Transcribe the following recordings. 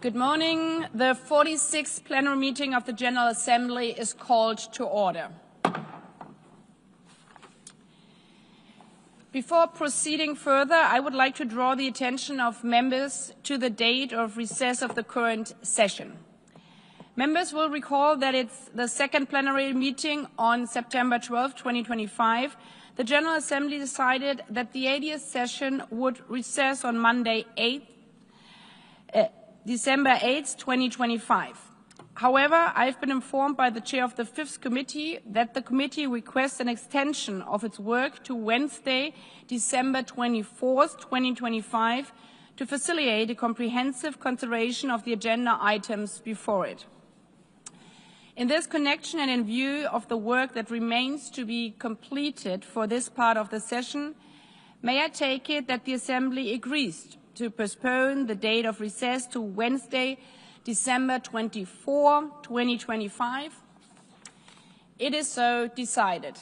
Good morning. The 46th plenary meeting of the General Assembly is called to order. Before proceeding further, I would like to draw the attention of members to the date of recess of the current session. Members will recall that it's the second plenary meeting on September 12, 2025. The General Assembly decided that the 80th session would recess on Monday, December 8, 2025. However, I've been informed by the chair of the Fifth Committee that the committee requests an extension of its work to Wednesday, December 24, 2025, to facilitate a comprehensive consideration of the agenda items before it. In this connection and in view of the work that remains to be completed for this part of the session, may I take it that the Assembly agrees to postpone the date of recess to Wednesday, December 24, 2025? It is so decided.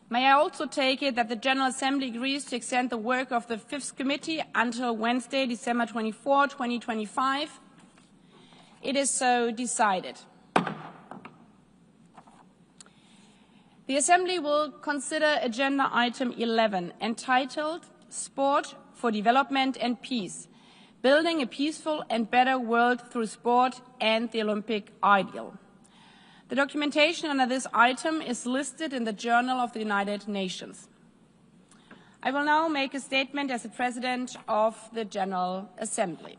May I also take it that the General Assembly agrees to extend the work of the Fifth Committee until Wednesday, December 24, 2025? It is so decided. The Assembly will consider agenda item 11, entitled Sport for Development and Peace, Building a Peaceful and Better World Through Sport and the Olympic Ideal. The documentation under this item is listed in the Journal of the United Nations. I will now make a statement as the President of the General Assembly.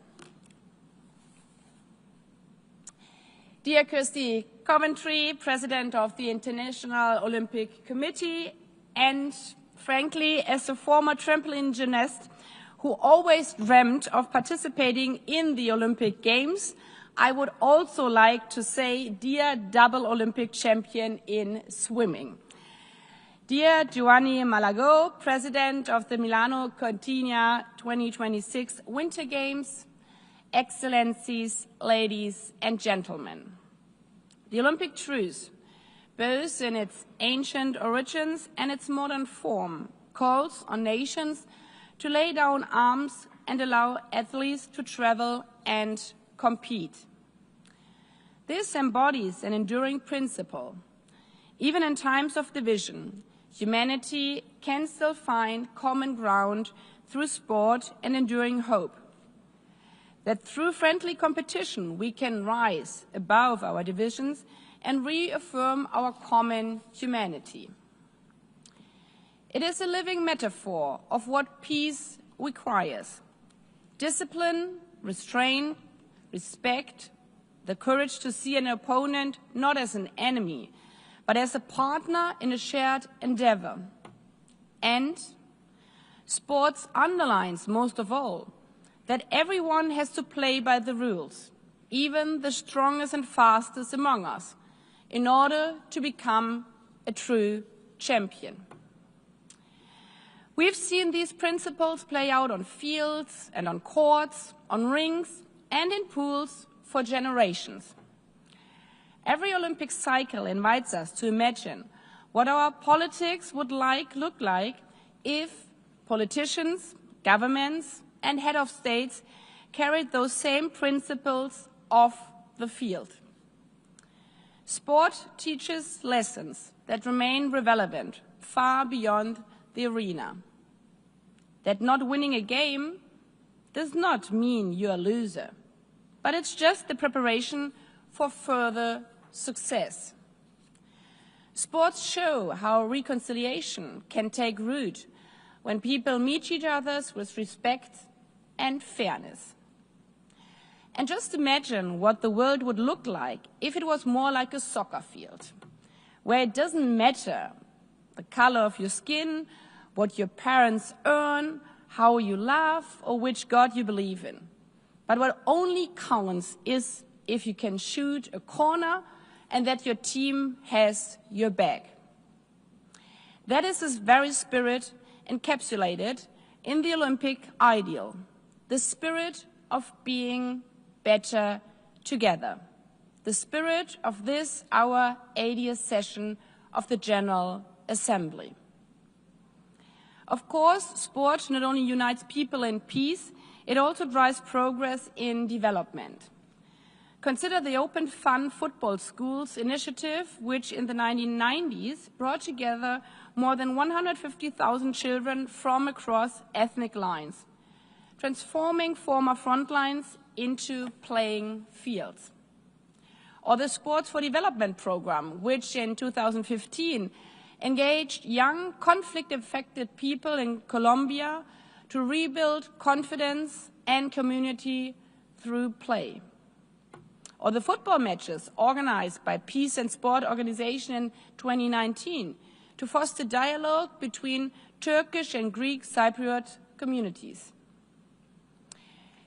Dear Kirsty Coventry, President of the International Olympic Committee, and frankly, as a former trampoline gymnast who always dreamt of participating in the Olympic Games, I would also like to say, dear double Olympic champion in swimming. Dear Giovanni Malago, President of the Milano Cortina 2026 Winter Games, Excellencies, ladies and gentlemen. The Olympic Truce, both in its ancient origins and its modern form, calls on nations to lay down arms and allow athletes to travel and compete. This embodies an enduring principle. Even in times of division, humanity can still find common ground through sport and enduring hope. That through friendly competition we can rise above our divisions and reaffirm our common humanity. It is a living metaphor of what peace requires: discipline, restraint, respect, the courage to see an opponent not as an enemy, but as a partner in a shared endeavor. And sports underlines most of all that everyone has to play by the rules, even the strongest and fastest among us, in order to become a true champion. We've seen these principles play out on fields and on courts, on rings and in pools for generations. Every Olympic cycle invites us to imagine what our politics would look like if politicians, governments, and head of states carried those same principles off the field. Sport teaches lessons that remain relevant far beyond the arena. That not winning a game does not mean you're a loser, but it's just the preparation for further success. Sports show how reconciliation can take root when people meet each other with respect and fairness. And just imagine what the world would look like if it was more like a soccer field, where it doesn't matter the color of your skin, what your parents earn, how you laugh, or which God you believe in. But what only counts is if you can shoot a corner and that your team has your back. That is this very spirit encapsulated in the Olympic ideal, the spirit of being better together, the spirit of this, our 80th session of the General Assembly. Of course, sport not only unites people in peace, It also drives progress in development. Consider the Open Fun Football Schools initiative, which in the 1990s brought together more than 150,000 children from across ethnic lines, transforming former front lines into playing fields. Or the Sports for Development program, which in 2015 engaged young conflict-affected people in Colombia to rebuild confidence and community through play. Or the football matches organized by Peace and Sport Organization in 2019 to foster dialogue between Turkish and Greek Cypriot communities.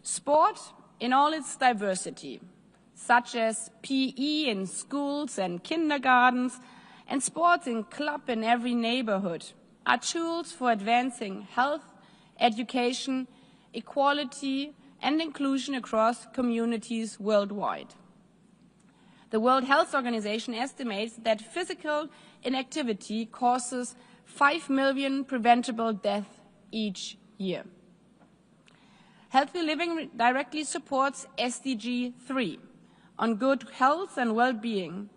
Sport in all its diversity, such as PE in schools and kindergartens, and sports in club in every neighborhood, are tools for advancing health, education, equality, and inclusion across communities worldwide. The World Health Organization estimates that physical inactivity causes 5 million preventable deaths each year. Healthy living directly supports SDG 3 on good health and well-being,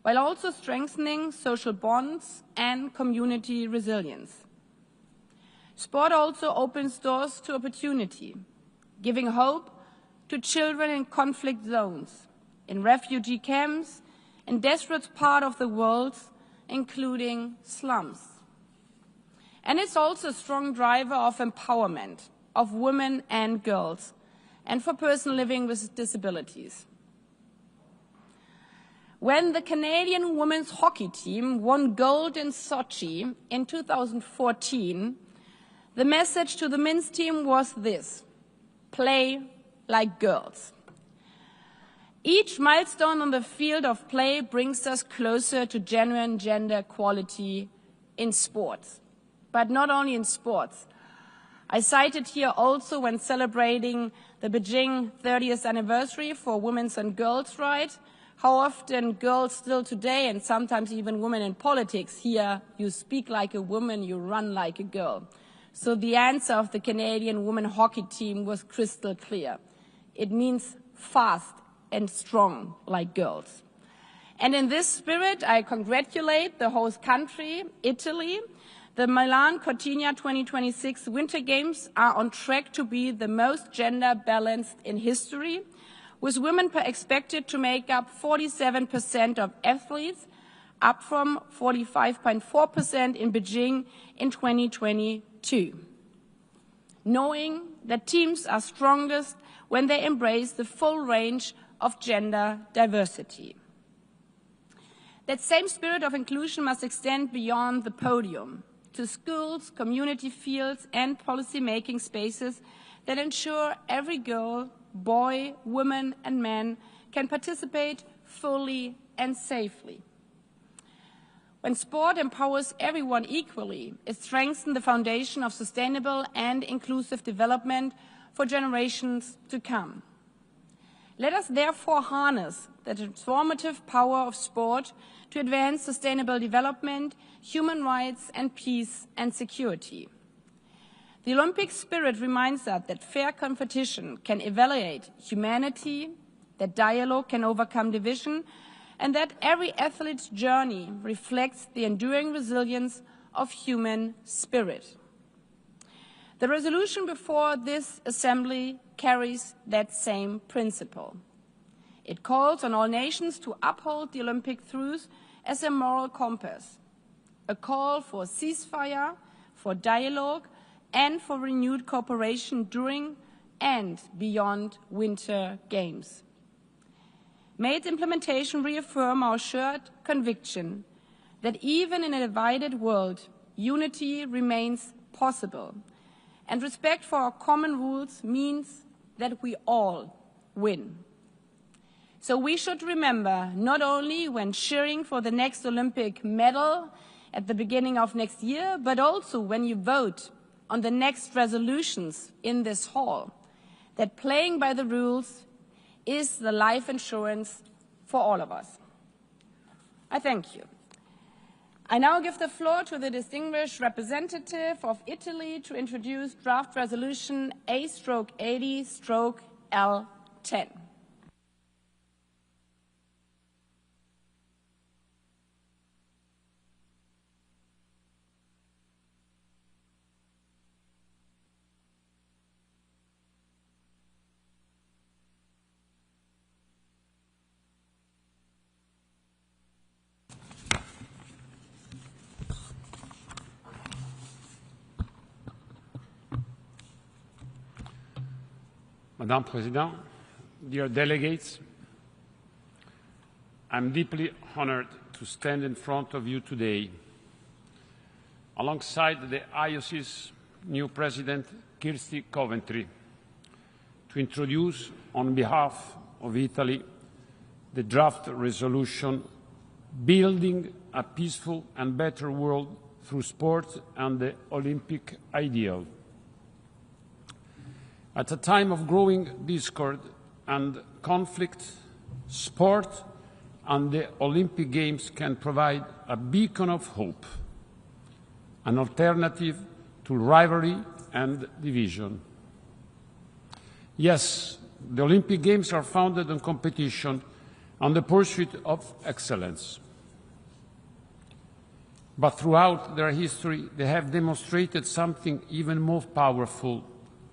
while also strengthening social bonds and community resilience. Sport also opens doors to opportunity, giving hope to children in conflict zones, in refugee camps, in desperate parts of the world, including slums. And it's also a strong driver of empowerment of women and girls, and for persons living with disabilities. When the Canadian women's hockey team won gold in Sochi in 2014, the message to the men's team was this: play like girls. Each milestone on the field of play brings us closer to genuine gender equality in sports, but not only in sports. I cited here also when celebrating the Beijing 30th anniversary for women's and girls' rights, how often girls still today, and sometimes even women in politics, hear you speak like a woman, you run like a girl. So the answer of the Canadian women hockey team was crystal clear. It means fast and strong like girls. And in this spirit, I congratulate the host country, Italy. The Milano Cortina 2026 Winter Games are on track to be the most gender balanced in history, with women expected to make up 47% of athletes, up from 45.4% in Beijing in 2022. Knowing that teams are strongest when they embrace the full range of gender diversity. That same spirit of inclusion must extend beyond the podium to schools, community fields, and policy-making spaces that ensure every girl, boy, woman, and man can participate fully and safely. When sport empowers everyone equally, it strengthens the foundation of sustainable and inclusive development for generations to come. Let us therefore harness the transformative power of sport to advance sustainable development, human rights, and peace and security. The Olympic spirit reminds us that fair competition can evaluate humanity, that dialogue can overcome division, and that every athlete's journey reflects the enduring resilience of human spirit. The resolution before this assembly carries that same principle. It calls on all nations to uphold the Olympic truce as a moral compass, a call for ceasefire, for dialogue, and for renewed cooperation during and beyond Winter Games. May its implementation reaffirm our shared conviction that even in a divided world, unity remains possible, and respect for our common rules means that we all win. So we should remember, not only when cheering for the next Olympic medal at the beginning of next year, but also when you vote on the next resolutions in this hall, that playing by the rules is the life insurance for all of us. I thank you. I now give the floor to the distinguished representative of Italy to introduce draft resolution A/80/L10. Madame President, dear delegates, I'm deeply honored to stand in front of you today alongside the IOC's new President, Kirsty Coventry, to introduce on behalf of Italy the draft resolution Building a Peaceful and Better World Through Sport and the Olympic Ideal. At a time of growing discord and conflict, sport and the Olympic Games can provide a beacon of hope, an alternative to rivalry and division. Yes, the Olympic Games are founded on competition and the pursuit of excellence. But throughout their history, they have demonstrated something even more powerful,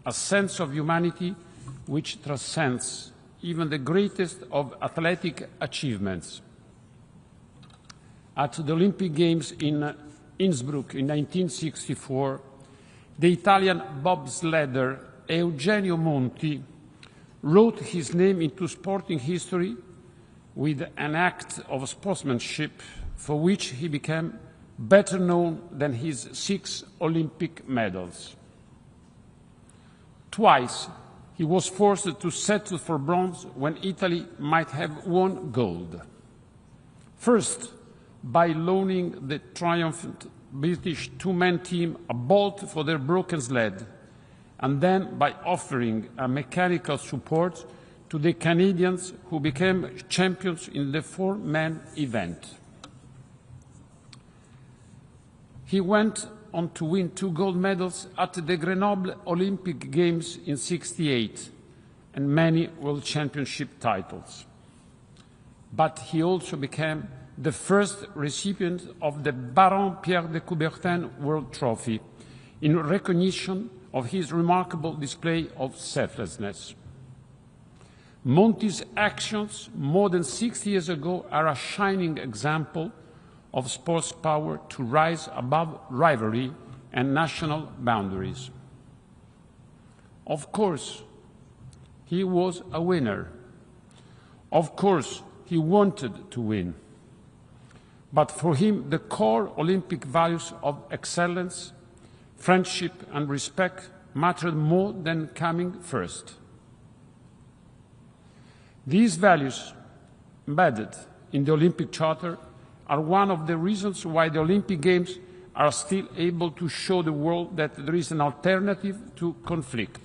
a sense of humanity which transcends even the greatest of athletic achievements. At the Olympic Games in Innsbruck in 1964, the Italian bobsledder Eugenio Monti wrote his name into sporting history with an act of sportsmanship for which he became better known than his 6 Olympic medals. Twice he was forced to settle for bronze when Italy might have won gold. First, by loaning the triumphant British 2-man team a bolt for their broken sled, and then by offering a mechanical support to the Canadians who became champions in the 4-man event. He went on to win 2 gold medals at the Grenoble Olympic Games in '68 and many World Championship titles. But he also became the first recipient of the Baron Pierre de Coubertin World Trophy in recognition of his remarkable display of selflessness. Monti's actions more than 60 years ago are a shining example of sports power to rise above rivalry and national boundaries. Of course, he was a winner. Of course, he wanted to win. But for him, the core Olympic values of excellence, friendship and respect mattered more than coming first. These values, embedded in the Olympic Charter, are one of the reasons why the Olympic Games are still able to show the world that there is an alternative to conflict.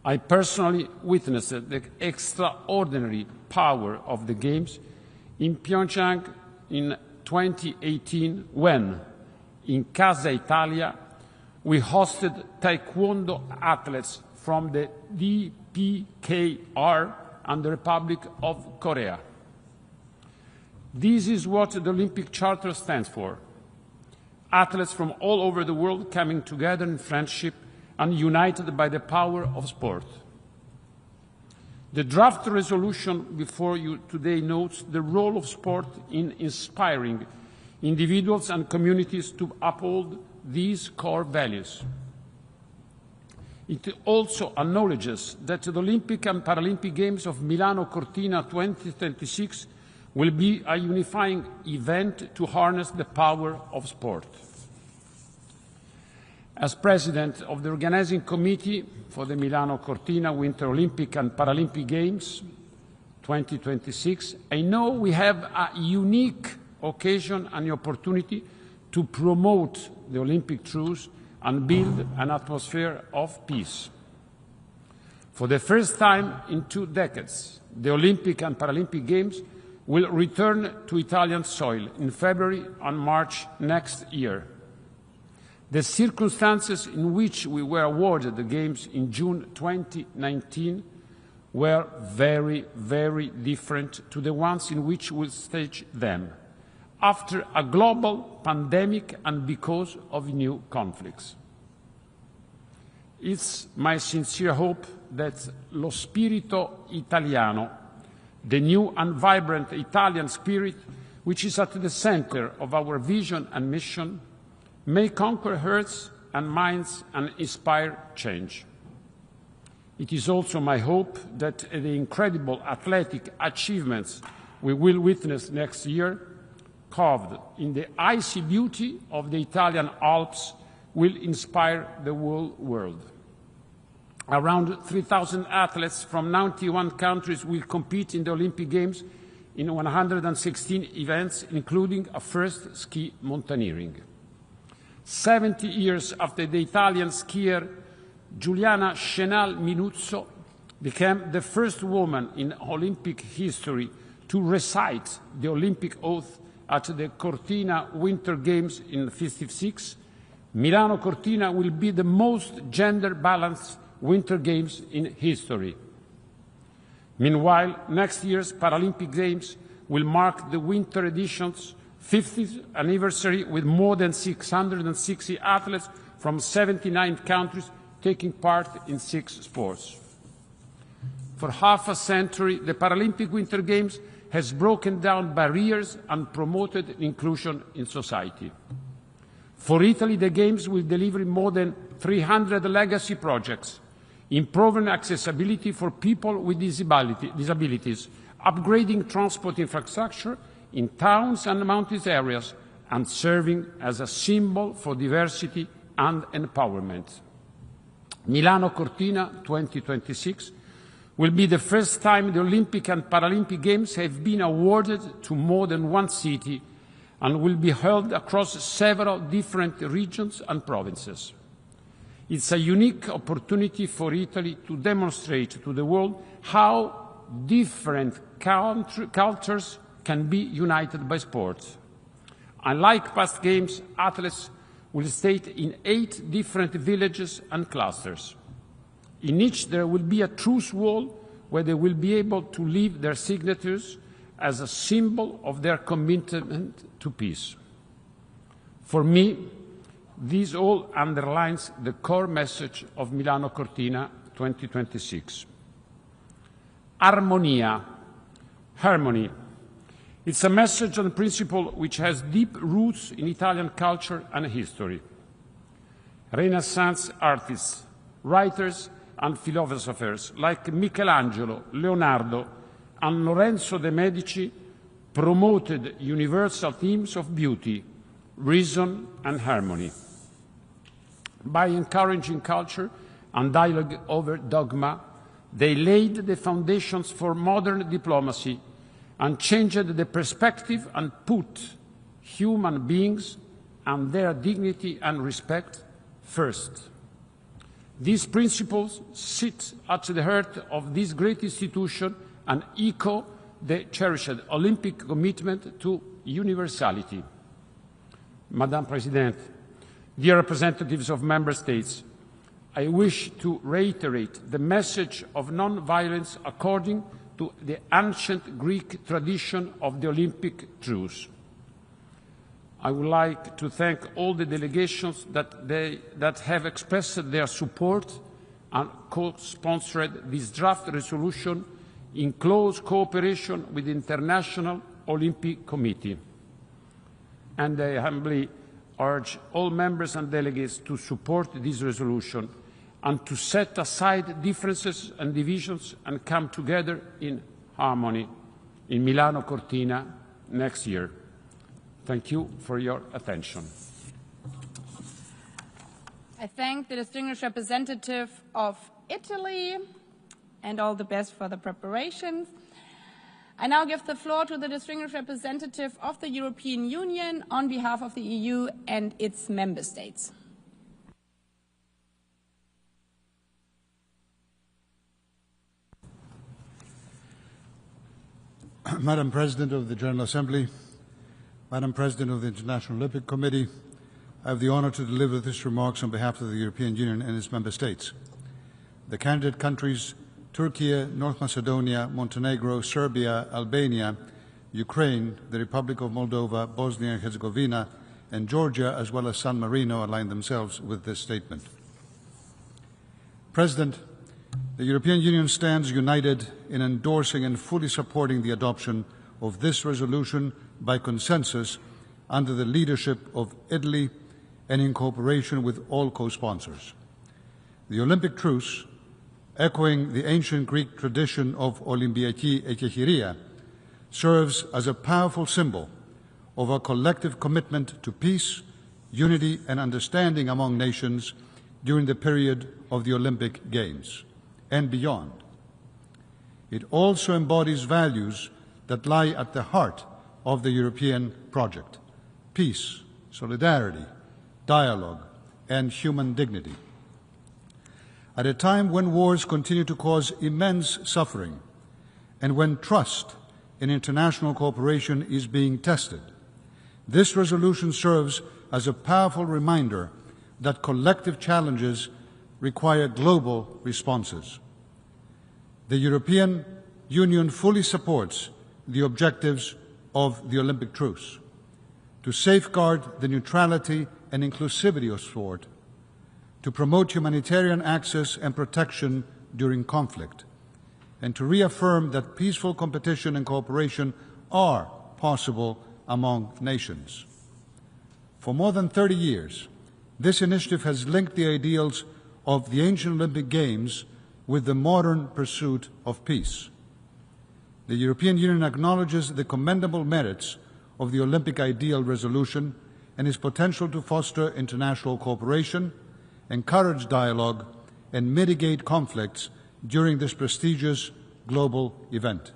I personally witnessed the extraordinary power of the Games in Pyeongchang in 2018 when, in Casa Italia, we hosted Taekwondo athletes from the DPKR and the Republic of Korea. This is what the Olympic Charter stands for. Athletes from all over the world coming together in friendship and united by the power of sport. The draft resolution before you today notes the role of sport in inspiring individuals and communities to uphold these core values. It also acknowledges that the Olympic and Paralympic Games of Milano Cortina 2026 will be a unifying event to harness the power of sport. As President of the Organizing Committee for the Milano Cortina Winter Olympic and Paralympic Games 2026, I know we have a unique occasion and opportunity to promote the Olympic Truce and build an atmosphere of peace. For the first time in 2 decades, the Olympic and Paralympic Games will return to Italian soil in February and March next year. The circumstances in which we were awarded the Games in June 2019 were very, very different to the ones in which we staged them, after a global pandemic and because of new conflicts. It's my sincere hope that lo spirito italiano, the new and vibrant Italian spirit, which is at the center of our vision and mission, may conquer hearts and minds and inspire change. It is also my hope that the incredible athletic achievements we will witness next year, carved in the icy beauty of the Italian Alps, will inspire the whole world. Around 3,000 athletes from 91 countries will compete in the Olympic Games in 116 events, including a first ski mountaineering. 70 years after the Italian skier Giuliana Scenal Minuzzo became the first woman in Olympic history to recite the Olympic oath at the Cortina Winter Games in '56, Milano Cortina will be the most gender-balanced Winter Games in history. Meanwhile, next year's Paralympic Games will mark the winter edition's 50th anniversary with more than 660 athletes from 79 countries taking part in 6 sports. For half a century, the Paralympic Winter Games has broken down barriers and promoted inclusion in society. For Italy, the Games will deliver more than 300 legacy projects, improving accessibility for people with disabilities, upgrading transport infrastructure in towns and mountainous areas, and serving as a symbol for diversity and empowerment. Milano Cortina 2026 will be the first time the Olympic and Paralympic Games have been awarded to more than one city and will be held across several different regions and provinces. It's a unique opportunity for Italy to demonstrate to the world how different cultures can be united by sports. Unlike past games, athletes will stay in 8 different villages and clusters. In each there will be a truce wall where they will be able to leave their signatures as a symbol of their commitment to peace. For me, this all underlines the core message of Milano Cortina 2026. Armonia, harmony. It's a message and principle which has deep roots in Italian culture and history. Renaissance artists, writers, and philosophers like Michelangelo, Leonardo, and Lorenzo de' Medici promoted universal themes of beauty, reason, and harmony. By encouraging culture and dialogue over dogma, they laid the foundations for modern diplomacy and changed the perspective and put human beings and their dignity and respect first. These principles sit at the heart of this great institution and echo the cherished Olympic commitment to universality. Madam President, dear representatives of Member States, I wish to reiterate the message of non-violence according to the ancient Greek tradition of the Olympic Truce. I would like to thank all the delegations that have expressed their support and co-sponsored this draft resolution in close cooperation with the International Olympic Committee. And I humbly urge all members and delegates to support this resolution and to set aside differences and divisions and come together in harmony in Milano Cortina next year. Thank you for your attention. I thank the distinguished representative of Italy and all the best for the preparations. I now give the floor to the distinguished representative of the European Union on behalf of the EU and its member states. Madam President of the General Assembly, Madam President of the International Olympic Committee, I have the honour to deliver these remarks on behalf of the European Union and its member states. The candidate countries Turkey, North Macedonia, Montenegro, Serbia, Albania, Ukraine, the Republic of Moldova, Bosnia and Herzegovina, and Georgia, as well as San Marino, align themselves with this statement. President, the European Union stands united in endorsing and fully supporting the adoption of this resolution by consensus under the leadership of Italy and in cooperation with all co-sponsors. The Olympic Truce, echoing the ancient Greek tradition of Olympiaki Ekechiria, serves as a powerful symbol of our collective commitment to peace, unity and understanding among nations during the period of the Olympic Games and beyond. It also embodies values that lie at the heart of the European project: peace, solidarity, dialogue, and human dignity. At a time when wars continue to cause immense suffering and when trust in international cooperation is being tested, this resolution serves as a powerful reminder that collective challenges require global responses. The European Union fully supports the objectives of the Olympic Truce: to safeguard the neutrality and inclusivity of sport, to promote humanitarian access and protection during conflict, and to reaffirm that peaceful competition and cooperation are possible among nations. For more than 30 years, this initiative has linked the ideals of the ancient Olympic Games with the modern pursuit of peace. The European Union acknowledges the commendable merits of the Olympic Ideal Resolution and its potential to foster international cooperation, encourage dialogue, and mitigate conflicts during this prestigious global event.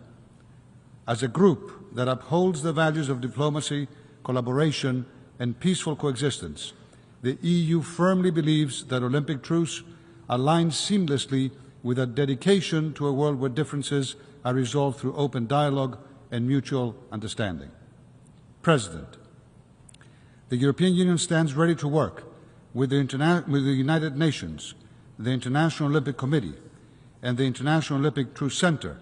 As a group that upholds the values of diplomacy, collaboration, and peaceful coexistence, the EU firmly believes that Olympic Truce aligns seamlessly with a dedication to a world where differences are resolved through open dialogue and mutual understanding. President, the European Union stands ready to work with the United Nations, the International Olympic Committee, and the International Olympic Truce Center,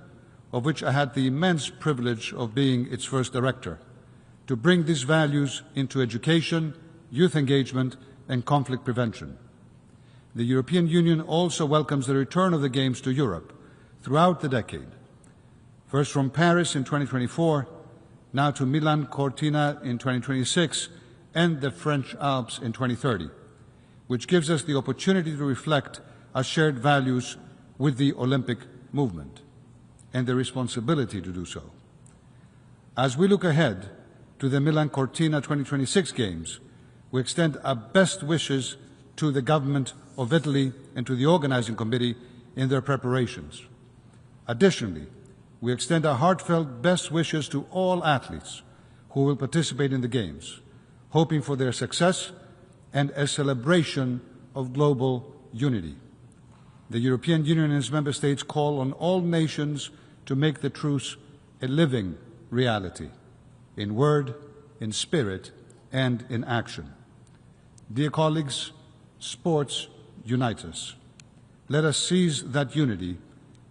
of which I had the immense privilege of being its first director, to bring these values into education, youth engagement, and conflict prevention. The European Union also welcomes the return of the Games to Europe throughout the decade, first from Paris in 2024, now to Milano Cortina in 2026, and the French Alps in 2030, which gives us the opportunity to reflect our shared values with the Olympic movement and the responsibility to do so. As we look ahead to the Milano Cortina 2026 Games, we extend our best wishes to the government of Italy and to the organizing committee in their preparations. Additionally, we extend our heartfelt best wishes to all athletes who will participate in the Games, hoping for their success and a celebration of global unity. The European Union and its member states call on all nations to make the truce a living reality, in word, in spirit, and in action. Dear colleagues, sports unite us. Let us seize that unity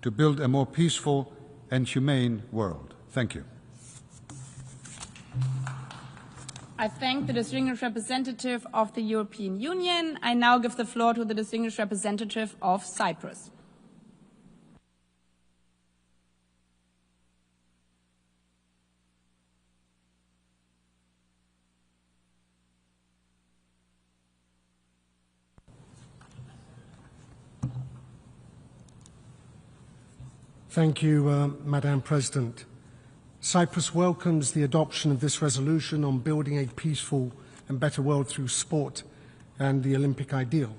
to build a more peaceful and humane world. Thank you. I thank the distinguished representative of the European Union. I now give the floor to the distinguished representative of Cyprus. Thank you, Madam President. Cyprus welcomes the adoption of this resolution on building a peaceful and better world through sport and the Olympic ideal.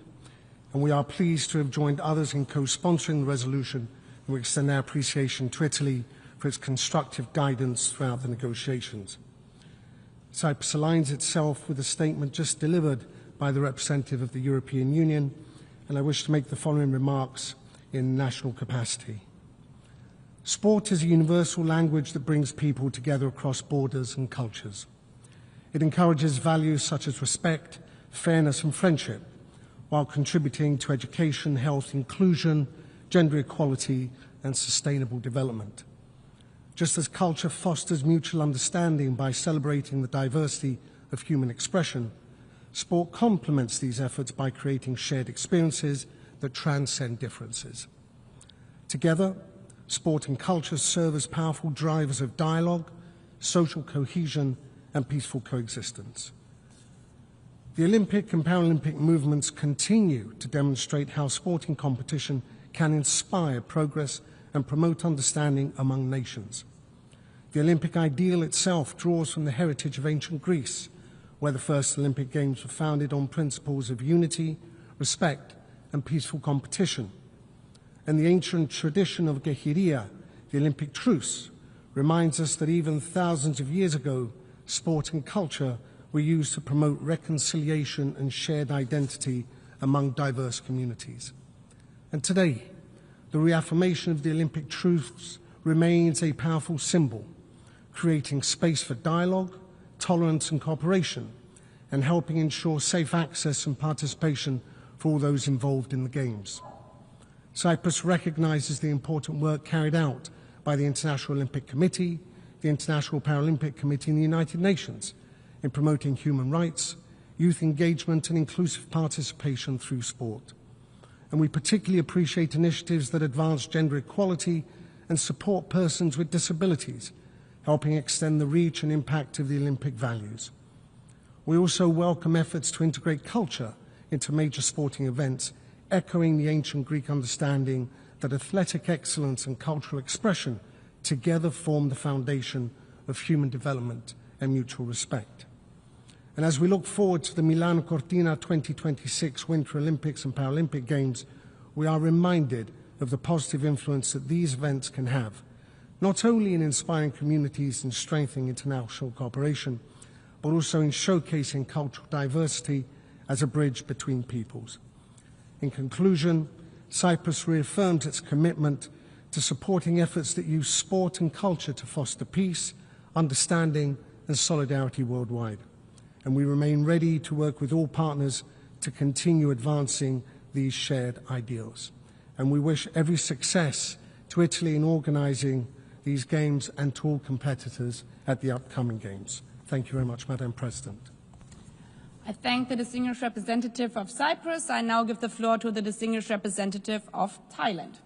And we are pleased to have joined others in co-sponsoring the resolution, and we extend our appreciation to Italy for its constructive guidance throughout the negotiations. Cyprus aligns itself with the statement just delivered by the representative of the European Union, and I wish to make the following remarks in national capacity. Sport is a universal language that brings people together across borders and cultures. It encourages values such as respect, fairness and friendship, while contributing to education, health, inclusion, gender equality and sustainable development. Just as culture fosters mutual understanding by celebrating the diversity of human expression, sport complements these efforts by creating shared experiences that transcend differences. Together, sport and culture serve as powerful drivers of dialogue, social cohesion, and peaceful coexistence. The Olympic and Paralympic movements continue to demonstrate how sporting competition can inspire progress and promote understanding among nations. The Olympic ideal itself draws from the heritage of ancient Greece, where the first Olympic Games were founded on principles of unity, respect, and peaceful competition. And the ancient tradition of Gehiria, the Olympic Truce, reminds us that even thousands of years ago, sport and culture were used to promote reconciliation and shared identity among diverse communities. And today, the reaffirmation of the Olympic Truce remains a powerful symbol, creating space for dialogue, tolerance and cooperation, and helping ensure safe access and participation for all those involved in the Games. Cyprus recognises the important work carried out by the International Olympic Committee, the International Paralympic Committee and the United Nations in promoting human rights, youth engagement and inclusive participation through sport. And we particularly appreciate initiatives that advance gender equality and support persons with disabilities, helping extend the reach and impact of the Olympic values. We also welcome efforts to integrate culture into major sporting events, echoing the ancient Greek understanding that athletic excellence and cultural expression together form the foundation of human development and mutual respect. And as we look forward to the Milano Cortina 2026 Winter Olympics and Paralympic Games, we are reminded of the positive influence that these events can have, not only in inspiring communities and strengthening international cooperation, but also in showcasing cultural diversity as a bridge between peoples. In conclusion, Cyprus reaffirms its commitment to supporting efforts that use sport and culture to foster peace, understanding and solidarity worldwide. And we remain ready to work with all partners to continue advancing these shared ideals. And we wish every success to Italy in organising these Games and to all competitors at the upcoming Games. Thank you very much, Madam President. I thank the distinguished representative of Cyprus. I now give the floor to the distinguished representative of Thailand.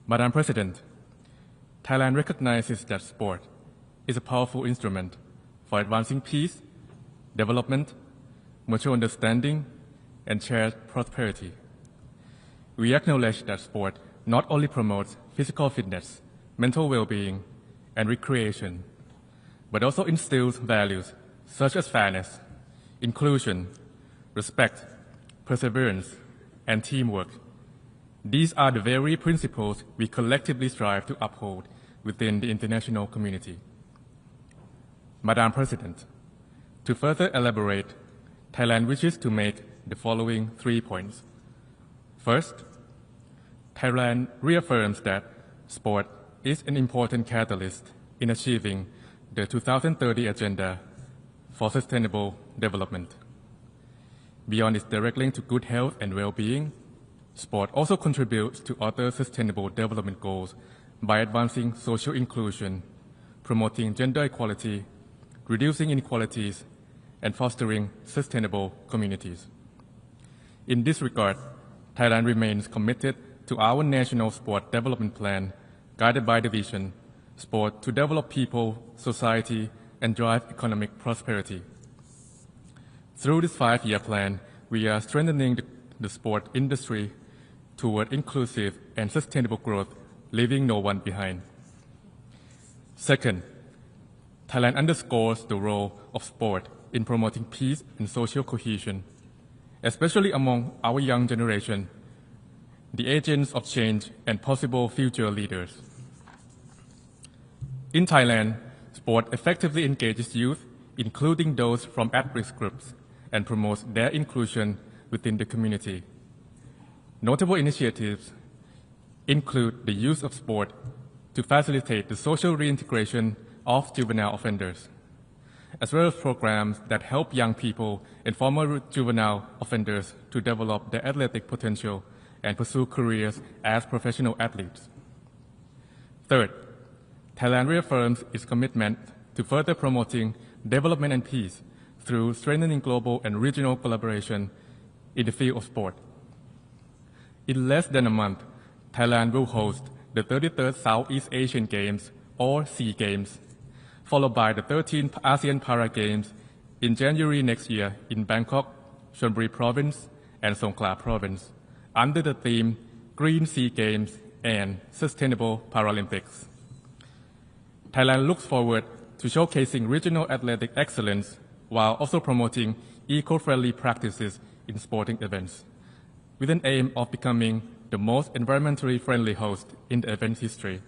Madam President, Thailand recognizes that sport is a powerful instrument for advancing peace, development, mutual understanding, and shared prosperity. We acknowledge that sport not only promotes physical fitness, mental well-being, and recreation, but also instills values such as fairness, inclusion, respect, perseverance, and teamwork. These are the very principles we collectively strive to uphold within the international community. Madam President, to further elaborate, Thailand wishes to make the following 3 points. First, Thailand reaffirms that sport is an important catalyst in achieving the 2030 Agenda for Sustainable Development. Beyond its direct link to good health and well-being, sport also contributes to other sustainable development goals by advancing social inclusion, promoting gender equality, reducing inequalities, and fostering sustainable communities. In this regard, Thailand remains committed to our National Sport Development Plan, guided by the vision, Sport to Develop People, Society, and Drive Economic Prosperity. Through this 5-year plan, we are strengthening the sport industry toward inclusive and sustainable growth, leaving no one behind. Second, Thailand underscores the role of sport in promoting peace and social cohesion, especially among our young generation, the agents of change and possible future leaders. In Thailand, Sport effectively engages youth, including those from at-risk groups, and promotes their inclusion within the community. Notable initiatives include the use of sport to facilitate the social reintegration of juvenile offenders, as well as programs that help young people and former juvenile offenders to develop their athletic potential and pursue careers as professional athletes. Third, Thailand reaffirms its commitment to further promoting development and peace through strengthening global and regional collaboration in the field of sport. In less than a month, Thailand will host the 33rd Southeast Asian Games, or SEA Games, followed by the 13th ASEAN Para Games in January next year in Bangkok, Chonburi Province, and Songkhla Province, under the theme Green SEA Games and Sustainable Paralympics. Thailand looks forward to showcasing regional athletic excellence while also promoting eco-friendly practices in sporting events, with an aim of becoming the most environmentally friendly host in the event's history.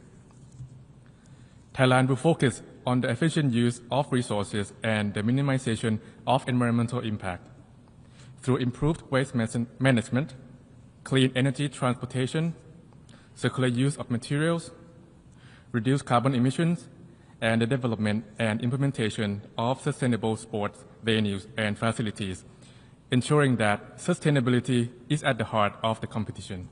Thailand will focus on the efficient use of resources and the minimization of environmental impact through improved waste management, clean energy transportation, circular use of materials, reduced carbon emissions, and the development and implementation of sustainable sports venues and facilities, ensuring that sustainability is at the heart of the competition.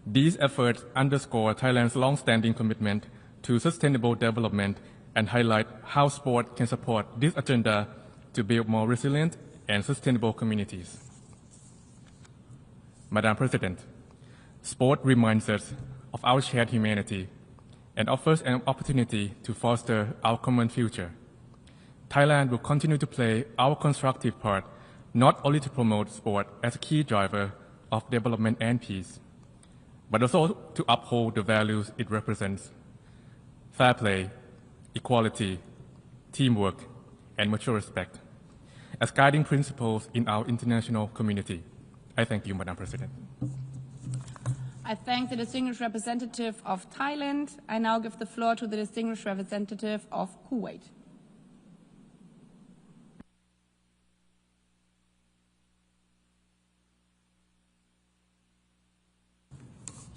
These efforts underscore Thailand's long-standing commitment to sustainable development and highlight how sport can support this agenda to build more resilient and sustainable communities. Madam President, sport reminds us of our shared humanity and offers an opportunity to foster our common future. Thailand will continue to play our constructive part, not only to promote sport as a key driver of development and peace, but also to uphold the values it represents: fair play, equality, teamwork, and mutual respect, as guiding principles in our international community. I thank you, Madam President. I thank the distinguished representative of Thailand. I now give the floor to the distinguished representative of Kuwait.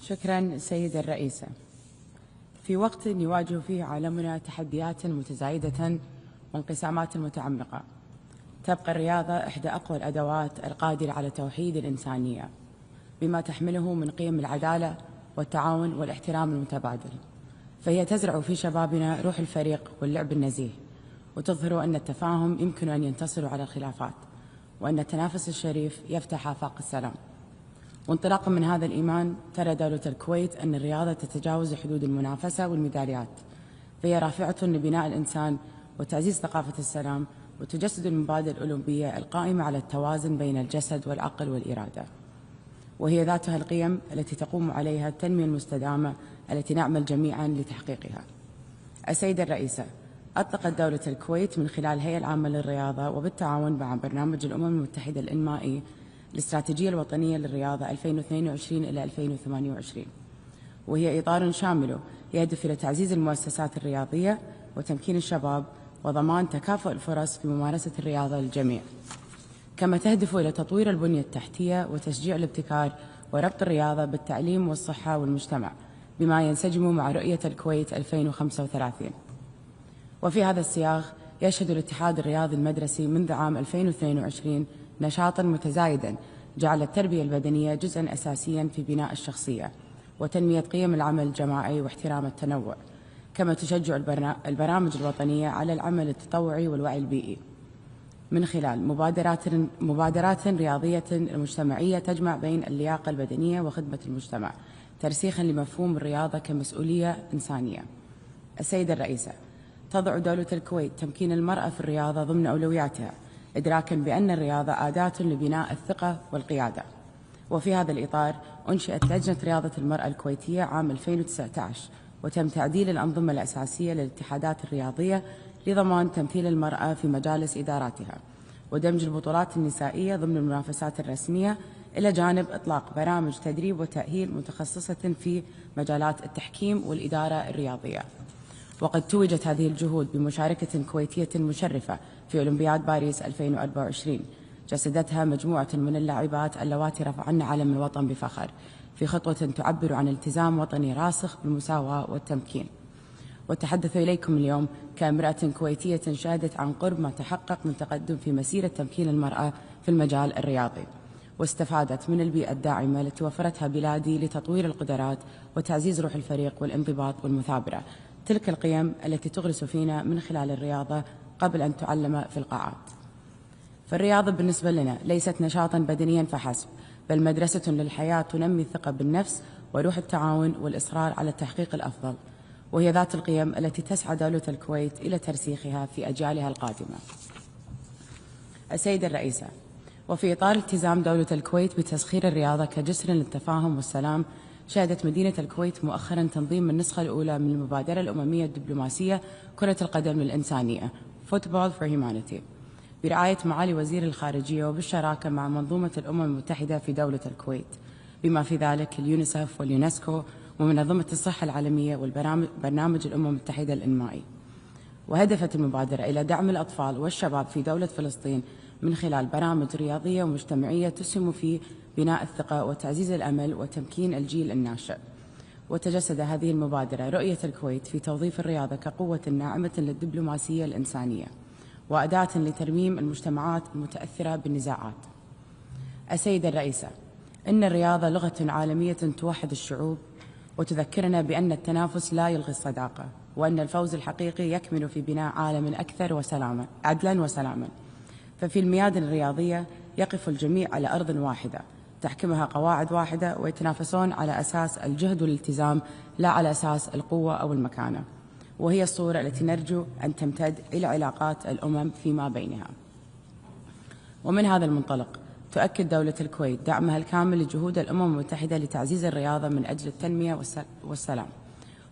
شكرا سيدة الرئيسة. في وقت يواجه فيه عالمنا تحديات متزايدة وانقسامات متعمقة، تبقى الرياضة إحدى أقوى الأدوات القادرة على توحيد الإنسانية بما تحمله من قيم العدالة والتعاون والاحترام المتبادل، فهي تزرع في شبابنا روح الفريق واللعب النزيه، وتظهر أن التفاهم يمكن أن ينتصر على الخلافات، وأن التنافس الشريف يفتح آفاق السلام. وانطلاقا من هذا الإيمان ترى دولة الكويت أن الرياضة تتجاوز حدود المنافسة والميداليات، فهي رافعة لبناء الإنسان وتعزيز ثقافة السلام، وتجسد المبادئ الأولمبية القائمة على التوازن بين الجسد والعقل والإرادة، وهي ذاتها القيم التي تقوم عليها التنمية المستدامة التي نعمل جميعا لتحقيقها. السيدة الرئيسة، أطلقت دولة الكويت من خلال الهيئة العامة للرياضة وبالتعاون مع برنامج الأمم المتحدة الإنمائي الاستراتيجية الوطنية للرياضة 2022 إلى 2028، وهي إطار شامل يهدف إلى تعزيز المؤسسات الرياضية وتمكين الشباب وضمان تكافؤ الفرص في ممارسة الرياضة للجميع، كما تهدف إلى تطوير البنية التحتية وتشجيع الابتكار وربط الرياضة بالتعليم والصحة والمجتمع بما ينسجم مع رؤية الكويت 2035. وفي هذا السياق يشهد الاتحاد الرياضي المدرسي منذ عام 2022 نشاطا متزايدا جعل التربية البدنية جزءا أساسيا في بناء الشخصية وتنمية قيم العمل الجماعي واحترام التنوع، كما تشجع البرامج الوطنية على العمل التطوعي والوعي البيئي من خلال مبادرات رياضية مجتمعية تجمع بين اللياقة البدنية وخدمة المجتمع، ترسيخا لمفهوم الرياضة كمسؤولية إنسانية. السيدة الرئيسة، تضع دولة الكويت تمكين المرأة في الرياضة ضمن أولوياتها، إدراكا بأن الرياضة أداة لبناء الثقة والقيادة. وفي هذا الإطار أنشئت لجنة رياضة المرأة الكويتية عام 2019، وتم تعديل الأنظمة الأساسية للاتحادات الرياضية لضمان تمثيل المرأة في مجالس إداراتها، ودمج البطولات النسائية ضمن المنافسات الرسمية، إلى جانب إطلاق برامج تدريب وتأهيل متخصصة في مجالات التحكيم والإدارة الرياضية. وقد توجت هذه الجهود بمشاركة كويتية مشرفة في أولمبياد باريس 2024 جسدتها مجموعة من اللاعبات اللواتي رفعن علم الوطن بفخر في خطوة تعبر عن التزام وطني راسخ بالمساواة والتمكين. وتحدث إليكم اليوم كامرأة كويتية شهدت عن قرب ما تحقق من تقدم في مسيرة تمكين المرأة في المجال الرياضي، واستفادت من البيئة الداعمة التي وفرتها بلادي لتطوير القدرات وتعزيز روح الفريق والانضباط والمثابرة، تلك القيم التي تغرس فينا من خلال الرياضة قبل أن تعلم في القاعات. فالرياضة بالنسبة لنا ليست نشاطا بدنيا فحسب، بل مدرسة للحياة تنمي الثقة بالنفس وروح التعاون والإصرار على تحقيق الأفضل، وهي ذات القيم التي تسعى دولة الكويت إلى ترسيخها في أجيالها القادمة. السيدة الرئيسة، وفي إطار التزام دولة الكويت بتسخير الرياضة كجسر للتفاهم والسلام، شهدت مدينة الكويت مؤخرا تنظيم النسخة الأولى من المبادرة الأممية الدبلوماسية كرة القدم الإنسانية Football for Humanity برعاية معالي وزير الخارجية وبالشراكة مع منظومة الأمم المتحدة في دولة الكويت، بما في ذلك اليونيسف واليونسكو ومنظمة الصحة العالمية والبرنامج الأمم المتحدة الإنمائي. وهدفت المبادرة إلى دعم الأطفال والشباب في دولة فلسطين من خلال برامج رياضية ومجتمعية تسهم في بناء الثقة وتعزيز الأمل وتمكين الجيل الناشئ. وتجسد هذه المبادرة رؤية الكويت في توظيف الرياضة كقوة ناعمة للدبلوماسية الإنسانية وأداة لترميم المجتمعات المتأثرة بالنزاعات. السيدة الرئيسة، إن الرياضة لغة عالمية توحد الشعوب وتذكرنا بأن التنافس لا يلغي الصداقة، وأن الفوز الحقيقي يكمن في بناء عالم أكثر عدلا وسلاما. ففي الميادين الرياضية يقف الجميع على أرض واحدة تحكمها قواعد واحدة، ويتنافسون على أساس الجهد والالتزام لا على أساس القوة أو المكانة، وهي الصورة التي نرجو أن تمتد إلى علاقات الأمم فيما بينها. ومن هذا المنطلق تؤكد دولة الكويت دعمها الكامل لجهود الأمم المتحدة لتعزيز الرياضة من أجل التنمية والسلام،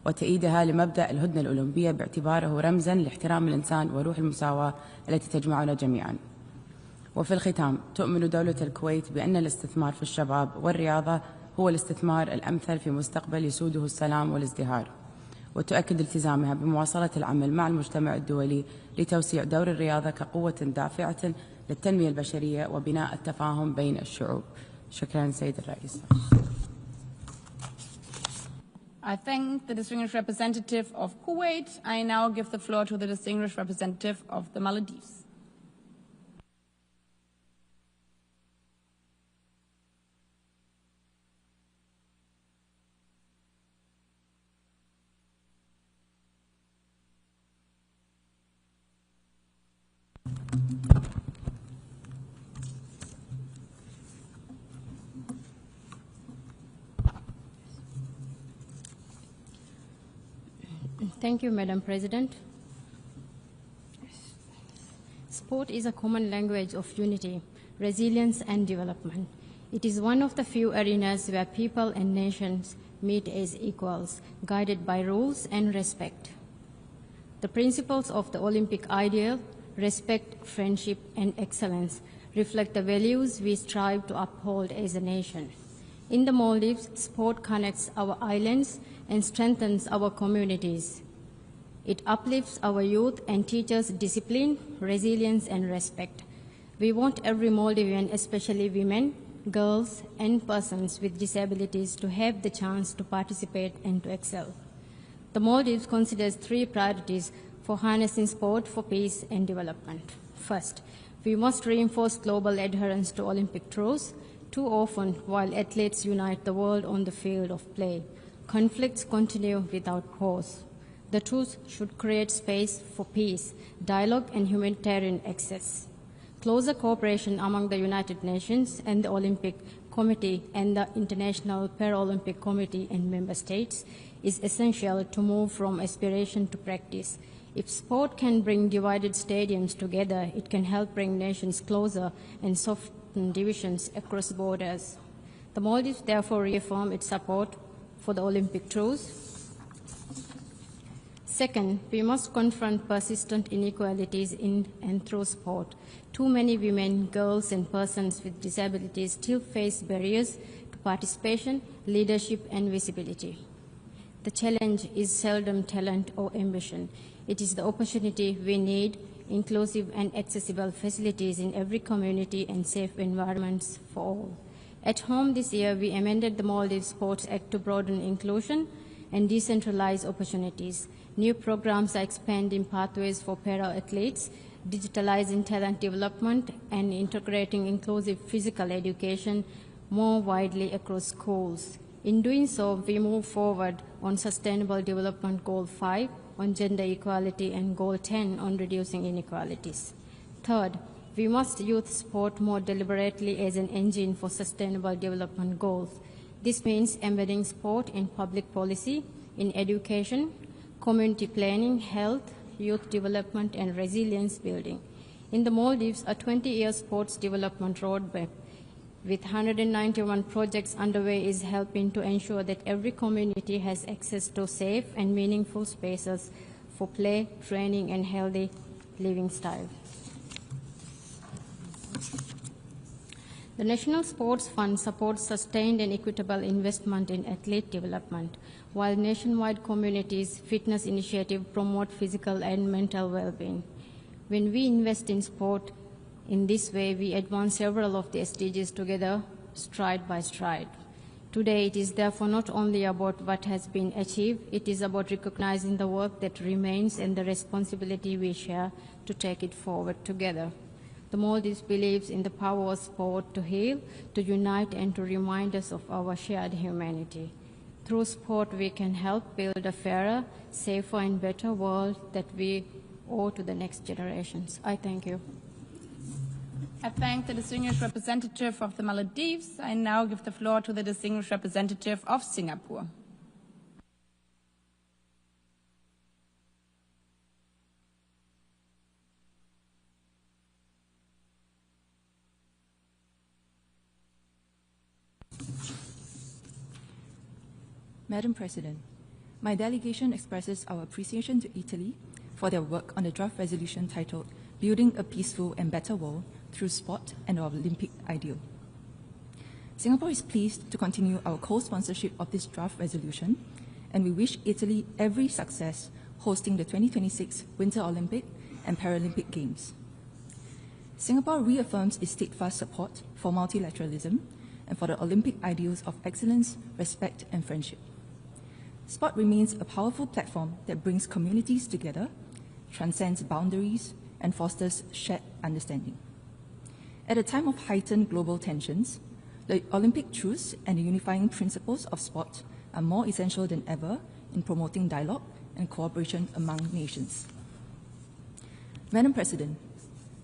وتأييدها لمبدأ الهدنة الأولمبية باعتباره رمزا لاحترام الإنسان وروح المساواة التي تجمعنا جميعا. وفي الختام، تؤمن دولة الكويت بأن الاستثمار في الشباب والرياضة هو الاستثمار الأمثل في مستقبل يسوده السلام والازدهار، وتؤكد التزامها بمواصلة العمل مع المجتمع الدولي لتوسيع دور الرياضة كقوة دافعة للتنمية البشرية وبناء التفاهم بين الشعوب. شكرا سيد الرئيس. I thank the distinguished representative of Kuwait. I now give the floor to the distinguished representative of the Maldives. Thank you, Madam President. Sport is a common language of unity, resilience, and development. It is one of the few arenas where people and nations meet as equals, guided by rules and respect. The principles of the Olympic ideal, respect, friendship, and excellence, reflect the values we strive to uphold as a nation. In the Maldives, sport connects our islands and strengthens our communities. It uplifts our youth and teaches discipline, resilience, and respect. We want every Maldivian, especially women, girls, and persons with disabilities, to have the chance to participate and to excel. The Maldives considers 3 priorities for harnessing sport for peace and development. First, we must reinforce global adherence to Olympic Truce. Too often, while athletes unite the world on the field of play, conflicts continue without pause. The truce should create space for peace, dialogue, and humanitarian access. Closer cooperation among the United Nations and the Olympic Committee and the International Paralympic Committee and member states is essential to move from aspiration to practice. If sport can bring divided stadiums together, it can help bring nations closer and soften divisions across borders. The Maldives therefore reaffirm its support for the Olympic Truce. Second, we must confront persistent inequalities in and through sport. Too many women, girls, and persons with disabilities still face barriers to participation, leadership, and visibility. The challenge is seldom talent or ambition. It is the opportunity we need, inclusive and accessible facilities in every community and safe environments for all. At home this year, we amended the Maldives Sports Act to broaden inclusion and decentralize opportunities. New programs are expanding pathways for para-athletes, digitalizing talent development, and integrating inclusive physical education more widely across schools. In doing so, we move forward on Sustainable Development Goal 5 on gender equality and Goal 10 on reducing inequalities. Third, we must use sport more deliberately as an engine for sustainable development goals. This means embedding sport in public policy, in education, community planning, health, youth development, and resilience building. In the Maldives, a 20-year sports development roadmap with 191 projects underway is helping to ensure that every community has access to safe and meaningful spaces for play, training, and healthy living style. The National Sports Fund supports sustained and equitable investment in athlete development, while nationwide communities' fitness initiatives promote physical and mental well-being. When we invest in sport in this way, we advance several of the SDGs together, stride by stride. Today, it is therefore not only about what has been achieved, it is about recognizing the work that remains and the responsibility we share to take it forward together. The Maldives believes in the power of sport to heal, to unite, and to remind us of our shared humanity. Through sport, we can help build a fairer, safer, and better world that we owe to the next generations. I thank you. I thank the distinguished representative of the Maldives. I now give the floor to the distinguished representative of Singapore. Madam President, my delegation expresses our appreciation to Italy for their work on the draft resolution titled Building a Peaceful and Better World Through Sport and Our Olympic Ideal. Singapore is pleased to continue our co-sponsorship of this draft resolution, and we wish Italy every success hosting the 2026 Winter Olympic and Paralympic Games. Singapore reaffirms its steadfast support for multilateralism and for the Olympic ideals of excellence, respect, and friendship. Sport remains a powerful platform that brings communities together, transcends boundaries, and fosters shared understanding. At a time of heightened global tensions, the Olympic Truce and the unifying principles of sport are more essential than ever in promoting dialogue and cooperation among nations. Madam President,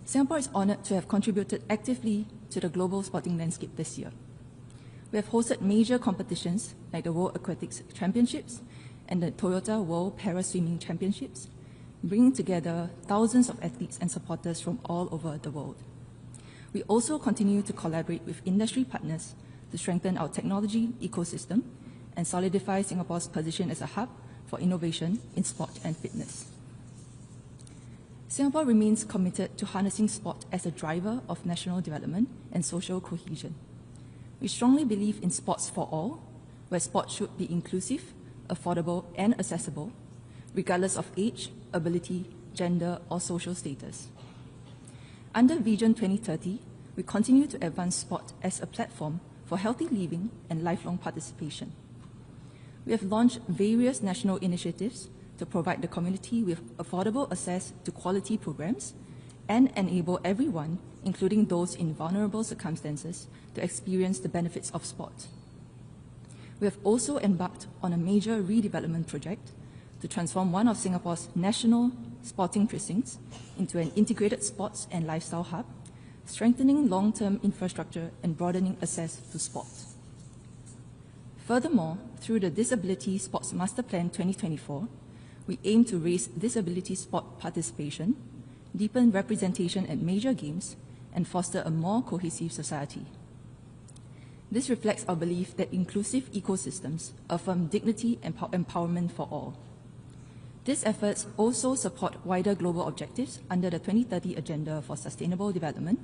Singapore is honored to have contributed actively to the global sporting landscape this year. We have hosted major competitions like the World Aquatics Championships and the Toyota World Para-Swimming Championships, bringing together thousands of athletes and supporters from all over the world. We also continue to collaborate with industry partners to strengthen our technology ecosystem and solidify Singapore's position as a hub for innovation in sport and fitness. Singapore remains committed to harnessing sport as a driver of national development and social cohesion. We strongly believe in sports for all, where sport should be inclusive, affordable, and accessible, regardless of age, ability, gender, or social status. Under Vision 2030, we continue to advance sport as a platform for healthy living and lifelong participation. We have launched various national initiatives to provide the community with affordable access to quality programs and enable everyone, including those in vulnerable circumstances, to experience the benefits of sport. We have also embarked on a major redevelopment project to transform one of Singapore's national sporting precincts into an integrated sports and lifestyle hub, strengthening long-term infrastructure and broadening access to sport. Furthermore, through the Disability Sports Master Plan 2024, we aim to raise disability sport participation, deepen representation at major games, and foster a more cohesive society. This reflects our belief that inclusive ecosystems affirm dignity and empowerment for all. These efforts also support wider global objectives under the 2030 Agenda for Sustainable Development,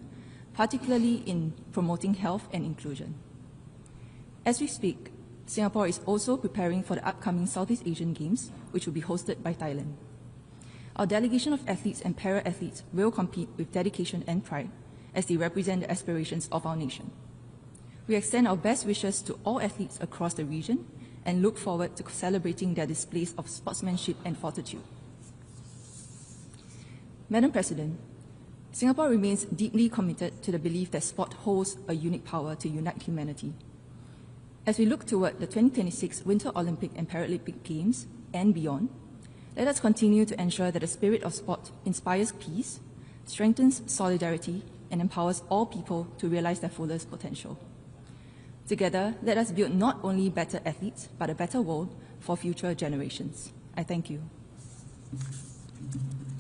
particularly in promoting health and inclusion. As we speak, Singapore is also preparing for the upcoming Southeast Asian Games, which will be hosted by Thailand. Our delegation of athletes and para-athletes will compete with dedication and pride as they represent the aspirations of our nation. We extend our best wishes to all athletes across the region and look forward to celebrating their displays of sportsmanship and fortitude. Madam President, Singapore remains deeply committed to the belief that sport holds a unique power to unite humanity. As we look toward the 2026 Winter Olympic and Paralympic Games and beyond, let us continue to ensure that the spirit of sport inspires peace, strengthens solidarity, and empowers all people to realize their fullest potential. Together, let us build not only better athletes, but a better world for future generations. I thank you.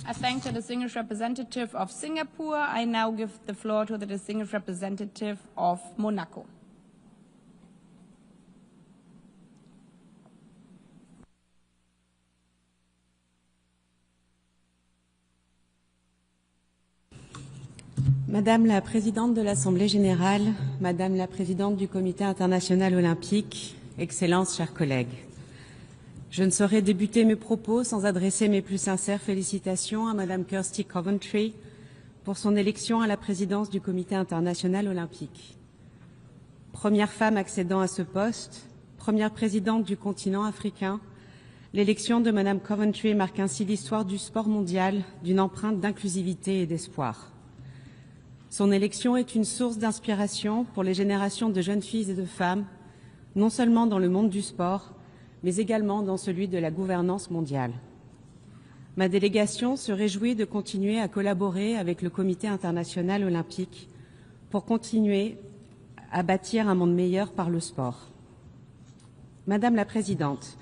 I thank the distinguished representative of Singapore. I now give the floor to the distinguished representative of Monaco. Madame la Présidente de l'Assemblée générale, Madame la Présidente du Comité international olympique, Excellences, chers collègues, je ne saurais débuter mes propos sans adresser mes plus sincères félicitations à Madame Kirsty Coventry pour son élection à la présidence du Comité international olympique. Première femme accédant à ce poste, première présidente du continent africain, l'élection de Madame Coventry marque ainsi l'histoire du sport mondial d'une empreinte d'inclusivité et d'espoir. Son élection est une source d'inspiration pour les générations de jeunes filles et de femmes, non seulement dans le monde du sport, mais également dans celui de la gouvernance mondiale. Ma délégation se réjouit de continuer à collaborer avec le Comité international olympique pour continuer à bâtir un monde meilleur par le sport. Madame la Présidente,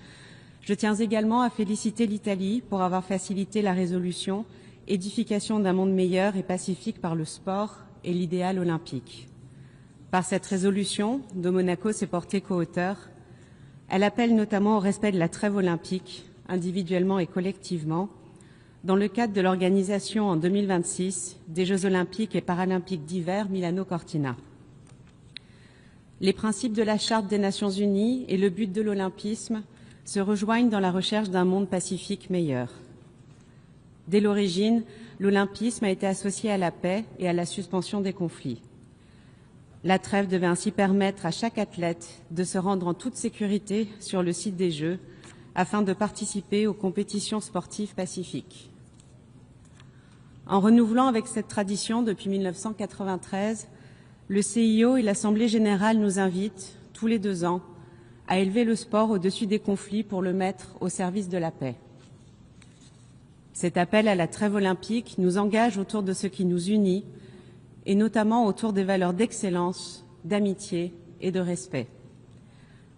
je tiens également à féliciter l'Italie pour avoir facilité la résolution « Édification d'un monde meilleur et pacifique par le sport et l'idéal olympique ». Par cette résolution, dont Monaco s'est porté co-auteur, elle appelle notamment au respect de la trêve olympique, individuellement et collectivement, dans le cadre de l'organisation en 2026 des Jeux olympiques et paralympiques d'hiver Milano Cortina. Les principes de la Charte des Nations unies et le but de l'olympisme se rejoignent dans la recherche d'un monde pacifique meilleur. Dès l'origine, l'olympisme a été associé à la paix et à la suspension des conflits. La trêve devait ainsi permettre à chaque athlète de se rendre en toute sécurité sur le site des Jeux afin de participer aux compétitions sportives pacifiques. En renouvelant avec cette tradition depuis 1993, le CIO et l'Assemblée générale nous invitent, tous les 2 ans, à élever le sport au-dessus des conflits pour le mettre au service de la paix. Cet appel à la trêve olympique nous engage autour de ce qui nous unit, et notamment autour des valeurs d'excellence, d'amitié et de respect.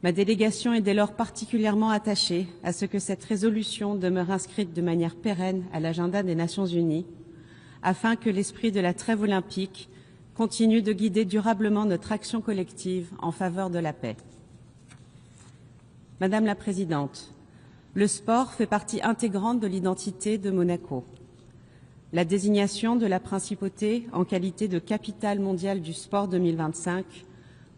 Ma délégation est dès lors particulièrement attachée à ce que cette résolution demeure inscrite de manière pérenne à l'agenda des Nations unies, afin que l'esprit de la trêve olympique continue de guider durablement notre action collective en faveur de la paix. Madame la Présidente, le sport fait partie intégrante de l'identité de Monaco. La désignation de la principauté en qualité de capitale mondiale du sport 2025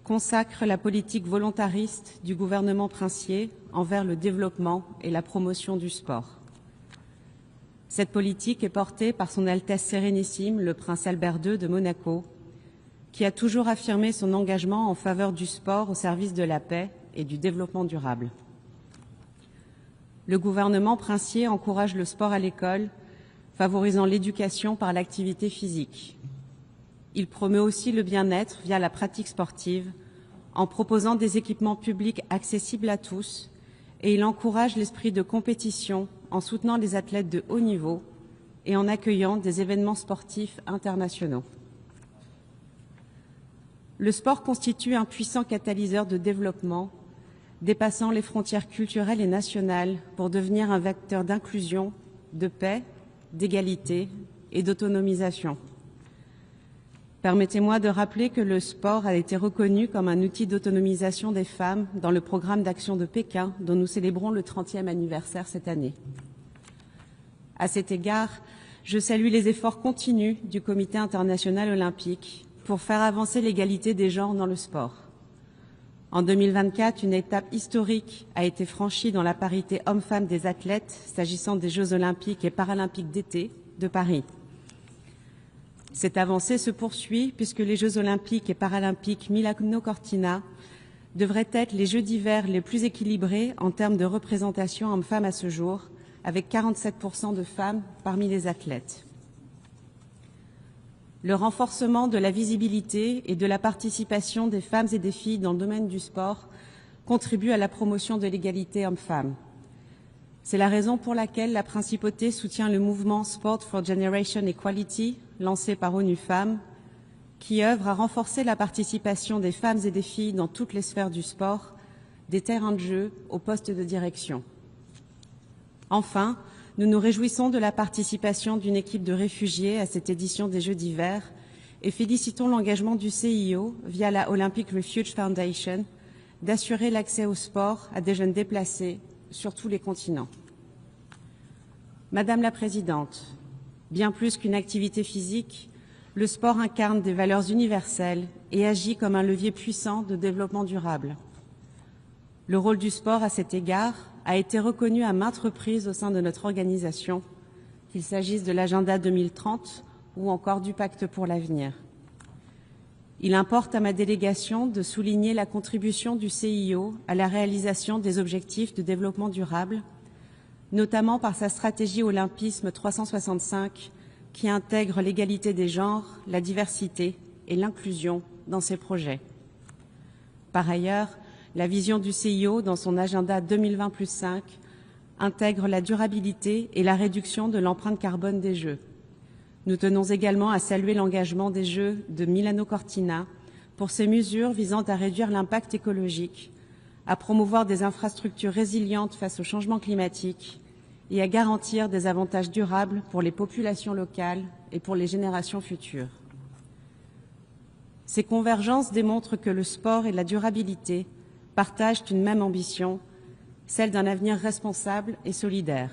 consacre la politique volontariste du gouvernement princier envers le développement et la promotion du sport. Cette politique est portée par son Altesse Sérénissime, le prince Albert II de Monaco, qui a toujours affirmé son engagement en faveur du sport au service de la paix et du développement durable. Le gouvernement princier encourage le sport à l'école, favorisant l'éducation par l'activité physique. Il promeut aussi le bien-être via la pratique sportive, en proposant des équipements publics accessibles à tous, et il encourage l'esprit de compétition en soutenant les athlètes de haut niveau et en accueillant des événements sportifs internationaux. Le sport constitue un puissant catalyseur de développement, dépassant les frontières culturelles et nationales pour devenir un vecteur d'inclusion, de paix, d'égalité et d'autonomisation. Permettez-moi de rappeler que le sport a été reconnu comme un outil d'autonomisation des femmes dans le programme d'action de Pékin, dont nous célébrons le 30e anniversaire cette année. À cet égard, je salue les efforts continus du Comité international olympique pour faire avancer l'égalité des genres dans le sport. En 2024, une étape historique a été franchie dans la parité hommes-femmes des athlètes s'agissant des Jeux olympiques et paralympiques d'été de Paris. Cette avancée se poursuit puisque les Jeux olympiques et paralympiques Milano Cortina devraient être les Jeux d'hiver les plus équilibrés en termes de représentation hommes-femmes à ce jour, avec 47% de femmes parmi les athlètes. Le renforcement de la visibilité et de la participation des femmes et des filles dans le domaine du sport contribue à la promotion de l'égalité hommes-femmes. C'est la raison pour laquelle la Principauté soutient le mouvement Sport for Generation Equality, lancé par ONU Femmes, qui œuvre à renforcer la participation des femmes et des filles dans toutes les sphères du sport, des terrains de jeu aux postes de direction. Enfin, nous nous réjouissons de la participation d'une équipe de réfugiés à cette édition des Jeux d'hiver et félicitons l'engagement du CIO, via la Olympic Refuge Foundation, d'assurer l'accès au sport à des jeunes déplacés sur tous les continents. Madame la Présidente, bien plus qu'une activité physique, le sport incarne des valeurs universelles et agit comme un levier puissant de développement durable. Le rôle du sport à cet égard a été reconnu à maintes reprises au sein de notre organisation, qu'il s'agisse de l'agenda 2030 ou encore du pacte pour l'avenir. Il importe à ma délégation de souligner la contribution du CIO à la réalisation des objectifs de développement durable, notamment par sa stratégie Olympisme 365 qui intègre l'égalité des genres, la diversité et l'inclusion dans ses projets. Par ailleurs, la vision du CIO dans son agenda 2020+5 intègre la durabilité et la réduction de l'empreinte carbone des Jeux. Nous tenons également à saluer l'engagement des Jeux de Milano Cortina pour ces mesures visant à réduire l'impact écologique, à promouvoir des infrastructures résilientes face au changement climatique et à garantir des avantages durables pour les populations locales et pour les générations futures. Ces convergences démontrent que le sport et la durabilité partagent une même ambition, celle d'un avenir responsable et solidaire.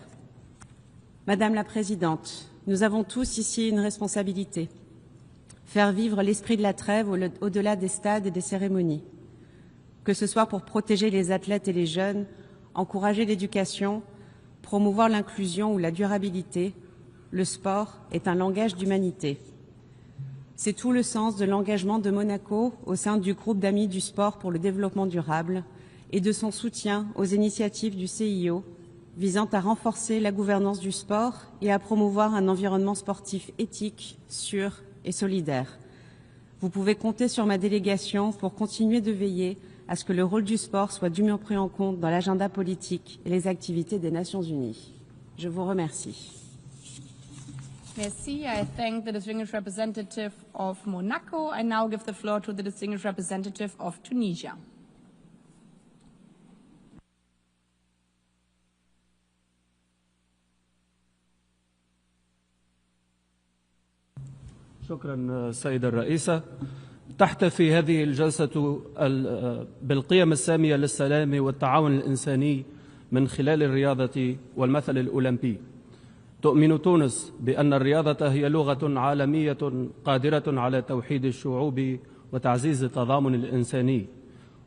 Madame la Présidente, nous avons tous ici une responsabilité, faire vivre l'esprit de la trêve au-delà des stades et des cérémonies, que ce soit pour protéger les athlètes et les jeunes, encourager l'éducation, promouvoir l'inclusion ou la durabilité. Le sport est un langage d'humanité. C'est tout le sens de l'engagement de Monaco au sein du groupe d'amis du sport pour le développement durable et de son soutien aux initiatives du CIO visant à renforcer la gouvernance du sport et à promouvoir un environnement sportif éthique, sûr et solidaire. Vous pouvez compter sur ma délégation pour continuer de veiller à ce que le rôle du sport soit dûment pris en compte dans l'agenda politique et les activités des Nations Unies. Je vous remercie. Merci. I thank the distinguished representative of Monaco. I now give the floor to the distinguished representative of Tunisia. شكرا سيدة الرئيسة. تحتفي هذه الجلسة بالقيم السامية للسلام والتعاون الإنساني من خلال الرياضة والمثل الأولمبي. تؤمن تونس بأن الرياضة هي لغة عالمية قادرة على توحيد الشعوب وتعزيز التضامن الإنساني،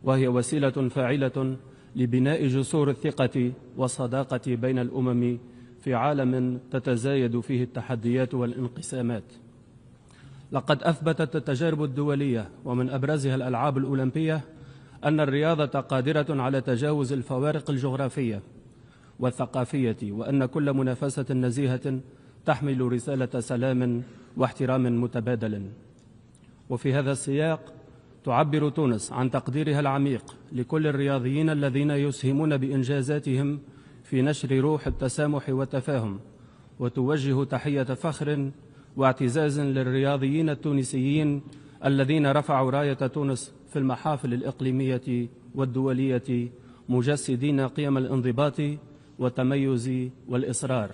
وهي وسيلة فاعلة لبناء جسور الثقة والصداقة بين الأمم في عالم تتزايد فيه التحديات والانقسامات. لقد أثبتت التجارب الدولية ومن أبرزها الألعاب الأولمبية أن الرياضة قادرة على تجاوز الفوارق الجغرافية والثقافية، وأن كل منافسة نزيهة تحمل رسالة سلام واحترام متبادل. وفي هذا السياق تعبر تونس عن تقديرها العميق لكل الرياضيين الذين يسهمون بإنجازاتهم في نشر روح التسامح والتفاهم، وتوجه تحية فخر واعتزاز للرياضيين التونسيين الذين رفعوا راية تونس في المحافل الإقليمية والدولية مجسدين قيم الانضباط والتميز والإصرار.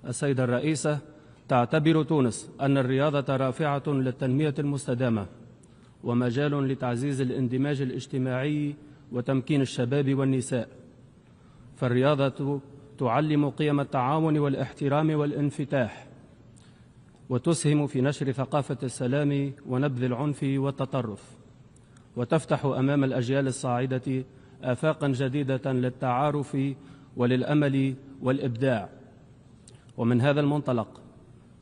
السيدة الرئيسة، تعتبر تونس أن الرياضة رافعة للتنمية المستدامة ومجال لتعزيز الاندماج الاجتماعي وتمكين الشباب والنساء، فالرياضة تعلم قيم التعاون والاحترام والانفتاح، وتسهم في نشر ثقافة السلام ونبذ العنف والتطرف. وتفتح أمام الأجيال الصاعدة آفاقا جديدة للتعارف وللأمل والإبداع. ومن هذا المنطلق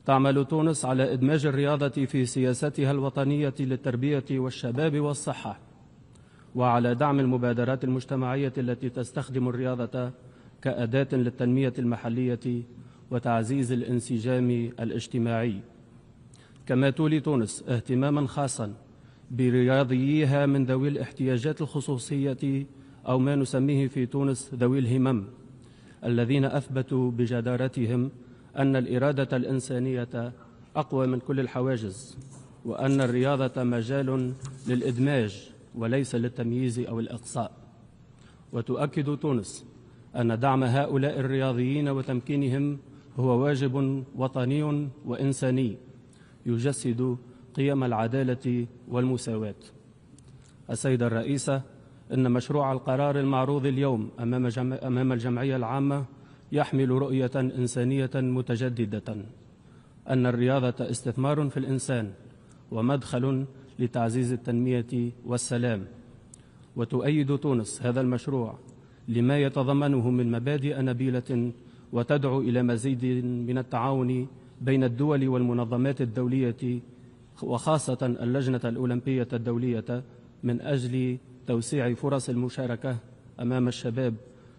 تعمل تونس على إدماج الرياضة في سياستها الوطنية للتربية والشباب والصحة، وعلى دعم المبادرات المجتمعية التي تستخدم الرياضة كأداة للتنمية المحلية وتعزيز الانسجام الاجتماعي. كما تولي تونس اهتماما خاصا برياضييها من ذوي الاحتياجات الخصوصية أو ما نسميه في تونس ذوي الهمم، الذين أثبتوا بجدارتهم أن الإرادة الإنسانية أقوى من كل الحواجز، وأن الرياضة مجال للإدماج وليس للتمييز أو الإقصاء. وتؤكد تونس أن دعم هؤلاء الرياضيين وتمكينهم هو واجب وطني وإنساني يجسد قيم العدالة والمساواة. السيدة الرئيسة، إن مشروع القرار المعروض اليوم أمام الجمعية العامة يحمل رؤية إنسانية متجددة، أن الرياضة استثمار في الإنسان ومدخل لتعزيز التنمية والسلام. وتؤيد تونس هذا المشروع لما يتضمنه من مبادئ نبيلة وتدعو إلى مزيد من التعاون بين الدول والمنظمات الدولية، وخاصة اللجنة الأولمبية الدولية، من أجل توسيع فرص المشاركة أمام الشباب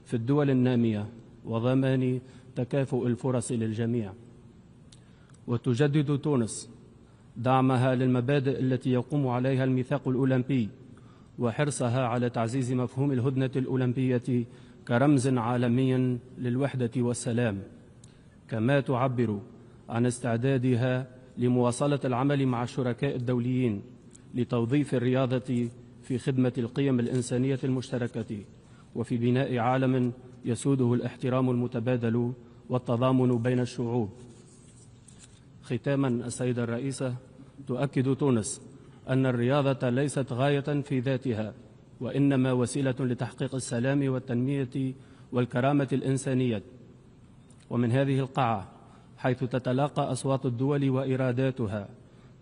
في الدول النامية وضمان تكافؤ الفرص للجميع. وتجدد تونس دعمها للمبادئ التي يقوم عليها الميثاق الأولمبي وحرصها على تعزيز مفهوم الهدنة الأولمبية كرمز عالمي للوحدة والسلام، كما تعبر عن استعدادها لمواصلة العمل مع الشركاء الدوليين لتوظيف الرياضة في خدمة القيم الإنسانية المشتركة وفي بناء عالم يسوده الاحترام المتبادل والتضامن بين الشعوب. ختاما، السيدة الرئيسة، تؤكد تونس أن الرياضة ليست غاية في ذاتها، وإنما وسيلة لتحقيق السلام والتنمية والكرامة الإنسانية. ومن هذه القاعة، حيث تتلاقى أصوات الدول وإراداتها،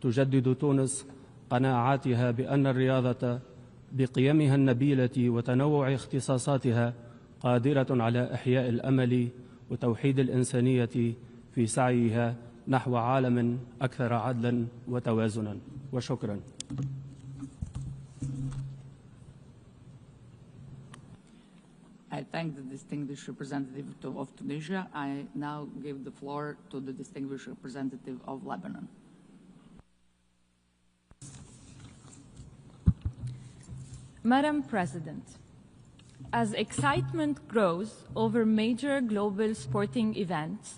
تجدد تونس قناعاتها بأن الرياضة بقيمها النبيلة وتنوع اختصاصاتها قادرة على إحياء الأمل وتوحيد الإنسانية في سعيها نحو عالم أكثر عدلا وتوازنا. وشكرا. I thank the distinguished representative of Tunisia. I now give the floor to the distinguished representative of Lebanon. Madam President, as excitement grows over major global sporting events,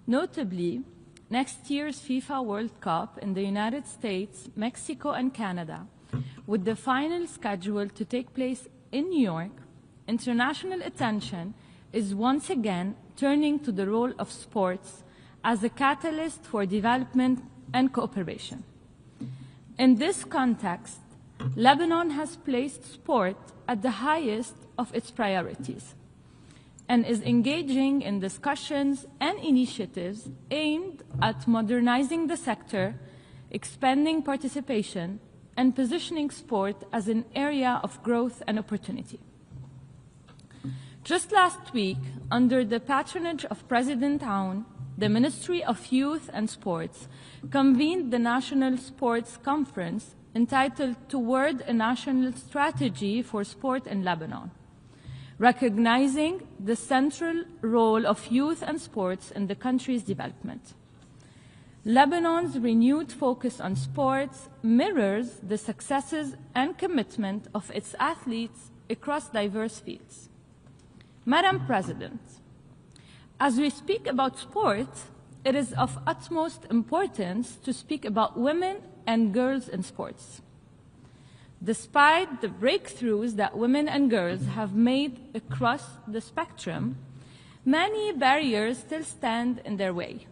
notably next year's FIFA World Cup in the United States, Mexico, and Canada, with the final scheduled to take place in New York, international attention is once again turning to the role of sports as a catalyst for development and cooperation. In this context, Lebanon has placed sport at the highest of its priorities and is engaging in discussions and initiatives aimed at modernizing the sector, expanding participation, and positioning sport as an area of growth and opportunity. Just last week, under the patronage of President Aoun, the Ministry of Youth and Sports convened the National Sports Conference entitled Toward a National Strategy for Sport in Lebanon, recognizing the central role of youth and sports in the country's development. Lebanon's renewed focus on sports mirrors the successes and commitment of its athletes across diverse fields. Madam President, as we speak about sport, it is of utmost importance to speak about women and girls in sports. Despite the breakthroughs that women and girls have made across the spectrum, many barriers still stand in their way.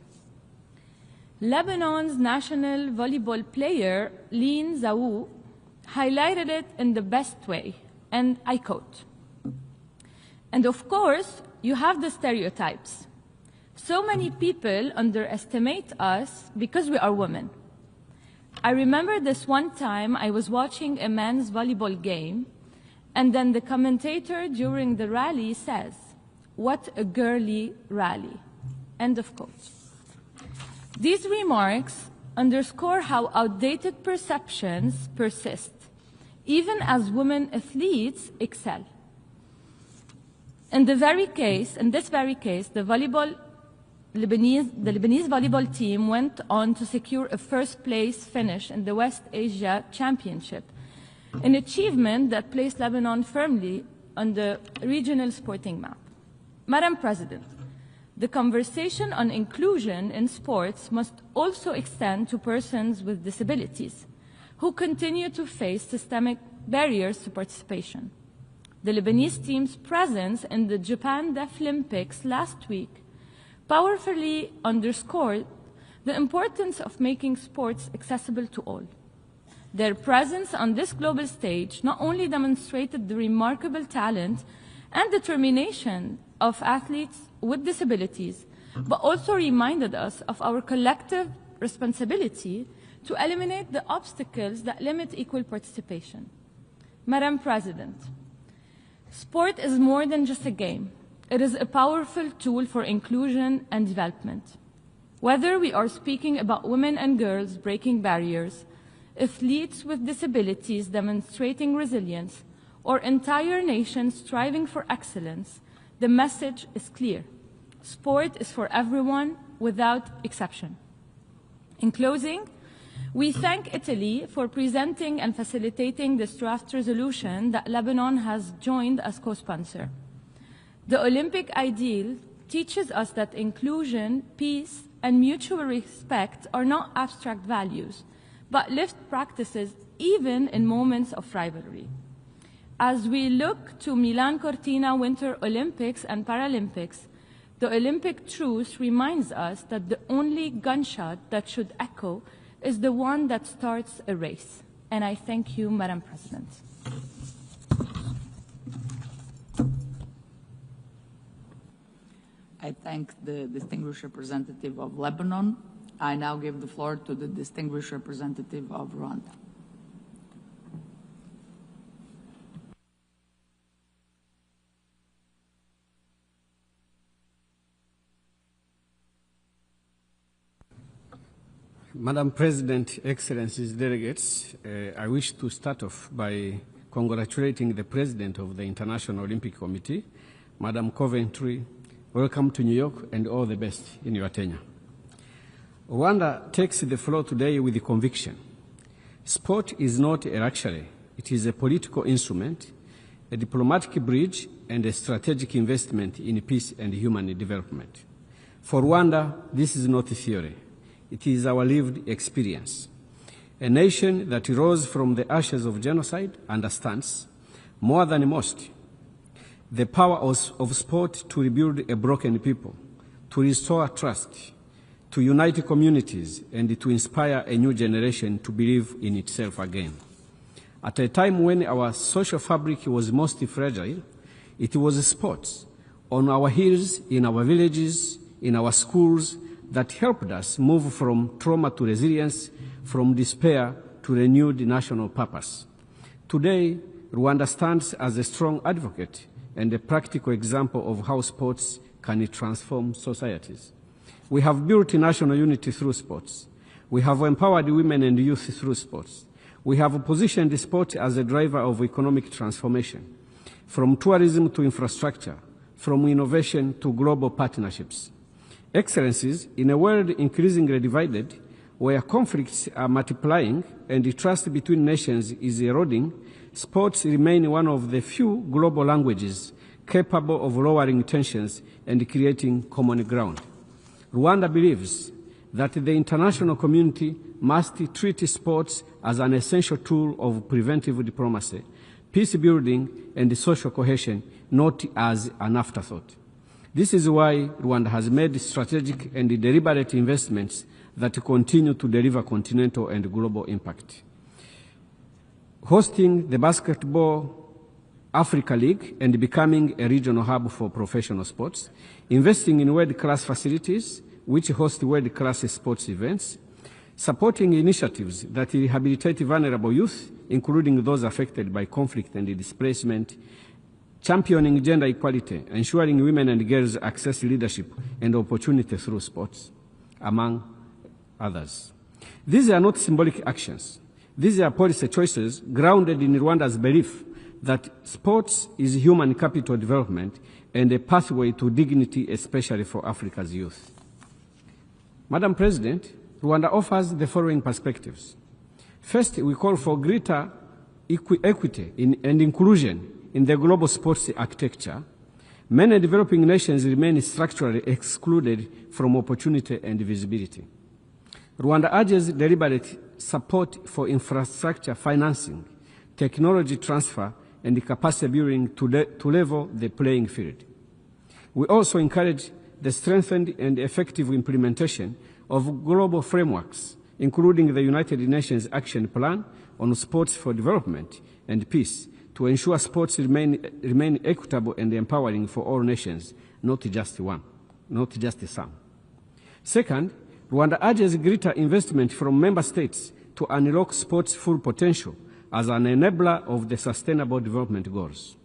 Lebanon's national volleyball player, Lin Zaou, highlighted it in the best way, and I quote, "And of course, you have the stereotypes. So many people underestimate us because we are women. I remember this one time I was watching a men's volleyball game, and then the commentator during the rally says, "What a girly rally." End of quote. These remarks underscore how outdated perceptions persist, even as women athletes excel. In this very case, the Lebanese volleyball team went on to secure a first-place finish in the West Asia Championship, an achievement that placed Lebanon firmly on the regional sporting map. Madam President, the conversation on inclusion in sports must also extend to persons with disabilities who continue to face systemic barriers to participation. The Lebanese team's presence in the Japan Deaflympics last week powerfully underscored the importance of making sports accessible to all. Their presence on this global stage not only demonstrated the remarkable talent and determination of athletes with disabilities, but also reminded us of our collective responsibility to eliminate the obstacles that limit equal participation. Madam President, sport is more than just a game. It is a powerful tool for inclusion and development. Whether we are speaking about women and girls breaking barriers, athletes with disabilities demonstrating resilience, or entire nations striving for excellence, the message is clear. Sport is for everyone without exception. In closing, we thank Italy for presenting and facilitating this draft resolution that Lebanon has joined as co-sponsor. The Olympic ideal teaches us that inclusion, peace, and mutual respect are not abstract values, but lived practices even in moments of rivalry. As we look to Milano Cortina Winter Olympics and Paralympics, the Olympic Truce reminds us that the only gunshot that should echo is the one that starts a race. And I thank you, Madam President. I thank the distinguished representative of Lebanon. I now give the floor to the distinguished representative of Rwanda. Madam President, Excellencies, delegates, I wish to start off by congratulating the President of the International Olympic Committee, Madam Coventry. Welcome to New York and all the best in your tenure. Rwanda takes the floor today with conviction. Sport is not a luxury. It is a political instrument, a diplomatic bridge, and a strategic investment in peace and human development. For Rwanda, this is not a theory. It is our lived experience. A nation that rose from the ashes of genocide understands, more than most, the power of sport to rebuild a broken people, to restore trust, to unite communities, and to inspire a new generation to believe in itself again. At a time when our social fabric was most fragile, it was sports on our hills, in our villages, in our schools, that helped us move from trauma to resilience, from despair to renewed national purpose. Today, Rwanda stands as a strong advocate and a practical example of how sports can transform societies. We have built national unity through sports. We have empowered women and youth through sports. We have positioned sport as a driver of economic transformation, from tourism to infrastructure, from innovation to global partnerships. Excellencies, in a world increasingly divided, where conflicts are multiplying and the trust between nations is eroding, sports remain one of the few global languages capable of lowering tensions and creating common ground. Rwanda believes that the international community must treat sports as an essential tool of preventive diplomacy, peace building, and social cohesion, not as an afterthought. This is why Rwanda has made strategic and deliberate investments that continue to deliver continental and global impact. Hosting the Basketball Africa League and becoming a regional hub for professional sports, investing in world-class facilities which host world-class sports events, supporting initiatives that rehabilitate vulnerable youth, including those affected by conflict and displacement, championing gender equality, ensuring women and girls access leadership and opportunity through sports, among others. These are not symbolic actions. These are policy choices grounded in Rwanda's belief that sports is human capital development and a pathway to dignity, especially for Africa's youth. Madam President, Rwanda offers the following perspectives. First, we call for greater equity and inclusion in the global sports architecture. Many developing nations remain structurally excluded from opportunity and visibility. Rwanda urges deliberate support for infrastructure financing, technology transfer, and capacity building to level the playing field. We also encourage the strengthened and effective implementation of global frameworks, including the United Nations Action Plan on Sports for Development and Peace, to ensure sports remain equitable and empowering for all nations, not just some. Second, Rwanda urges greater investment from member states to unlock sports' full potential as an enabler of the Sustainable Development Goals.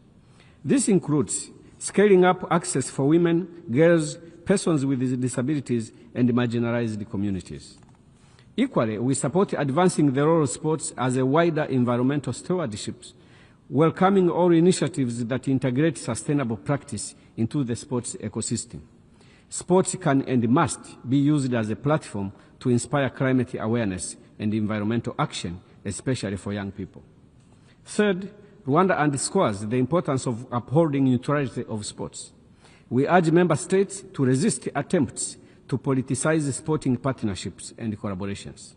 This includes scaling up access for women, girls, persons with disabilities, and marginalized communities. Equally, we support advancing the role of sports as a wider environmental stewardship, welcoming all initiatives that integrate sustainable practice into the sports ecosystem. Sports can and must be used as a platform to inspire climate awareness and environmental action, especially for young people. Third, Rwanda underscores the importance of upholding neutrality of sports. We urge member states to resist attempts to politicize sporting partnerships and collaborations.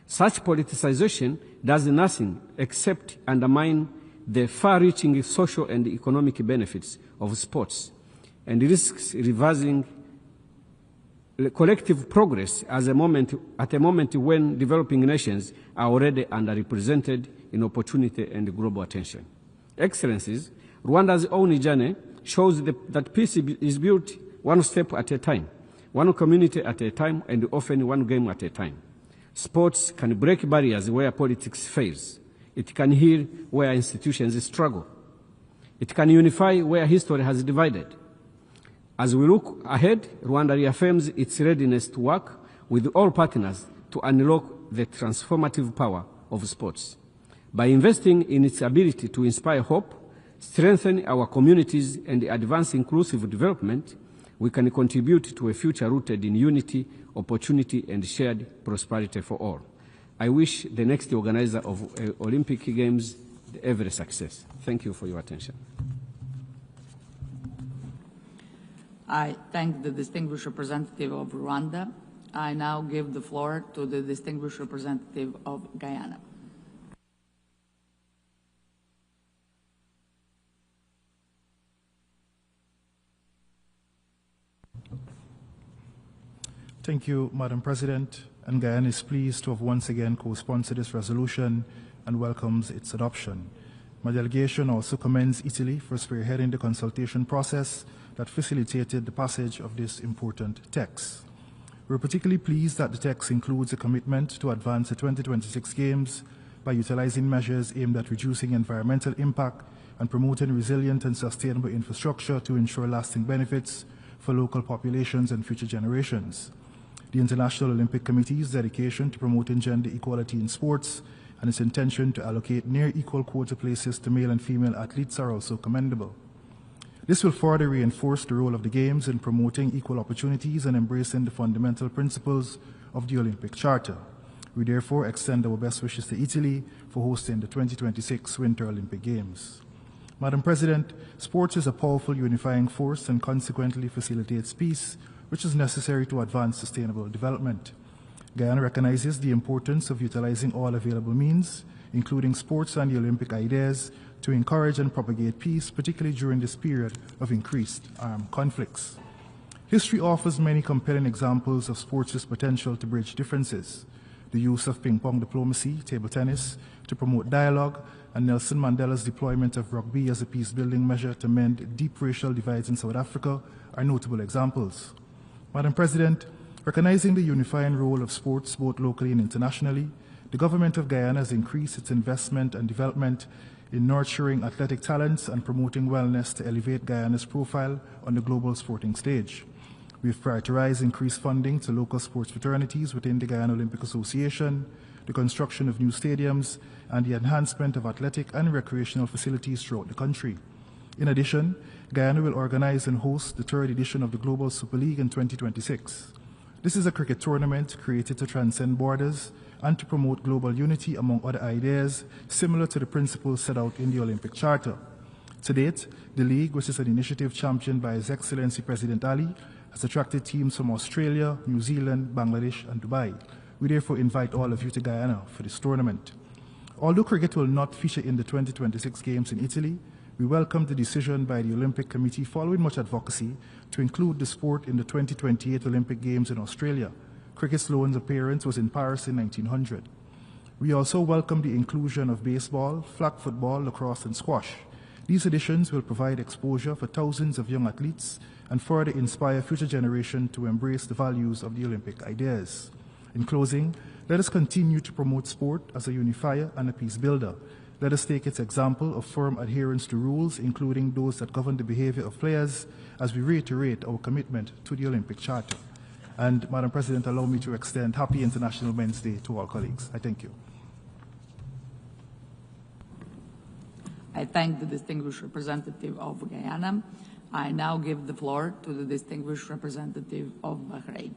Such politicization does nothing except undermine the far-reaching social and economic benefits of sports and risks reversing collective progress at a moment when developing nations are already underrepresented in opportunity and global attention. Excellencies, Rwanda's own journey shows that peace is built one step at a time, one community at a time, and often one game at a time. Sports can break barriers where politics fails. It can heal where institutions struggle. It can unify where history has divided. As we look ahead, Rwanda reaffirms its readiness to work with all partners to unlock the transformative power of sports. By investing in its ability to inspire hope, strengthen our communities, and advance inclusive development, we can contribute to a future rooted in unity, opportunity, and shared prosperity for all. I wish the next organizer of Olympic Games every success. Thank you for your attention. I thank the distinguished representative of Rwanda. I now give the floor to the distinguished representative of Guyana. Thank you, Madam President. And Guyana is pleased to have once again co-sponsored this resolution and welcomes its adoption. My delegation also commends Italy for spearheading the consultation process that facilitated the passage of this important text. We're particularly pleased that the text includes a commitment to advance the 2026 Games by utilizing measures aimed at reducing environmental impact and promoting resilient and sustainable infrastructure to ensure lasting benefits for local populations and future generations. The International Olympic Committee's dedication to promoting gender equality in sports and its intention to allocate near equal quota places to male and female athletes are also commendable. This will further reinforce the role of the Games in promoting equal opportunities and embracing the fundamental principles of the Olympic Charter. We therefore extend our best wishes to Italy for hosting the 2026 Winter Olympic Games. Madam President, sports is a powerful unifying force and consequently facilitates peace, which is necessary to advance sustainable development. Guyana recognizes the importance of utilizing all available means, including sports and the Olympic ideas, to encourage and propagate peace, particularly during this period of increased armed conflicts. History offers many compelling examples of sports' potential to bridge differences. The use of ping-pong diplomacy, table tennis, to promote dialogue, and Nelson Mandela's deployment of rugby as a peace-building measure to mend deep racial divides in South Africa are notable examples. Madam President, Recognizing the unifying role of sports both locally and internationally, the government of Guyana has increased its investment and development in nurturing athletic talents and promoting wellness to elevate Guyana's profile on the global sporting stage. We've prioritized increased funding to local sports fraternities within the Guyana Olympic Association, the construction of new stadiums, and the enhancement of athletic and recreational facilities throughout the country. In addition, Guyana will organize and host the third edition of the Global Super League in 2026. This is a cricket tournament created to transcend borders and to promote global unity among other ideas similar to the principles set out in the Olympic Charter. To date, the league, which is an initiative championed by His Excellency President Ali, has attracted teams from Australia, New Zealand, Bangladesh, and Dubai. We therefore invite all of you to Guyana for this tournament. Although cricket will not feature in the 2026 Games in Italy, we welcome the decision by the Olympic Committee following much advocacy to include the sport in the 2028 Olympic Games in Australia. Cricket's lone appearance was in Paris in 1900. We also welcome the inclusion of baseball, flag football, lacrosse, and squash. These additions will provide exposure for thousands of young athletes and further inspire future generations to embrace the values of the Olympic ideas. In closing, let us continue to promote sport as a unifier and a peace builder. Let us take its example of firm adherence to rules, including those that govern the behavior of players, as we reiterate our commitment to the Olympic Charter. And, Madam President, allow me to extend Happy International Men's Day to all colleagues. I thank you. I thank the distinguished representative of Guyana. I now give the floor to the distinguished representative of Bahrain.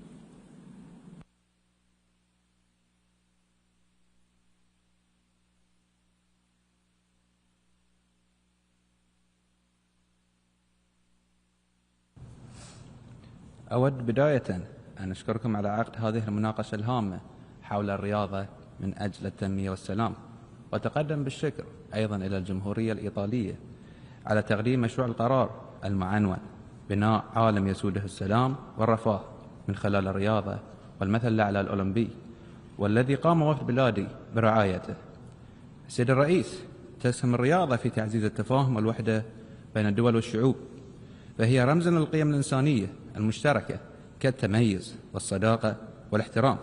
أود بداية أن أشكركم على عقد هذه المناقشة الهامة حول الرياضة من أجل التنمية والسلام، وتقدم بالشكر أيضا إلى الجمهورية الإيطالية على تقديم مشروع القرار المعنون بناء عالم يسوده السلام والرفاه من خلال الرياضة والمثل الأعلى الأولمبي، والذي قام وفد بلادي برعايته. السيد الرئيس، تسهم الرياضة في تعزيز التفاهم والوحدة بين الدول والشعوب، فهي رمز للقيم الإنسانية المشتركة كالتميز والصداقة والاحترام،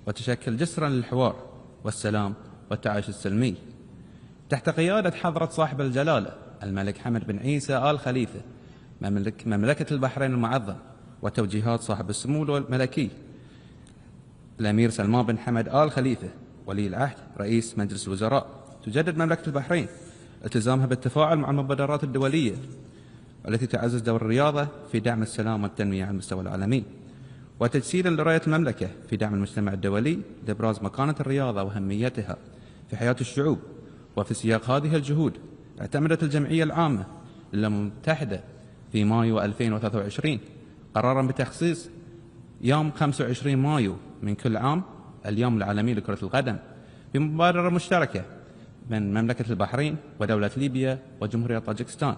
وتشكل جسرا للحوار والسلام والتعايش السلمي. تحت قيادة حضرة صاحب الجلالة الملك حمد بن عيسى آل خليفة مملكة البحرين المعظم، وتوجيهات صاحب السمو الملكي الأمير سلمان بن حمد آل خليفة ولي العهد رئيس مجلس الوزراء، تجدد مملكة البحرين التزامها بالتفاعل مع المبادرات الدولية التي تعزز دور الرياضة في دعم السلام والتنمية على المستوى العالمي، وتجسيدا لرؤية المملكة في دعم المجتمع الدولي لإبراز مكانة الرياضة وأهميتها في حياة الشعوب. وفي سياق هذه الجهود اعتمدت الجمعية العامة للأمم المتحدة في مايو 2023 قرارا بتخصيص يوم 25 مايو من كل عام اليوم العالمي لكرة القدم بمبادرة مشتركة من مملكة البحرين ودولة ليبيا وجمهورية طاجكستان،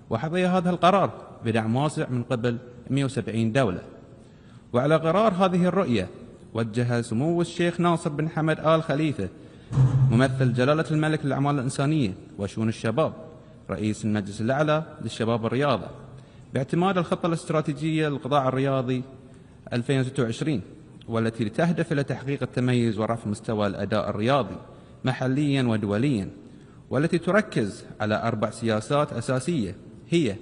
وحظي هذا القرار بدعم واسع من قبل 170 دولة. وعلى غرار هذه الرؤية وجه سمو الشيخ ناصر بن حمد آل خليفة ممثل جلالة الملك للأعمال الإنسانية وشؤون الشباب رئيس المجلس الأعلى للشباب والرياضة باعتماد الخطة الاستراتيجية للقطاع الرياضي 2026، والتي تهدف إلى تحقيق التميز ورفع مستوى الأداء الرياضي محليا ودوليا، والتي تركز على 4 سياسات أساسية هي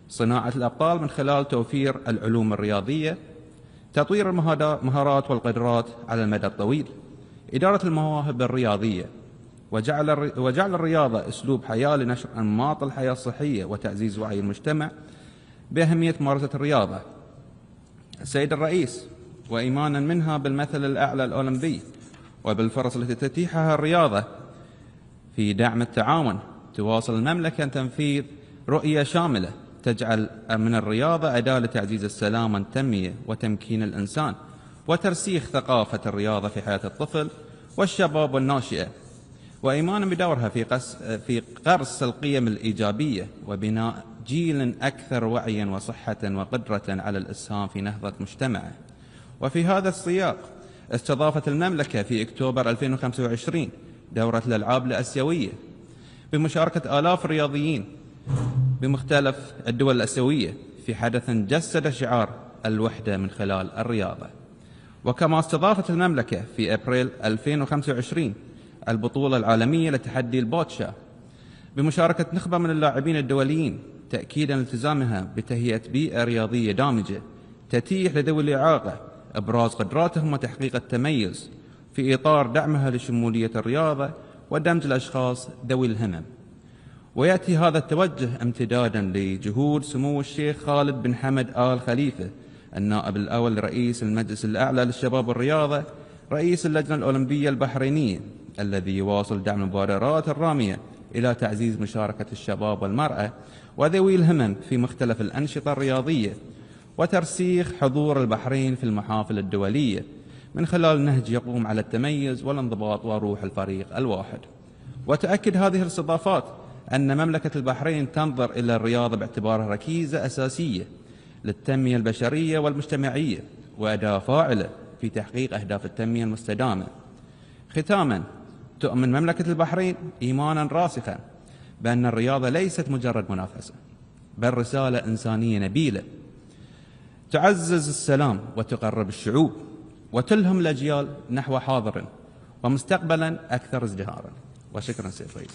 صناعة الأبطال من خلال توفير العلوم الرياضية، تطوير المهارات والقدرات على المدى الطويل، إدارة المواهب الرياضية، وجعل الرياضة أسلوب حياة لنشر أنماط الحياة الصحية وتعزيز وعي المجتمع بأهمية ممارسة الرياضة. السيد الرئيس، وإيمانا منها بالمثل الأعلى الأولمبي وبالفرص التي تتيحها الرياضة في دعم التعاون، تواصل المملكة تنفيذ رؤية شاملة تجعل من الرياضة أداة لتعزيز السلام والتنمية وتمكين الإنسان وترسيخ ثقافة الرياضة في حياة الطفل والشباب والناشئة، وإيمانا بدورها في غرس القيم الإيجابية وبناء جيل أكثر وعيا وصحة وقدرة على الإسهام في نهضة مجتمعه. وفي هذا السياق استضافت المملكة في أكتوبر 2025 دورة الألعاب الآسيوية بمشاركة آلاف الرياضيين بمختلف الدول الآسيوية في حدث جسد شعار الوحدة من خلال الرياضة. وكما استضافت المملكة في أبريل 2025 البطولة العالمية لتحدي البوتشا بمشاركة نخبة من اللاعبين الدوليين، تأكيدا التزامها بتهيئة بيئة رياضية دامجة تتيح لذوي الإعاقة إبراز قدراتهم وتحقيق التميز في إطار دعمها لشمولية الرياضة ودمج الأشخاص ذوي الهمم. ويأتي هذا التوجه امتدادا لجهود سمو الشيخ خالد بن حمد آل خليفة النائب الأول لرئيس المجلس الأعلى للشباب والرياضة رئيس اللجنة الأولمبية البحرينية، الذي يواصل دعم المبادرات الرامية إلى تعزيز مشاركة الشباب والمرأة وذوي الهمم في مختلف الأنشطة الرياضية وترسيخ حضور البحرين في المحافل الدولية من خلال نهج يقوم على التميز والانضباط وروح الفريق الواحد. وتأكد هذه الاستضافات أن مملكة البحرين تنظر إلى الرياضة باعتبارها ركيزة أساسية للتنمية البشرية والمجتمعية وأداة فاعلة في تحقيق أهداف التنمية المستدامة. ختاما، تؤمن مملكة البحرين إيمانا راسخا بأن الرياضة ليست مجرد منافسة، بل رسالة إنسانية نبيلة تعزز السلام وتقرب الشعوب وتلهم الأجيال نحو حاضر ومستقبلا أكثر ازدهارا. وشكرا سيد الرئيس.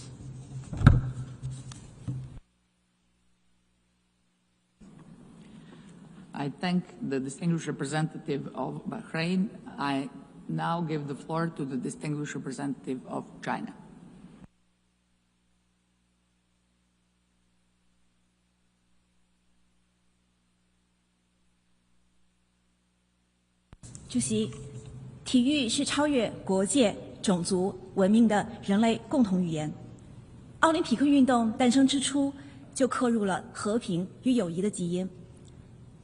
I thank the distinguished representative of Bahrain. I now give the floor to the distinguished representative of China. 主席，体育是超越国界、种族、文明的人类共同语言。奥林匹克运动诞生之初就刻入了和平与友谊的基因。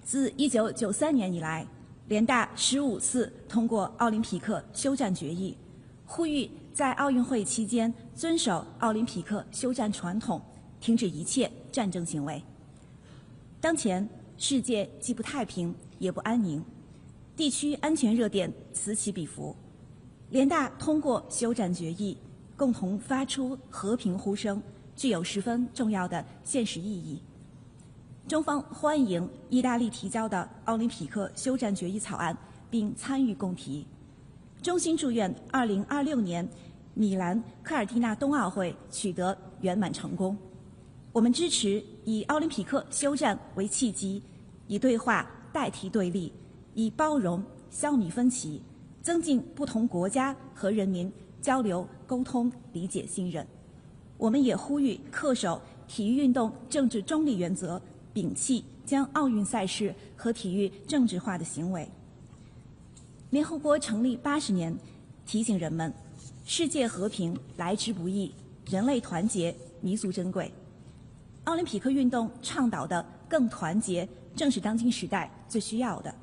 自1993年以来，联大15次通过奥林匹克休战决议，呼吁在奥运会期间遵守奥林匹克休战传统，停止一切战争行为。当前世界既不太平也不安宁，地区安全热点此起彼伏。联大通过休战决议，共同发出和平呼声，具有十分重要的现实意义。中方欢迎意大利提交的奥林匹克休战决议草案，并参与共提。衷心祝愿2026年米兰科尔蒂纳冬奥会取得圆满成功。我们支持以奥林匹克休战为契机，以对话代替对立，以包容消弭分歧，增进不同国家和人民交流沟通、理解、信任。我们也呼吁恪守体育运动政治中立原则，摒弃将奥运赛事和体育政治化的行为。联合国成立80年，提醒人们，世界和平来之不易，人类团结弥足珍贵。奥林匹克运动倡导的更团结，正是当今时代最需要的。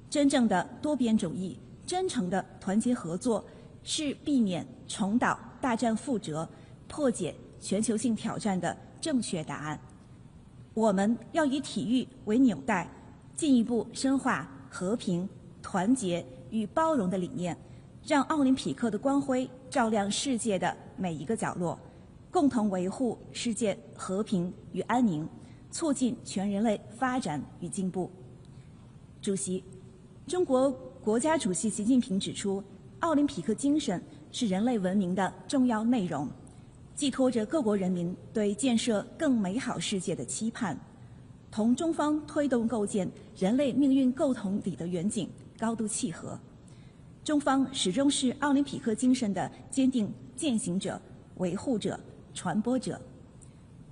真正的多边主义、真诚的团结合作，是避免重蹈大战覆辙、破解全球性挑战的正确答案。我们要以体育为纽带，进一步深化和平、团结与包容的理念，让奥林匹克的光辉照亮世界的每一个角落，共同维护世界和平与安宁，促进全人类发展与进步。主席，中国国家主席习近平指出，奥林匹克精神是人类文明的重要内容，寄托着各国人民对建设更美好世界的期盼，同中方推动构建人类命运共同体的远景高度契合。中方始终是奥林匹克精神的坚定践行者、维护者、传播者。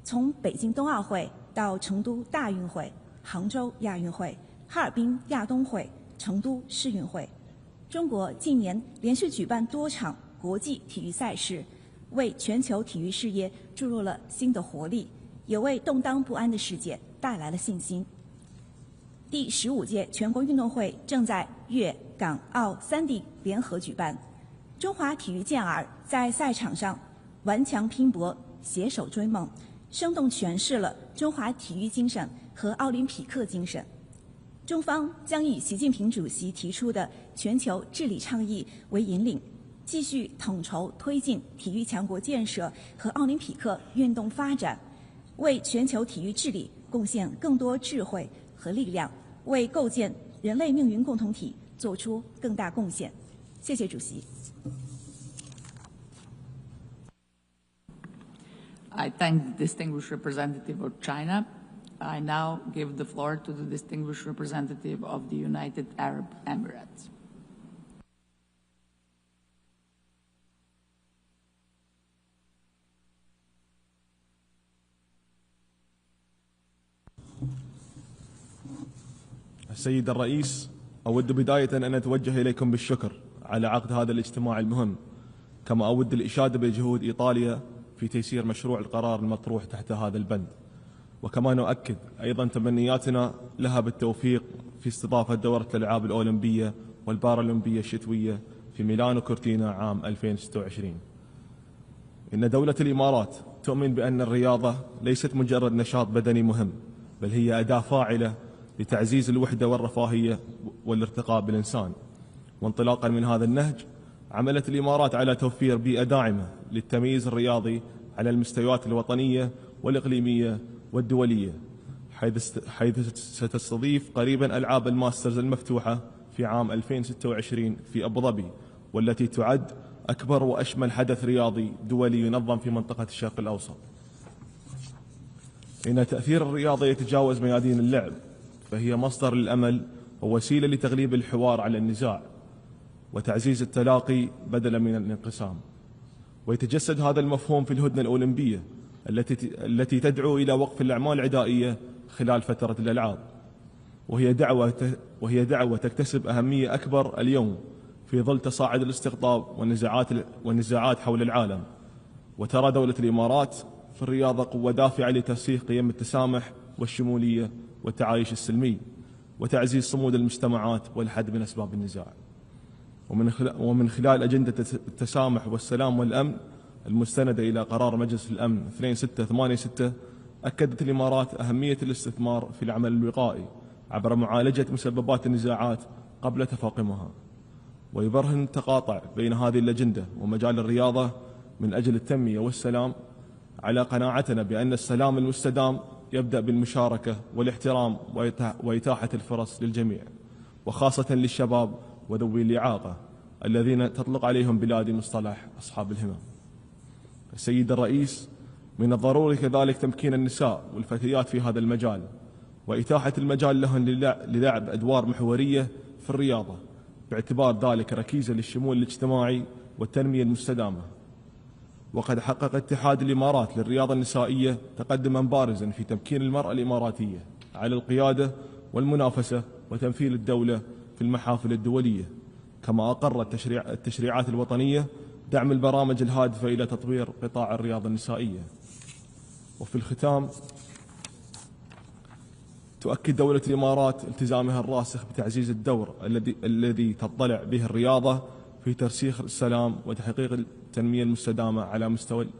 从北京冬奥会到成都大运会、杭州亚运会、哈尔滨亚冬会、成都世运会，中国近年连续举办多场国际体育赛事，为全球体育事业注入了新的活力，也为动荡不安的世界带来了信心。第15届全国运动会正在粤港澳3地联合举办，中华体育健儿在赛场上顽强拼搏、携手追梦，生动诠释了中华体育精神和奥林匹克精神。中方将以习近平主席提出的全球治理倡议为引领，继续统筹推进体育强国建设和奥林匹克运动发展，为全球体育治理贡献更多智慧和力量，为构建人类命运共同体做做出更大贡献。谢谢主席。I thank the distinguished representative of China. I now give the floor to the distinguished representative of the United Arab Emirates. السيد الرئيس، أود بداية أن أتوجه إليكم بالشكر على عقد هذا الاجتماع المهم، كما أود الإشادة بجهود إيطاليا في تيسير مشروع القرار المطروح تحت هذا البند، وكما نؤكد أيضا تمنياتنا لها بالتوفيق في استضافة دورة الألعاب الأولمبية والبارالمبية الشتوية في ميلانو كورتينا عام 2026. إن دولة الإمارات تؤمن بأن الرياضة ليست مجرد نشاط بدني مهم، بل هي أداة فاعلة لتعزيز الوحدة والرفاهية والارتقاء بالإنسان. وانطلاقا من هذا النهج، عملت الإمارات على توفير بيئة داعمة للتمييز الرياضي على المستويات الوطنية والإقليمية والدولية، حيث ستستضيف قريبا ألعاب الماسترز المفتوحة في عام 2026 في أبو ظبي، والتي تعد أكبر وأشمل حدث رياضي دولي ينظم في منطقة الشرق الأوسط. إن تأثير الرياضة يتجاوز ميادين اللعب، فهي مصدر للأمل ووسيلة لتغليب الحوار على النزاع وتعزيز التلاقي بدلا من الانقسام. ويتجسد هذا المفهوم في الهدنة الأولمبية التي تدعو إلى وقف الأعمال العدائية خلال فترة الألعاب، وهي دعوة تكتسب أهمية أكبر اليوم في ظل تصاعد الاستقطاب والنزاعات حول العالم. وترى دولة الإمارات في الرياضة قوة دافعة لترسيخ قيم التسامح والشمولية والتعايش السلمي وتعزيز صمود المجتمعات والحد من أسباب النزاع. ومن خلال أجندة التسامح والسلام والأمن المستندة إلى قرار مجلس الأمن 2686، أكدت الإمارات أهمية الاستثمار في العمل الوقائي عبر معالجة مسببات النزاعات قبل تفاقمها. ويبرهن التقاطع بين هذه الأجندة ومجال الرياضة من أجل التنمية والسلام على قناعتنا بأن السلام المستدام يبدأ بالمشاركة والاحترام وإتاحة الفرص للجميع، وخاصة للشباب وذوي الإعاقة الذين تطلق عليهم بلادي مصطلح أصحاب الهمم. السيد الرئيس، من الضروري كذلك تمكين النساء والفتيات في هذا المجال وإتاحة المجال لهن للعب أدوار محورية في الرياضة، باعتبار ذلك ركيزة للشمول الاجتماعي والتنمية المستدامة. وقد حقق اتحاد الإمارات للرياضة النسائية تقدما بارزا في تمكين المرأة الإماراتية على القيادة والمنافسة وتمثيل الدولة في المحافل الدولية، كما أقرت التشريعات الوطنية دعم البرامج الهادفة إلى تطوير قطاع الرياضة النسائية. وفي الختام، تؤكد دولة الإمارات التزامها الراسخ بتعزيز الدور الذي تضلع به الرياضة في ترسيخ السلام وتحقيق التنمية المستدامة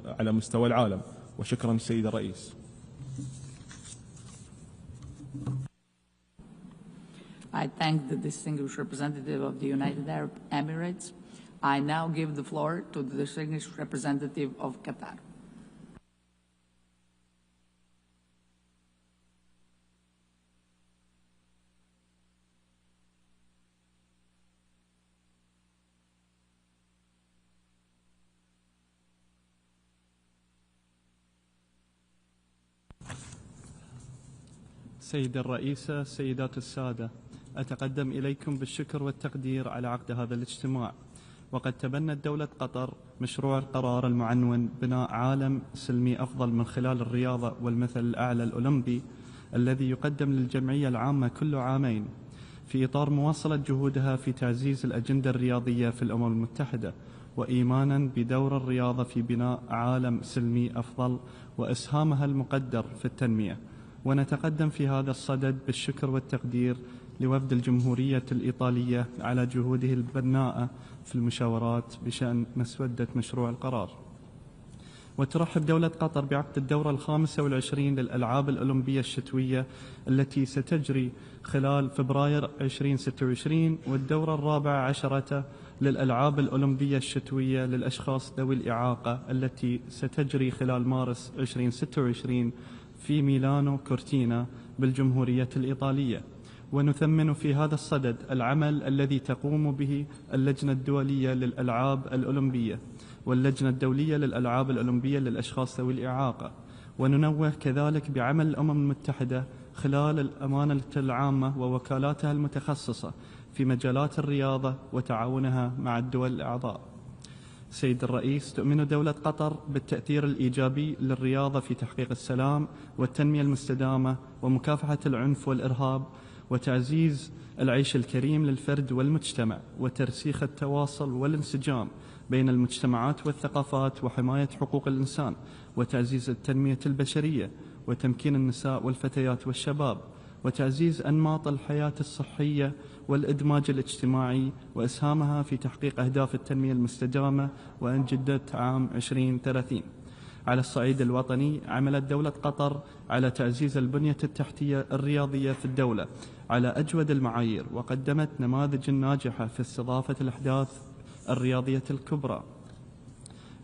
على مستوى العالم. وشكرا السيد الرئيس. I thank the distinguished representative of the United Arab Emirates. I now give the floor to the distinguished representative of Qatar. سيد الرئيسة، سيدات السادة، أتقدم إليكم بالشكر والتقدير على عقد هذا الاجتماع. وقد تبنت دولة قطر مشروع القرار المعنون بناء عالم سلمي أفضل من خلال الرياضة والمثل الأعلى الأولمبي الذي يقدم للجمعية العامة كل عامين، في إطار مواصلة جهودها في تعزيز الأجندة الرياضية في الأمم المتحدة، وإيمانا بدور الرياضة في بناء عالم سلمي أفضل وإسهامها المقدر في التنمية. ونتقدم في هذا الصدد بالشكر والتقدير لوفد الجمهورية الإيطالية على جهوده البناءة في المشاورات بشأن مسودة مشروع القرار. وترحب دولة قطر بعقد الدورة 25 للألعاب الأولمبية الشتوية التي ستجري خلال فبراير 2026، والدورة 14 للألعاب الأولمبية الشتوية للأشخاص ذوي الإعاقة التي ستجري خلال مارس 2026 في ميلانو كورتينا بالجمهورية الإيطالية. ونثمن في هذا الصدد العمل الذي تقوم به اللجنة الدولية للألعاب الأولمبية واللجنة الدولية للألعاب الأولمبية للأشخاص ذوي الإعاقة، وننوه كذلك بعمل الأمم المتحدة خلال الأمانة العامة ووكالاتها المتخصصة في مجالات الرياضة وتعاونها مع الدول الأعضاء. سيد الرئيس، تؤمن دولة قطر بالتأثير الإيجابي للرياضة في تحقيق السلام والتنمية المستدامة ومكافحة العنف والإرهاب وتعزيز العيش الكريم للفرد والمجتمع وترسيخ التواصل والانسجام بين المجتمعات والثقافات وحماية حقوق الإنسان وتعزيز التنمية البشرية وتمكين النساء والفتيات والشباب وتعزيز أنماط الحياة الصحية والإدماج الاجتماعي وإسهامها في تحقيق أهداف التنمية المستدامة وأجندة عام 2030. على الصعيد الوطني، عملت دولة قطر على تعزيز البنية التحتية الرياضية في الدولة على أجود المعايير، وقدمت نماذج ناجحة في استضافة الأحداث الرياضية الكبرى،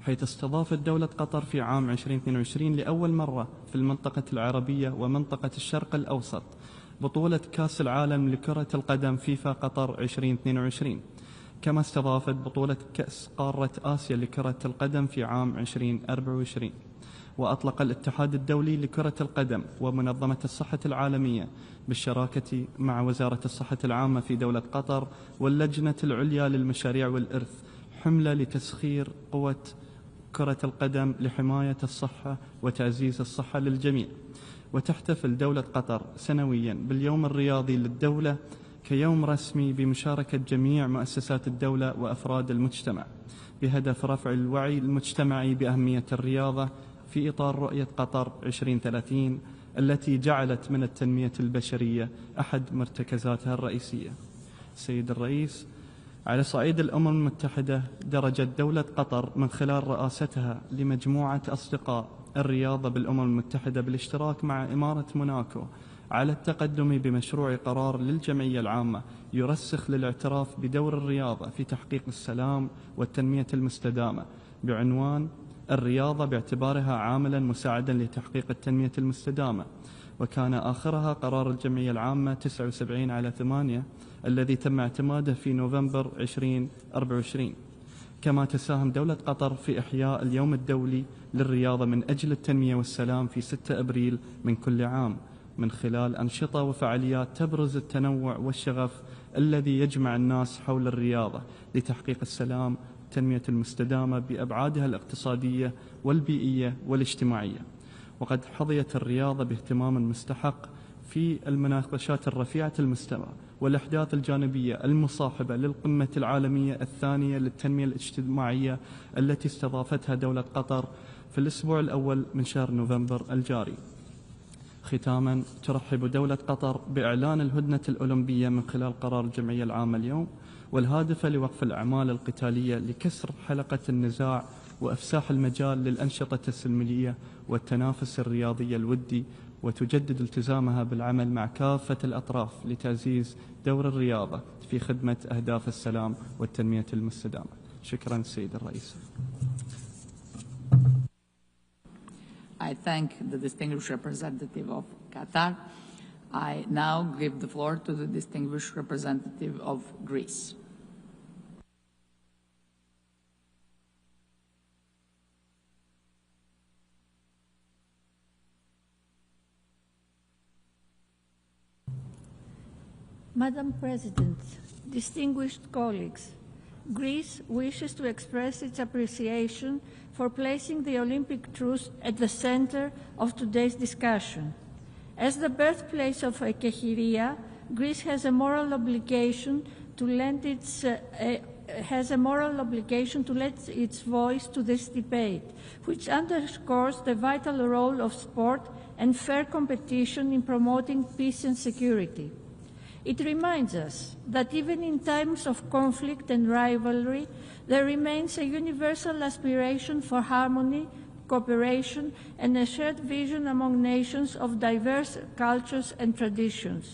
حيث استضافت دولة قطر في عام 2022 لأول مرة في المنطقة العربية ومنطقة الشرق الأوسط بطولة كأس العالم لكرة القدم فيفا قطر 2022، كما استضافت بطولة كأس قارة آسيا لكرة القدم في عام 2024. وأطلق الاتحاد الدولي لكرة القدم ومنظمة الصحة العالمية بالشراكة مع وزارة الصحة العامة في دولة قطر واللجنة العليا للمشاريع والإرث حملة لتسخير قوة كرة القدم لحماية الصحة وتعزيز الصحة للجميع. وتحتفل دولة قطر سنويا باليوم الرياضي للدولة كيوم رسمي بمشاركة جميع مؤسسات الدولة وأفراد المجتمع بهدف رفع الوعي المجتمعي بأهمية الرياضة في إطار رؤية قطر 2030 التي جعلت من التنمية البشرية أحد مرتكزاتها الرئيسية. سيد الرئيس، على صعيد الأمم المتحدة، درجت دولة قطر من خلال رئاستها لمجموعة أصدقاء الرياضة بالأمم المتحدة بالاشتراك مع إمارة موناكو على التقدم بمشروع قرار للجمعية العامة يرسخ للاعتراف بدور الرياضة في تحقيق السلام والتنمية المستدامة بعنوان الرياضة باعتبارها عاملا مساعدا لتحقيق التنمية المستدامة، وكان آخرها قرار الجمعية العامة 79/8 الذي تم اعتماده في نوفمبر 2024. كما تساهم دولة قطر في إحياء اليوم الدولي للرياضة من أجل التنمية والسلام في 6 أبريل من كل عام من خلال أنشطة وفعاليات تبرز التنوع والشغف الذي يجمع الناس حول الرياضة لتحقيق السلام والتنمية المستدامة بأبعادها الاقتصادية والبيئية والاجتماعية. وقد حظيت الرياضة باهتمام مستحق في المناقشات الرفيعة المستوى والأحداث الجانبية المصاحبة للقمة العالمية الثانية للتنمية الاجتماعية التي استضافتها دولة قطر في الأسبوع الأول من شهر نوفمبر الجاري. ختاما، ترحب دولة قطر بإعلان الهدنة الأولمبية من خلال قرار الجمعية العامة اليوم، والهادفة لوقف الأعمال القتالية لكسر حلقة النزاع وإفساح المجال للأنشطة السلمية والتنافس الرياضي الودي، وتجدد التزامها بالعمل مع كافة الأطراف لتعزيز دور الرياضة في خدمة أهداف السلام والتنمية المستدامة. شكرا سيد الرئيس. I thank the distinguished representative of Qatar. I now give the floor to the distinguished representative of Greece. Madam President, distinguished colleagues, Greece wishes to express its appreciation for placing the Olympic Truce at the center of today's discussion. As the birthplace of Ekechiria, Greece has a moral obligation to lend its voice to this debate, which underscores the vital role of sport and fair competition in promoting peace and security. It reminds us that even in times of conflict and rivalry, there remains a universal aspiration for harmony, cooperation, and a shared vision among nations of diverse cultures and traditions.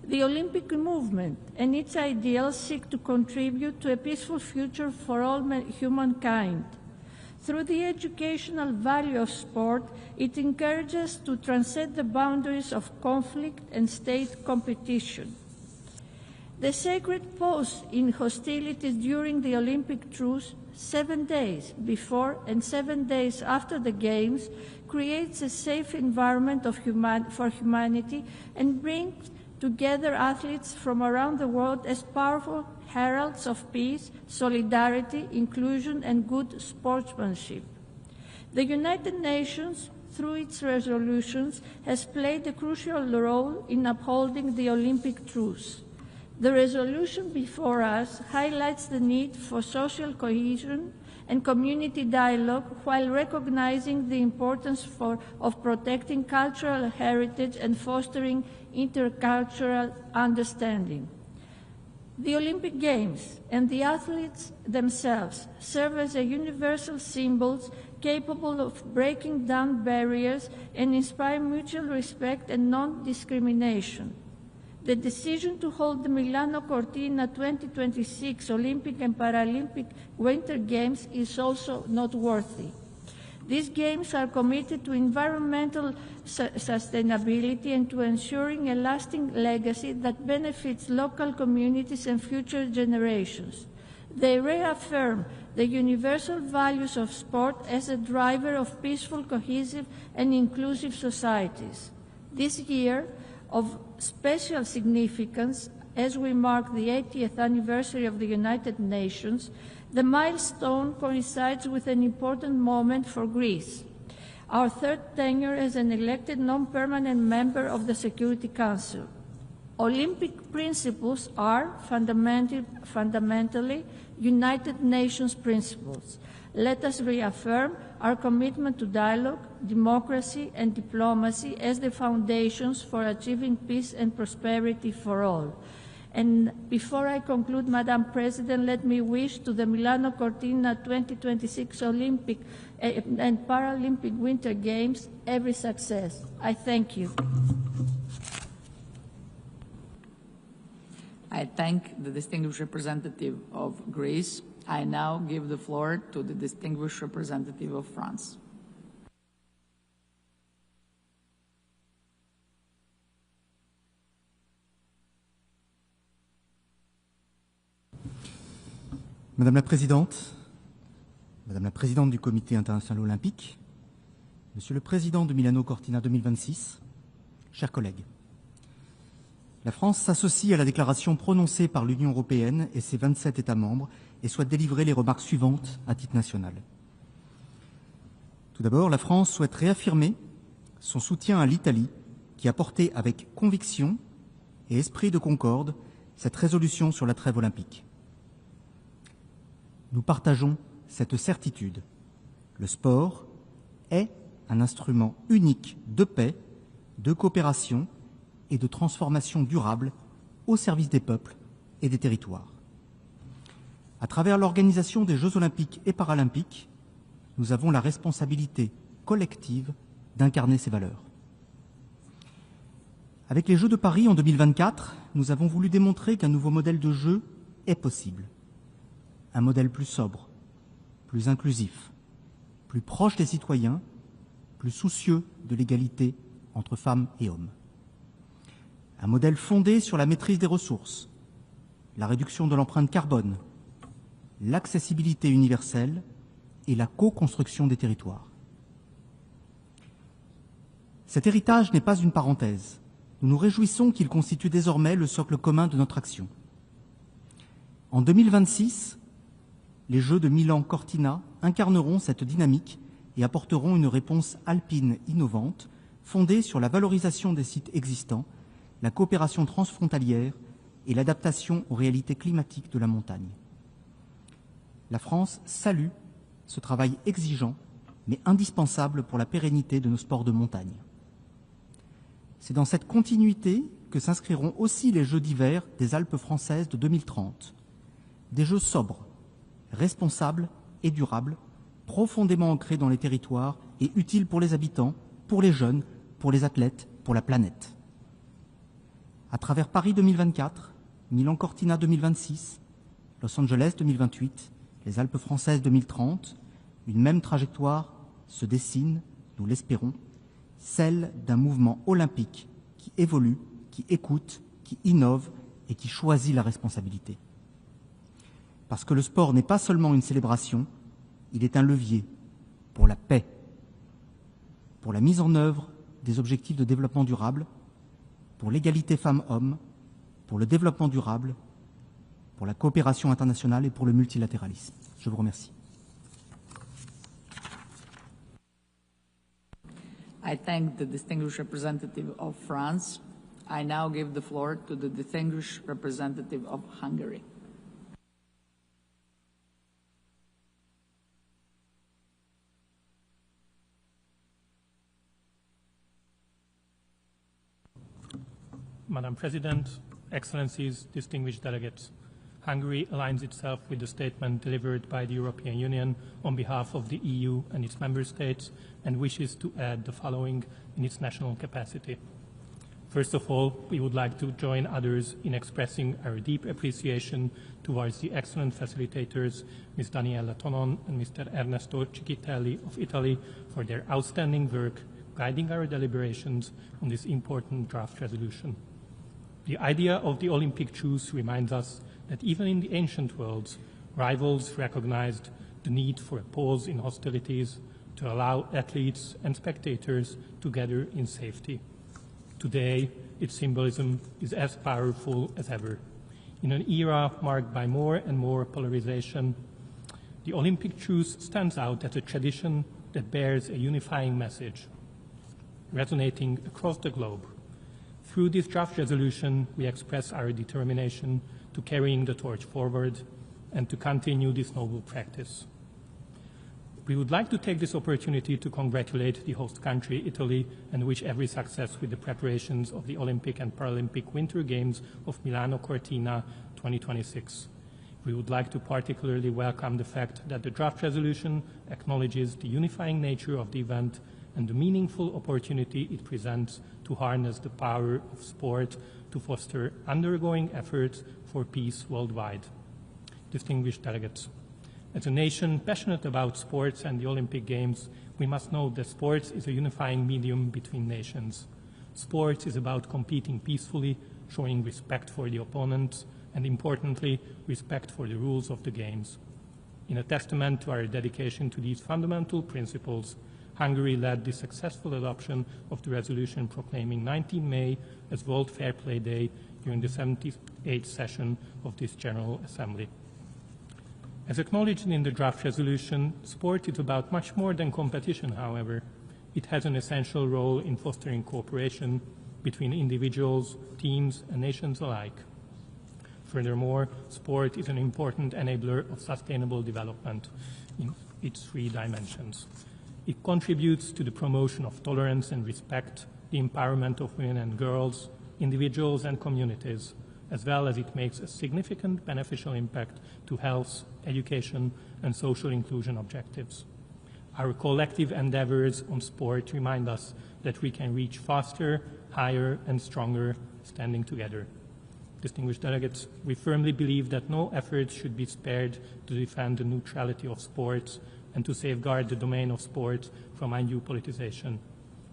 The Olympic movement and its ideals seek to contribute to a peaceful future for all humankind. Through the educational value of sport, it encourages to transcend the boundaries of conflict and state competition. The sacred pause in hostilities during the Olympic Truce, 7 days before and 7 days after the Games, creates a safe environment for humanity and brings together athletes from around the world as powerful heralds of peace, solidarity, inclusion, and good sportsmanship. The United Nations, through its resolutions, has played a crucial role in upholding the Olympic truce. The resolution before us highlights the need for social cohesion and community dialogue while recognizing the importance of protecting cultural heritage and fostering intercultural understanding. The Olympic Games and the athletes themselves serve as a universal symbols capable of breaking down barriers and inspire mutual respect and non-discrimination. The decision to hold the Milano Cortina 2026 Olympic and Paralympic Winter Games is also noteworthy. These games are committed to environmental sustainability and to ensuring a lasting legacy that benefits local communities and future generations. They reaffirm the universal values of sport as a driver of peaceful, cohesive, and inclusive societies. This year of special significance, as we mark the 80th anniversary of the United Nations, the milestone coincides with an important moment for Greece, our third tenure as an elected non-permanent member of the Security Council. Olympic principles are fundamentally United Nations principles. Let us reaffirm our commitment to dialogue, democracy, and diplomacy as the foundations for achieving peace and prosperity for all. And before I conclude, Madam President, let me wish to the Milano Cortina 2026 Olympic and Paralympic Winter Games every success. I thank you. I thank the distinguished representative of Greece. I now give the floor to the distinguished representative of France. Madame la Présidente, Madame la Présidente du Comité international olympique, Monsieur le Président de Milano Cortina 2026, chers collègues, la France s'associe à la déclaration prononcée par l'Union européenne et ses 27 États membres et souhaite délivrer les remarques suivantes à titre national. Tout d'abord, la France souhaite réaffirmer son soutien à l'Italie qui a porté avec conviction et esprit de concorde cette résolution sur la trêve olympique. Nous partageons cette certitude. Le sport est un instrument unique de paix, de coopération et de transformation durable au service des peuples et des territoires. À travers l'organisation des Jeux olympiques et paralympiques, nous avons la responsabilité collective d'incarner ces valeurs. Avec les Jeux de Paris en 2024, nous avons voulu démontrer qu'un nouveau modèle de jeu est possible. Un modèle plus sobre, plus inclusif, plus proche des citoyens, plus soucieux de l'égalité entre femmes et hommes. Un modèle fondé sur la maîtrise des ressources, la réduction de l'empreinte carbone, l'accessibilité universelle et la co-construction des territoires. Cet héritage n'est pas une parenthèse. Nous nous réjouissons qu'il constitue désormais le socle commun de notre action. En 2026, les Jeux de Milan Cortina incarneront cette dynamique et apporteront une réponse alpine innovante fondée sur la valorisation des sites existants, la coopération transfrontalière et l'adaptation aux réalités climatiques de la montagne. La France salue ce travail exigeant mais indispensable pour la pérennité de nos sports de montagne. C'est dans cette continuité que s'inscriront aussi les Jeux d'hiver des Alpes françaises de 2030. Des Jeux sobres, responsables et durables, profondément ancrés dans les territoires et utiles pour les habitants, pour les jeunes, pour les athlètes, pour la planète. À travers Paris 2024, Milan Cortina 2026, Los Angeles 2028, les Alpes françaises 2030, une même trajectoire se dessine, nous l'espérons, celle d'un mouvement olympique qui évolue, qui écoute, qui innove et qui choisit la responsabilité. Parce que le sport n'est pas seulement une célébration, il est un levier pour la paix, pour la mise en œuvre des objectifs de développement durable, pour l'égalité femmes-hommes, pour le développement durable, pour la coopération internationale et pour le multilatéralisme. Je vous remercie. I thank the distinguished representative of France. I now give the floor to the distinguished representative of Hungary. Madam President, Excellencies, distinguished delegates, Hungary aligns itself with the statement delivered by the European Union on behalf of the EU and its member states and wishes to add the following in its national capacity. First of all, we would like to join others in expressing our deep appreciation towards the excellent facilitators, Ms. Daniela Tonon and Mr. Ernesto Cicchitelli of Italy, for their outstanding work guiding our deliberations on this important draft resolution. The idea of the Olympic Truce reminds us that even in the ancient worlds, rivals recognized the need for a pause in hostilities to allow athletes and spectators to gather in safety. Today, its symbolism is as powerful as ever. In an era marked by more and more polarization, the Olympic Truce stands out as a tradition that bears a unifying message, resonating across the globe. Through this draft resolution, we express our determination to carrying the torch forward and to continue this noble practice. We would like to take this opportunity to congratulate the host country, Italy, and wish every success with the preparations of the Olympic and Paralympic Winter Games of Milano Cortina 2026. We would like to particularly welcome the fact that the draft resolution acknowledges the unifying nature of the event and the meaningful opportunity it presents to harness the power of sport to foster undergoing efforts for peace worldwide. Distinguished delegates, as a nation passionate about sports and the Olympic Games, we must know that sports is a unifying medium between nations. Sports is about competing peacefully, showing respect for the opponents, and importantly, respect for the rules of the games. In a testament to our dedication to these fundamental principles, Hungary led the successful adoption of the resolution proclaiming 19 May as World Fair Play Day during the 78th session of this General Assembly. As acknowledged in the draft resolution, sport is about much more than competition, however. It has an essential role in fostering cooperation between individuals, teams, and nations alike. Furthermore, sport is an important enabler of sustainable development in its three dimensions. It contributes to the promotion of tolerance and respect, the empowerment of women and girls, individuals and communities, as well as it makes a significant beneficial impact to health, education, and social inclusion objectives. Our collective endeavors on sport remind us that we can reach faster, higher, and stronger standing together. Distinguished delegates, we firmly believe that no efforts should be spared to defend the neutrality of sports and to safeguard the domain of sport from undue politicization.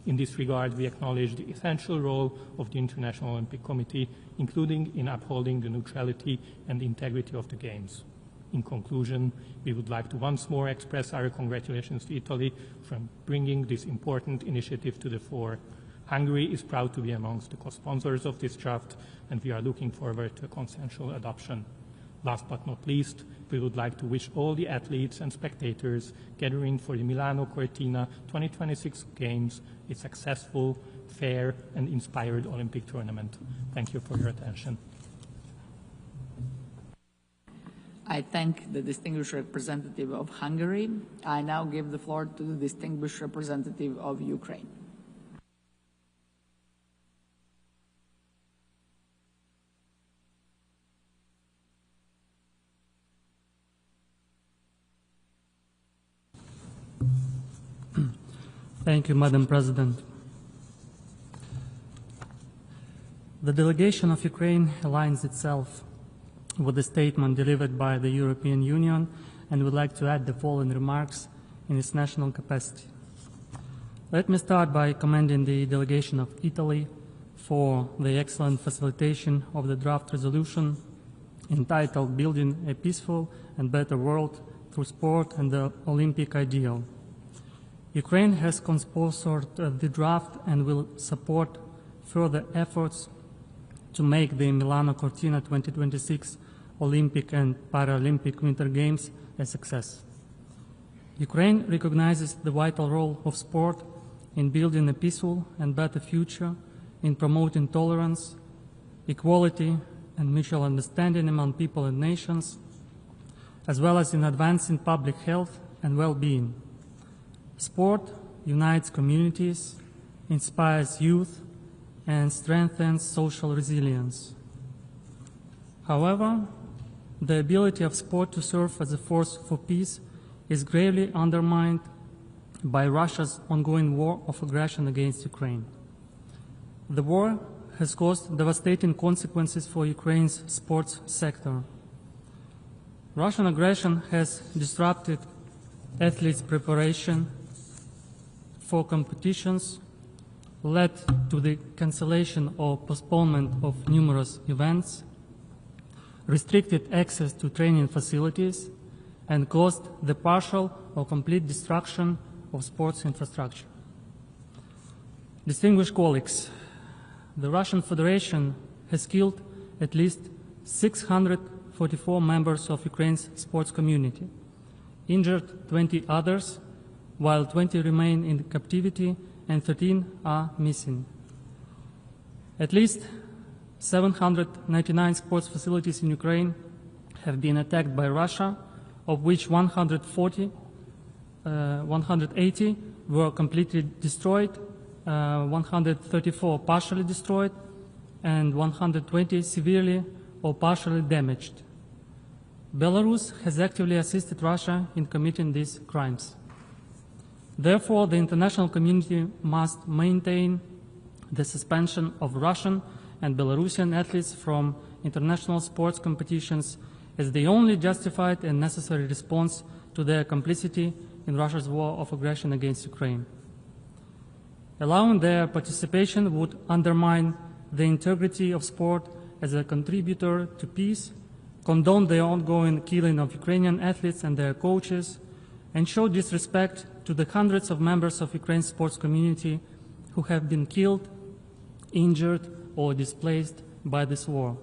In this regard, we acknowledge the essential role of the International Olympic Committee, including in upholding the neutrality and integrity of the Games. In conclusion, we would like to once more express our congratulations to Italy for bringing this important initiative to the fore. Hungary is proud to be amongst the co-sponsors of this draft, and we are looking forward to a consensual adoption. Last but not least, we would like to wish all the athletes and spectators gathering for the Milano Cortina 2026 Games a successful, fair, and inspired Olympic tournament. Thank you for your attention. I thank the distinguished representative of Hungary. I now give the floor to the distinguished representative of Ukraine. Thank you, Madam President. The delegation of Ukraine aligns itself with the statement delivered by the European Union and would like to add the following remarks in its national capacity. Let me start by commending the delegation of Italy for the excellent facilitation of the draft resolution entitled Building a Peaceful and Better World Through Sport and the Olympic Ideal. Ukraine has co-sponsored the draft and will support further efforts to make the Milano Cortina 2026 Olympic and Paralympic Winter Games a success. Ukraine recognizes the vital role of sport in building a peaceful and better future, in promoting tolerance, equality, and mutual understanding among people and nations, as well as in advancing public health and well-being. Sport unites communities, inspires youth, and strengthens social resilience. However, the ability of sport to serve as a force for peace is gravely undermined by Russia's ongoing war of aggression against Ukraine. The war has caused devastating consequences for Ukraine's sports sector. Russian aggression has disrupted athletes' preparation for competitions, led to the cancellation or postponement of numerous events, restricted access to training facilities, and caused the partial or complete destruction of sports infrastructure. Distinguished colleagues, the Russian Federation has killed at least 644 members of Ukraine's sports community, injured 20 others, while 20 remain in captivity and 13 are missing. At least 799 sports facilities in Ukraine have been attacked by Russia, of which 180 were completely destroyed, 134 partially destroyed, and 120 severely or partially damaged. Belarus has actively assisted Russia in committing these crimes. Therefore, the international community must maintain the suspension of Russian and Belarusian athletes from international sports competitions as the only justified and necessary response to their complicity in Russia's war of aggression against Ukraine. Allowing their participation would undermine the integrity of sport as a contributor to peace, condone the ongoing killing of Ukrainian athletes and their coaches, and show disrespect to the hundreds of members of Ukraine's sports community who have been killed, injured, or displaced by this war.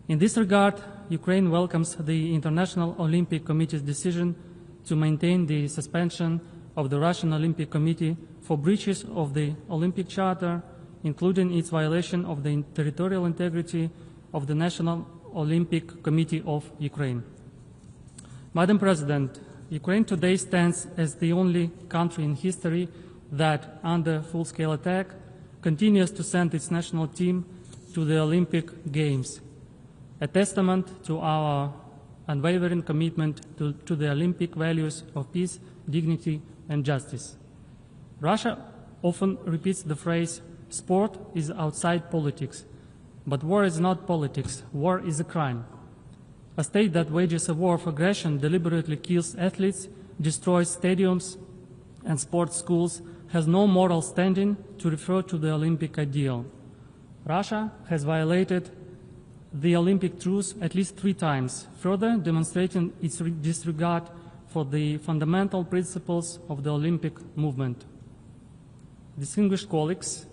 In this regard, Ukraine welcomes the International Olympic Committee's decision to maintain the suspension of the Russian Olympic Committee for breaches of the Olympic Charter, including its violation of the territorial integrity of the National Olympic Committee of Ukraine. Madam President, Ukraine today stands as the only country in history that, under full-scale attack, continues to send its national team to the Olympic Games, a testament to our unwavering commitment to the Olympic values of peace, dignity, and justice. Russia often repeats the phrase, "Sport is outside politics," but war is not politics. War is a crime. A state that wages a war of aggression deliberately kills athletes, destroys stadiums and sports schools, has no moral standing to refer to the Olympic ideal. Russia has violated the Olympic Truce at least 3 times, further demonstrating its disregard for the fundamental principles of the Olympic movement. Distinguished colleagues,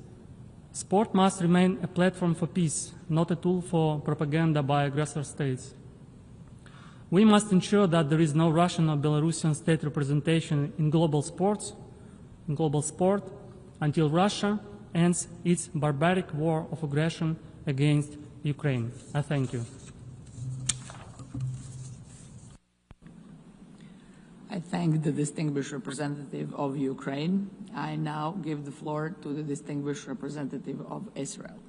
sport must remain a platform for peace, not a tool for propaganda by aggressor states. We must ensure that there is no Russian or Belarusian state representation in global sport until Russia ends its barbaric war of aggression against Ukraine. I thank you. I thank the distinguished representative of Ukraine. I now give the floor to the distinguished representative of Israel.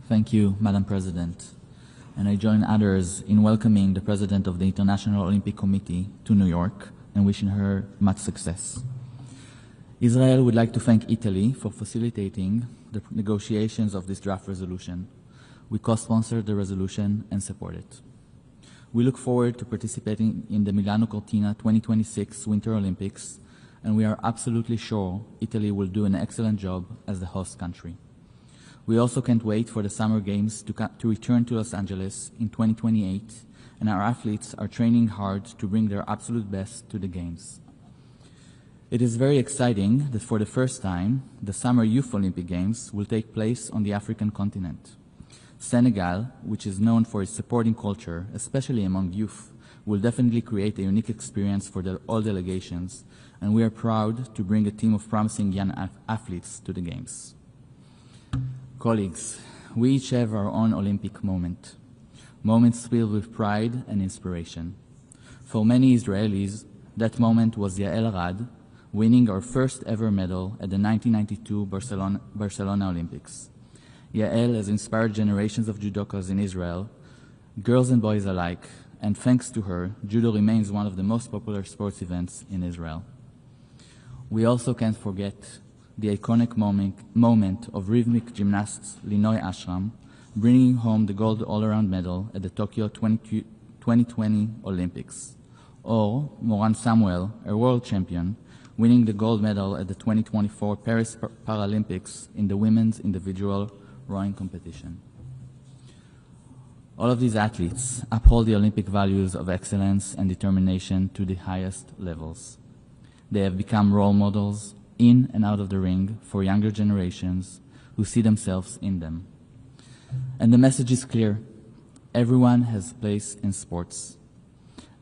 Thank you, Madam President. And I join others in welcoming the President of the International Olympic Committee to New York and wishing her much success. Israel would like to thank Italy for facilitating the negotiations of this draft resolution. We co-sponsored the resolution and support it. We look forward to participating in the Milano Cortina 2026 Winter Olympics, and we are absolutely sure Italy will do an excellent job as the host country. We also can't wait for the Summer Games to return to Los Angeles in 2028, and our athletes are training hard to bring their absolute best to the Games. It is very exciting that for the first time, the Summer Youth Olympic Games will take place on the African continent. Senegal, which is known for its supporting culture, especially among youth, will definitely create a unique experience for all delegations, and we are proud to bring a team of promising young athletes to the Games. Colleagues, we each have our own Olympic moment, moments filled with pride and inspiration. For many Israelis, that moment was Yael Rad winning our first ever medal at the 1992 Barcelona Olympics. Yael has inspired generations of judokas in Israel, girls and boys alike, and thanks to her, judo remains one of the most popular sports events in Israel. We also can't forget the iconic moment of rhythmic gymnast Linoy Ashram bringing home the gold all-around medal at the Tokyo 2020 Olympics, or Moran Samuel, a world champion, winning the gold medal at the 2024 Paris Paralympics in the women's individual rowing competition. All of these athletes uphold the Olympic values of excellence and determination to the highest levels. They have become role models in and out of the ring for younger generations who see themselves in them. And the message is clear. Everyone has a place in sports,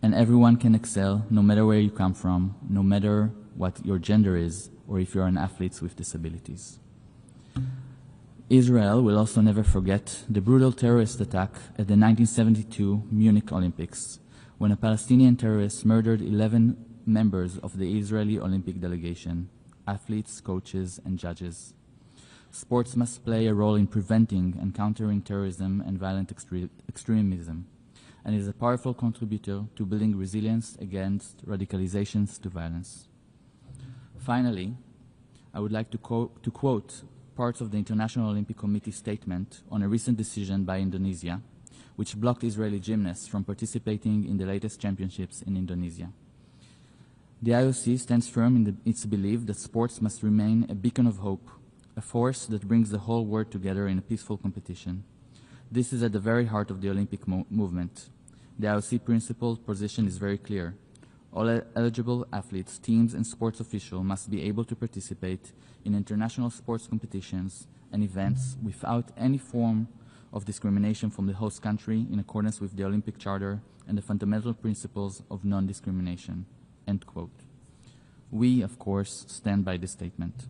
and everyone can excel no matter where you come from, no matter what your gender is, or if you're an athlete with disabilities. Israel will also never forget the brutal terrorist attack at the 1972 Munich Olympics, when a Palestinian terrorist murdered 11 members of the Israeli Olympic delegation, athletes, coaches, and judges. Sports must play a role in preventing and countering terrorism and violent extremism, and is a powerful contributor to building resilience against radicalizations to violence. Finally, I would like to quote parts of the International Olympic Committee statement on a recent decision by Indonesia, which blocked Israeli gymnasts from participating in the latest championships in Indonesia. The IOC stands firm in its belief that sports must remain a beacon of hope, a force that brings the whole world together in a peaceful competition. This is at the very heart of the Olympic movement. The IOC principled position is very clear. All eligible athletes, teams, and sports officials must be able to participate in international sports competitions and events without any form of discrimination from the host country in accordance with the Olympic Charter and the fundamental principles of non-discrimination." End quote. We, of course, stand by this statement.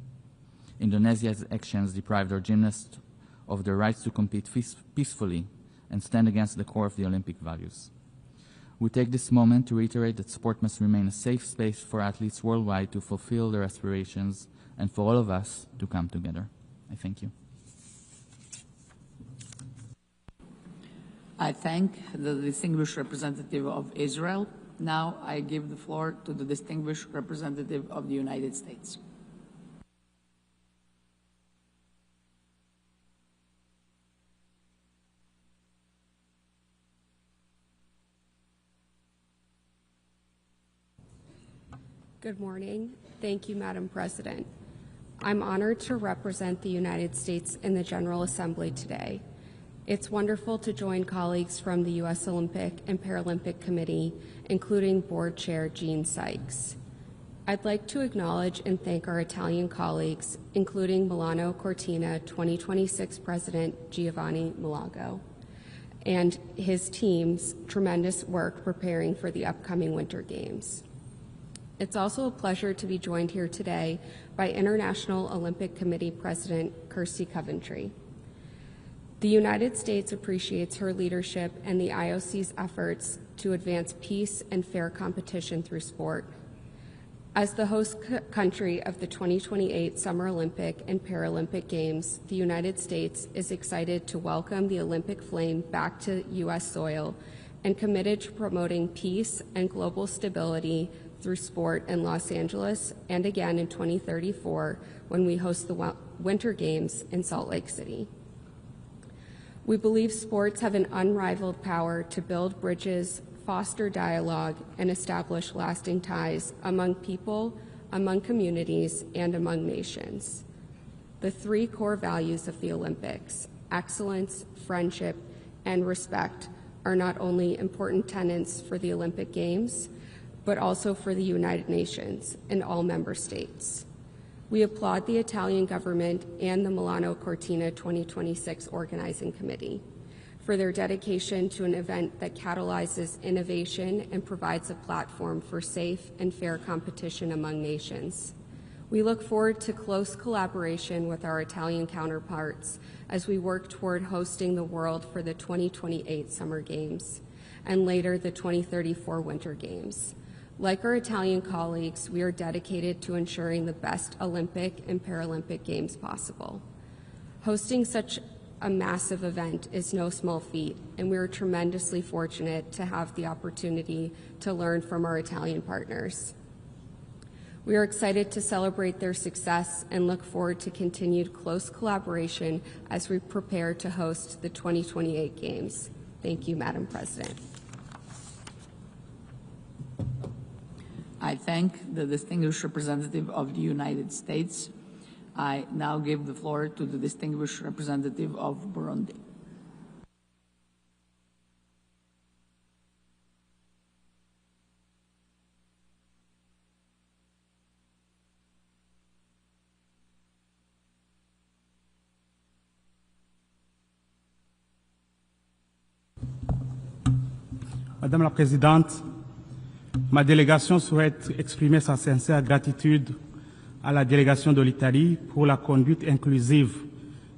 Indonesia's actions deprived our gymnasts of their rights to compete peacefully and stand against the core of the Olympic values. We take this moment to reiterate that sport must remain a safe space for athletes worldwide to fulfill their aspirations and for all of us to come together. I thank you. I thank the distinguished representative of Israel. Now I give the floor to the distinguished representative of the United States. Good morning. Thank you, Madam President. I'm honored to represent the United States in the General Assembly today. It's wonderful to join colleagues from the U.S. Olympic and Paralympic Committee, including Board Chair Jean Sykes. I'd like to acknowledge and thank our Italian colleagues, including Milano Cortina 2026 President Giovanni Malago, and his team's tremendous work preparing for the upcoming Winter Games. It's also a pleasure to be joined here today by International Olympic Committee President Kirsty Coventry. The United States appreciates her leadership and the IOC's efforts to advance peace and fair competition through sport. As the host country of the 2028 Summer Olympic and Paralympic Games, the United States is excited to welcome the Olympic flame back to U.S. soil and committed to promoting peace and global stability through sport in Los Angeles and again in 2034 when we host the Winter Games in Salt Lake City. We believe sports have an unrivaled power to build bridges, foster dialogue, and establish lasting ties among people, among communities, and among nations. The three core values of the Olympics, excellence, friendship, and respect, are not only important tenets for the Olympic Games, but also for the United Nations and all member states. We applaud the Italian government and the Milano Cortina 2026 Organizing Committee for their dedication to an event that catalyzes innovation and provides a platform for safe and fair competition among nations. We look forward to close collaboration with our Italian counterparts as we work toward hosting the world for the 2028 Summer Games and later the 2034 Winter Games. Like our Italian colleagues, we are dedicated to ensuring the best Olympic and Paralympic Games possible. Hosting such a massive event is no small feat, and we are tremendously fortunate to have the opportunity to learn from our Italian partners. We are excited to celebrate their success and look forward to continued close collaboration as we prepare to host the 2028 Games. Thank you, Madam President. I thank the distinguished representative of the United States. I now give the floor to the distinguished representative of Burundi. Madame la Présidente, ma délégation souhaite exprimer sa sincère gratitude à la délégation de l'Italie pour la conduite inclusive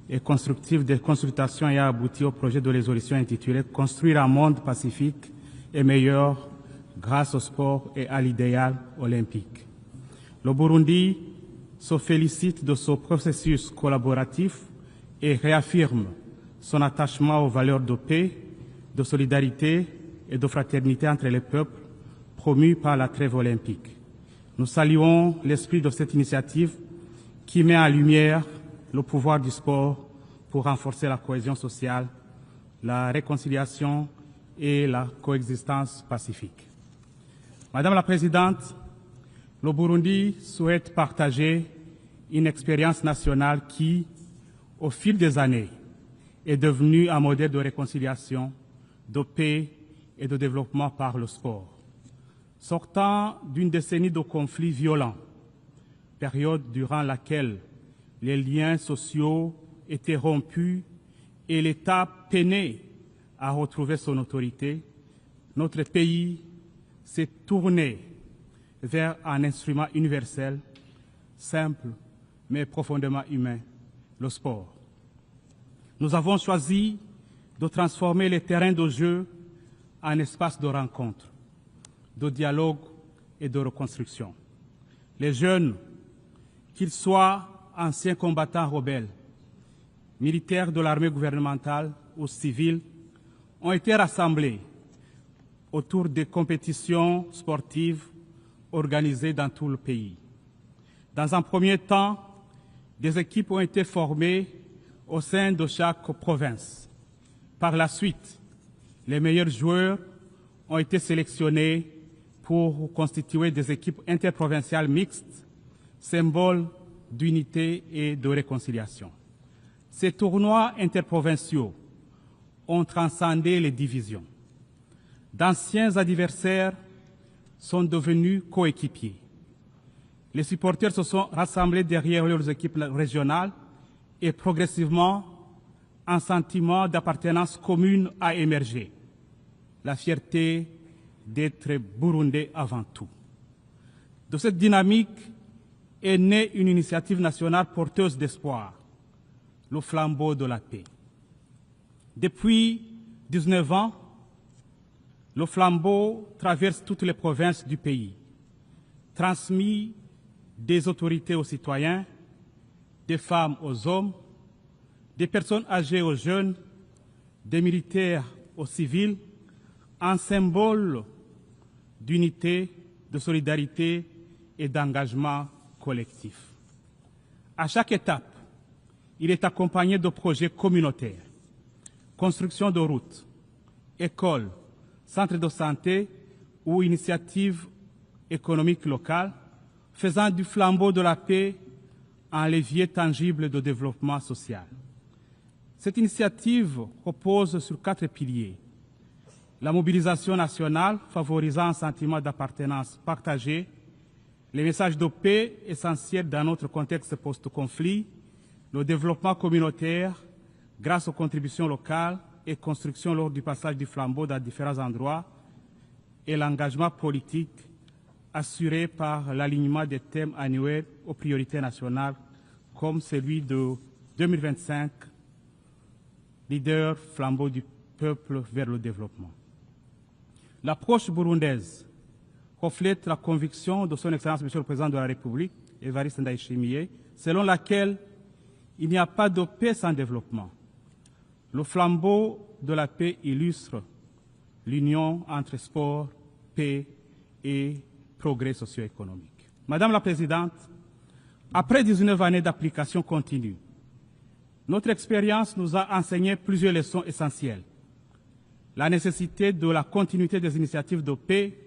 et constructive des consultations ayant abouti au projet de résolution intitulé « Construire un monde pacifique et meilleur grâce au sport et à l'idéal olympique ». Le Burundi se félicite de ce processus collaboratif et réaffirme son attachement aux valeurs de paix, de solidarité et de fraternité entre les peuples promu par la trêve olympique. Nous saluons l'esprit de cette initiative qui met en lumière le pouvoir du sport pour renforcer la cohésion sociale, la réconciliation et la coexistence pacifique. Madame la Présidente, le Burundi souhaite partager une expérience nationale qui, au fil des années, est devenue un modèle de réconciliation, de paix et de développement par le sport. Sortant d'une décennie de conflits violents, période durant laquelle les liens sociaux étaient rompus et l'État peinait à retrouver son autorité, notre pays s'est tourné vers un instrument universel, simple mais profondément humain, le sport. Nous avons choisi de transformer les terrains de jeu en espace de rencontre, de dialogue et de reconstruction. Les jeunes, qu'ils soient anciens combattants rebelles, militaires de l'armée gouvernementale ou civils, ont été rassemblés autour des compétitions sportives organisées dans tout le pays. Dans un premier temps, des équipes ont été formées au sein de chaque province. Par la suite, les meilleurs joueurs ont été sélectionnés pour constituer des équipes interprovinciales mixtes, symboles d'unité et de réconciliation. Ces tournois interprovinciaux ont transcendé les divisions. D'anciens adversaires sont devenus coéquipiers. Les supporters se sont rassemblés derrière leurs équipes régionales et progressivement, un sentiment d'appartenance commune a émergé. La fierté d'être burundais avant tout. De cette dynamique est née une initiative nationale porteuse d'espoir, le flambeau de la paix. Depuis 19 ans, le flambeau traverse toutes les provinces du pays, transmis des autorités aux citoyens, des femmes aux hommes, des personnes âgées aux jeunes, des militaires aux civils, un symbole d'unité, de solidarité et d'engagement collectif. À chaque étape, il est accompagné de projets communautaires. construction de routes, écoles, centres de santé ou initiatives économiques locales, faisant du flambeau de la paix un levier tangible de développement social. Cette initiative repose sur 4 piliers. La mobilisation nationale favorisant un sentiment d'appartenance partagé, les messages de paix essentiels dans notre contexte post-conflit, le développement communautaire grâce aux contributions locales et construction lors du passage du flambeau dans différents endroits, et l'engagement politique assuré par l'alignement des thèmes annuels aux priorités nationales, comme celui de 2025, leader flambeau du peuple vers le développement. L'approche burundaise reflète la conviction de son Excellence Monsieur le Président de la République, Évariste Ndayishimiye, selon laquelle il n'y a pas de paix sans développement. Le flambeau de la paix illustre l'union entre sport, paix et progrès socio-économique. Madame la Présidente, après 19 années d'application continue, notre expérience nous a enseigné plusieurs leçons essentielles. La nécessité de la continuité des initiatives de paix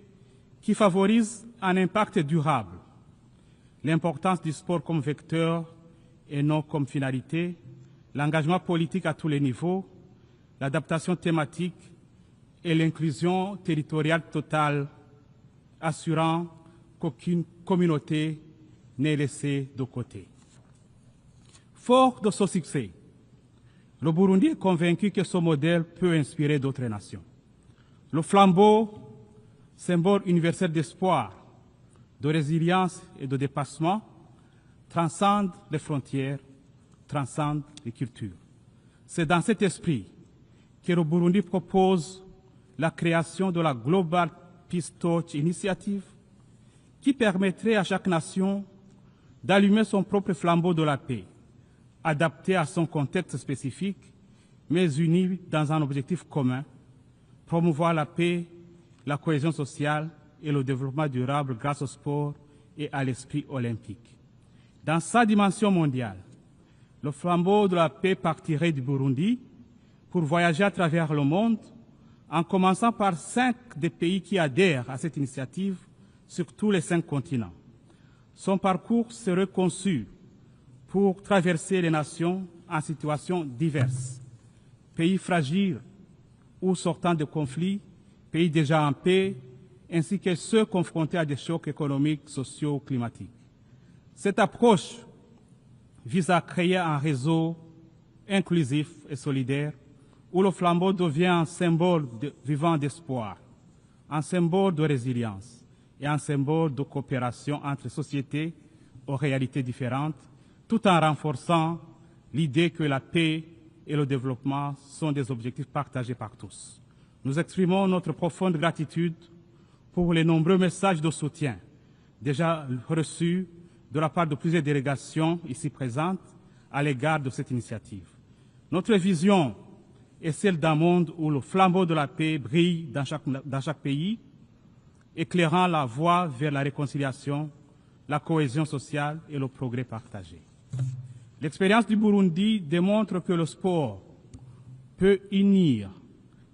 qui favorisent un impact durable, l'importance du sport comme vecteur et non comme finalité, l'engagement politique à tous les niveaux, l'adaptation thématique et l'inclusion territoriale totale, assurant qu'aucune communauté n'est laissée de côté. Fort de ce succès, le Burundi est convaincu que ce modèle peut inspirer d'autres nations. Le flambeau, symbole universel d'espoir, de résilience et de dépassement, transcende les frontières, transcende les cultures. C'est dans cet esprit que le Burundi propose la création de la Global Peace Torch Initiative, qui permettrait à chaque nation d'allumer son propre flambeau de la paix, adapté à son contexte spécifique, mais uni dans un objectif commun, promouvoir la paix, la cohésion sociale et le développement durable grâce au sport et à l'esprit olympique. Dans sa dimension mondiale, le flambeau de la paix partirait du Burundi pour voyager à travers le monde, en commençant par 5 des pays qui adhèrent à cette initiative sur tous les 5 continents. Son parcours serait conçu pour traverser les nations en situations diverses, pays fragiles ou sortant de conflits, pays déjà en paix, ainsi que ceux confrontés à des chocs économiques, sociaux, climatiques. Cette approche vise à créer un réseau inclusif et solidaire où le flambeau devient un symbole vivant d'espoir, un symbole de résilience et un symbole de coopération entre sociétés aux réalités différentes, tout en renforçant l'idée que la paix et le développement sont des objectifs partagés par tous. Nous exprimons notre profonde gratitude pour les nombreux messages de soutien déjà reçus de la part de plusieurs délégations ici présentes à l'égard de cette initiative. Notre vision est celle d'un monde où le flambeau de la paix brille dans chaque pays, éclairant la voie vers la réconciliation, la cohésion sociale et le progrès partagé. L'expérience du Burundi démontre que le sport peut unir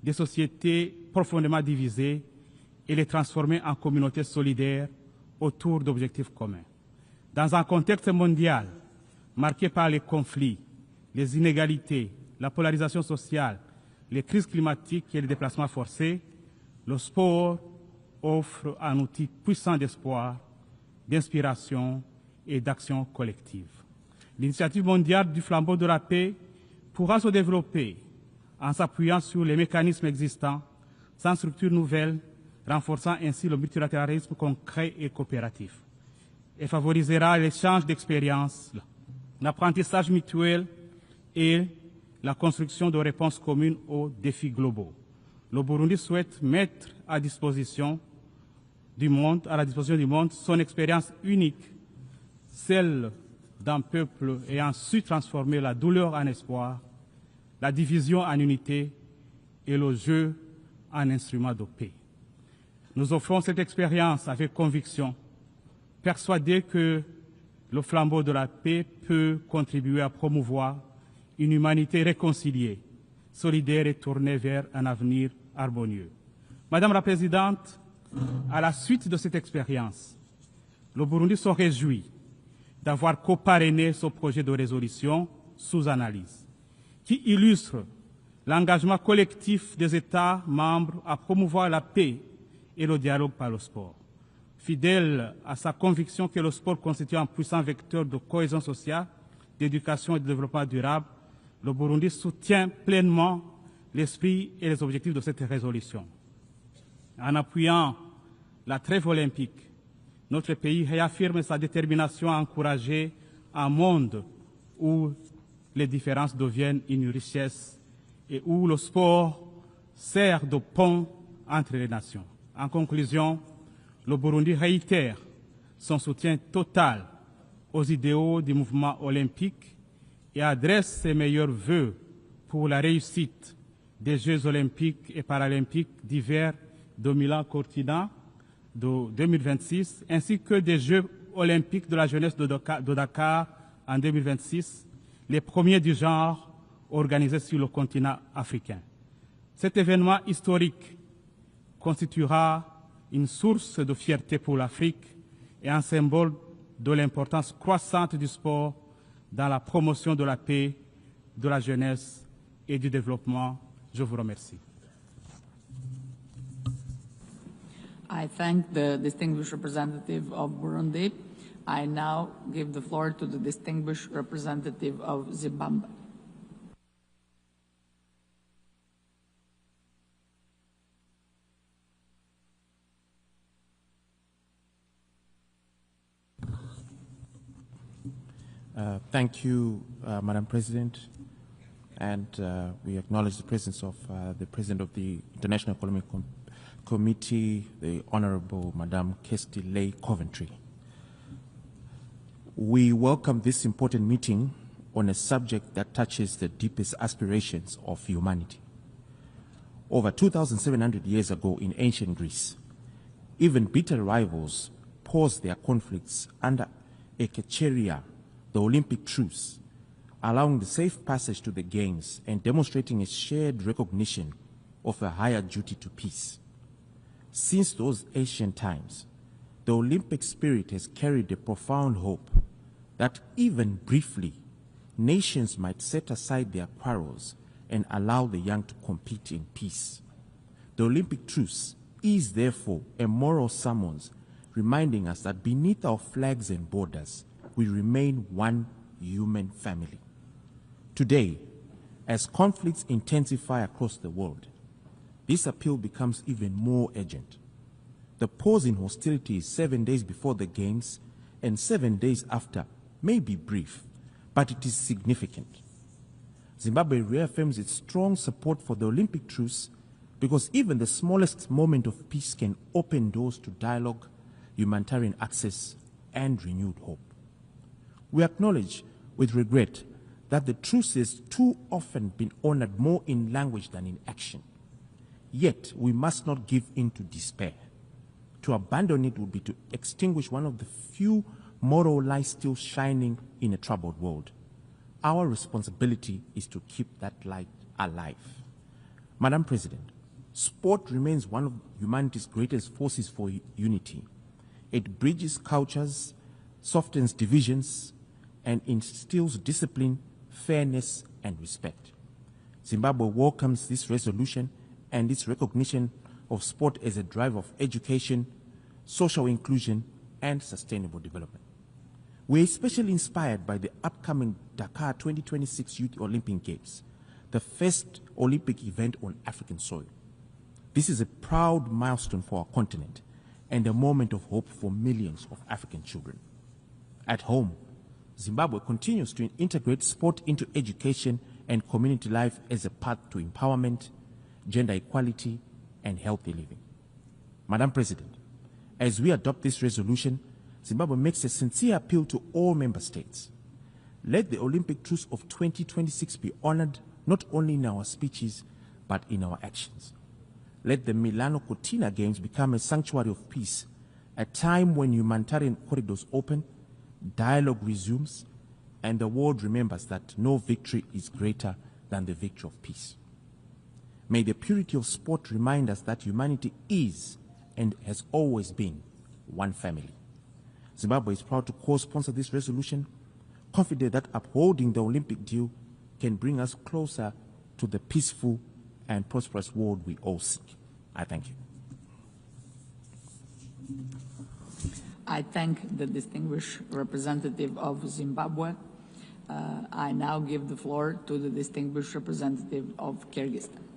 des sociétés profondément divisées et les transformer en communautés solidaires autour d'objectifs communs. Dans un contexte mondial marqué par les conflits, les inégalités, la polarisation sociale, les crises climatiques et les déplacements forcés, le sport offre un outil puissant d'espoir, d'inspiration et d'action collective. L'initiative mondiale du flambeau de la paix pourra se développer en s'appuyant sur les mécanismes existants, sans structure nouvelle, renforçant ainsi le multilatéralisme concret et coopératif, et favorisera l'échange d'expériences, l'apprentissage mutuel et la construction de réponses communes aux défis globaux. Le Burundi souhaite mettre à la disposition du monde son expérience unique, celle d'un peuple ayant su transformer la douleur en espoir, la division en unité et le jeu en instrument de paix. Nous offrons cette expérience avec conviction, persuadés que le flambeau de la paix peut contribuer à promouvoir une humanité réconciliée, solidaire et tournée vers un avenir harmonieux. Madame la Présidente, à la suite de cette expérience, le Burundi se réjouit d'avoir coparrainé ce projet de résolution sous analyse, qui illustre l'engagement collectif des États membres à promouvoir la paix et le dialogue par le sport. Fidèle à sa conviction que le sport constitue un puissant vecteur de cohésion sociale, d'éducation et de développement durable, le Burundi soutient pleinement l'esprit et les objectifs de cette résolution. En appuyant la trêve olympique, notre pays réaffirme sa détermination à encourager un monde où les différences deviennent une richesse et où le sport sert de pont entre les nations. En conclusion, le Burundi réitère son soutien total aux idéaux du mouvement olympique et adresse ses meilleurs vœux pour la réussite des Jeux olympiques et paralympiques d'hiver de Milano Cortina de 2026, ainsi que des Jeux olympiques de la jeunesse de Dakar en 2026, les premiers du genre organisés sur le continent africain. Cet événement historique constituera une source de fierté pour l'Afrique et un symbole de l'importance croissante du sport dans la promotion de la paix, de la jeunesse et du développement. Je vous remercie. I thank the distinguished representative of Burundi. I now give the floor to the distinguished representative of Zimbabwe. Thank you, Madam President, and we acknowledge the presence of the President of the International Olympic Committee, the Honorable Madam Kirsty Lay Coventry. We welcome this important meeting on a subject that touches the deepest aspirations of humanity. Over 2,700 years ago in ancient Greece, even bitter rivals paused their conflicts under a Kecheria, the Olympic Truce, allowing the safe passage to the Games and demonstrating a shared recognition of a higher duty to peace. Since those ancient times, the Olympic spirit has carried a profound hope that even briefly, nations might set aside their quarrels and allow the young to compete in peace. The Olympic Truce is therefore a moral summons reminding us that beneath our flags and borders, we remain one human family. Today, as conflicts intensify across the world, this appeal becomes even more urgent. The pause in hostilities 7 days before the Games and 7 days after may be brief, but it is significant. Zimbabwe reaffirms its strong support for the Olympic Truce because even the smallest moment of peace can open doors to dialogue, humanitarian access, and renewed hope. We acknowledge with regret that the truce has too often been honored more in language than in action. Yet, we must not give in to despair. To abandon it would be to extinguish one of the few moral lights still shining in a troubled world. Our responsibility is to keep that light alive. Madam President, sport remains one of humanity's greatest forces for unity. It bridges cultures, softens divisions, and instills discipline, fairness, and respect. Zimbabwe welcomes this resolution and its recognition of sport as a driver of education, social inclusion, and sustainable development. We are especially inspired by the upcoming Dakar 2026 Youth Olympic Games, the first Olympic event on African soil. This is a proud milestone for our continent and a moment of hope for millions of African children. At home, Zimbabwe continues to integrate sport into education and community life as a path to empowerment, gender equality, and healthy living. Madam President, as we adopt this resolution, Zimbabwe makes a sincere appeal to all member states. Let the Olympic Truce of 2026 be honored not only in our speeches, but in our actions. Let the Milano Cortina Games become a sanctuary of peace, a time when humanitarian corridors open, dialogue resumes, and the world remembers that no victory is greater than the victory of peace. May the purity of sport remind us that humanity is and has always been one family. Zimbabwe is proud to co-sponsor this resolution, confident that upholding the Olympic deal can bring us closer to the peaceful and prosperous world we all seek. I thank you. I thank the distinguished representative of Zimbabwe. I now give the floor to the distinguished representative of Kyrgyzstan.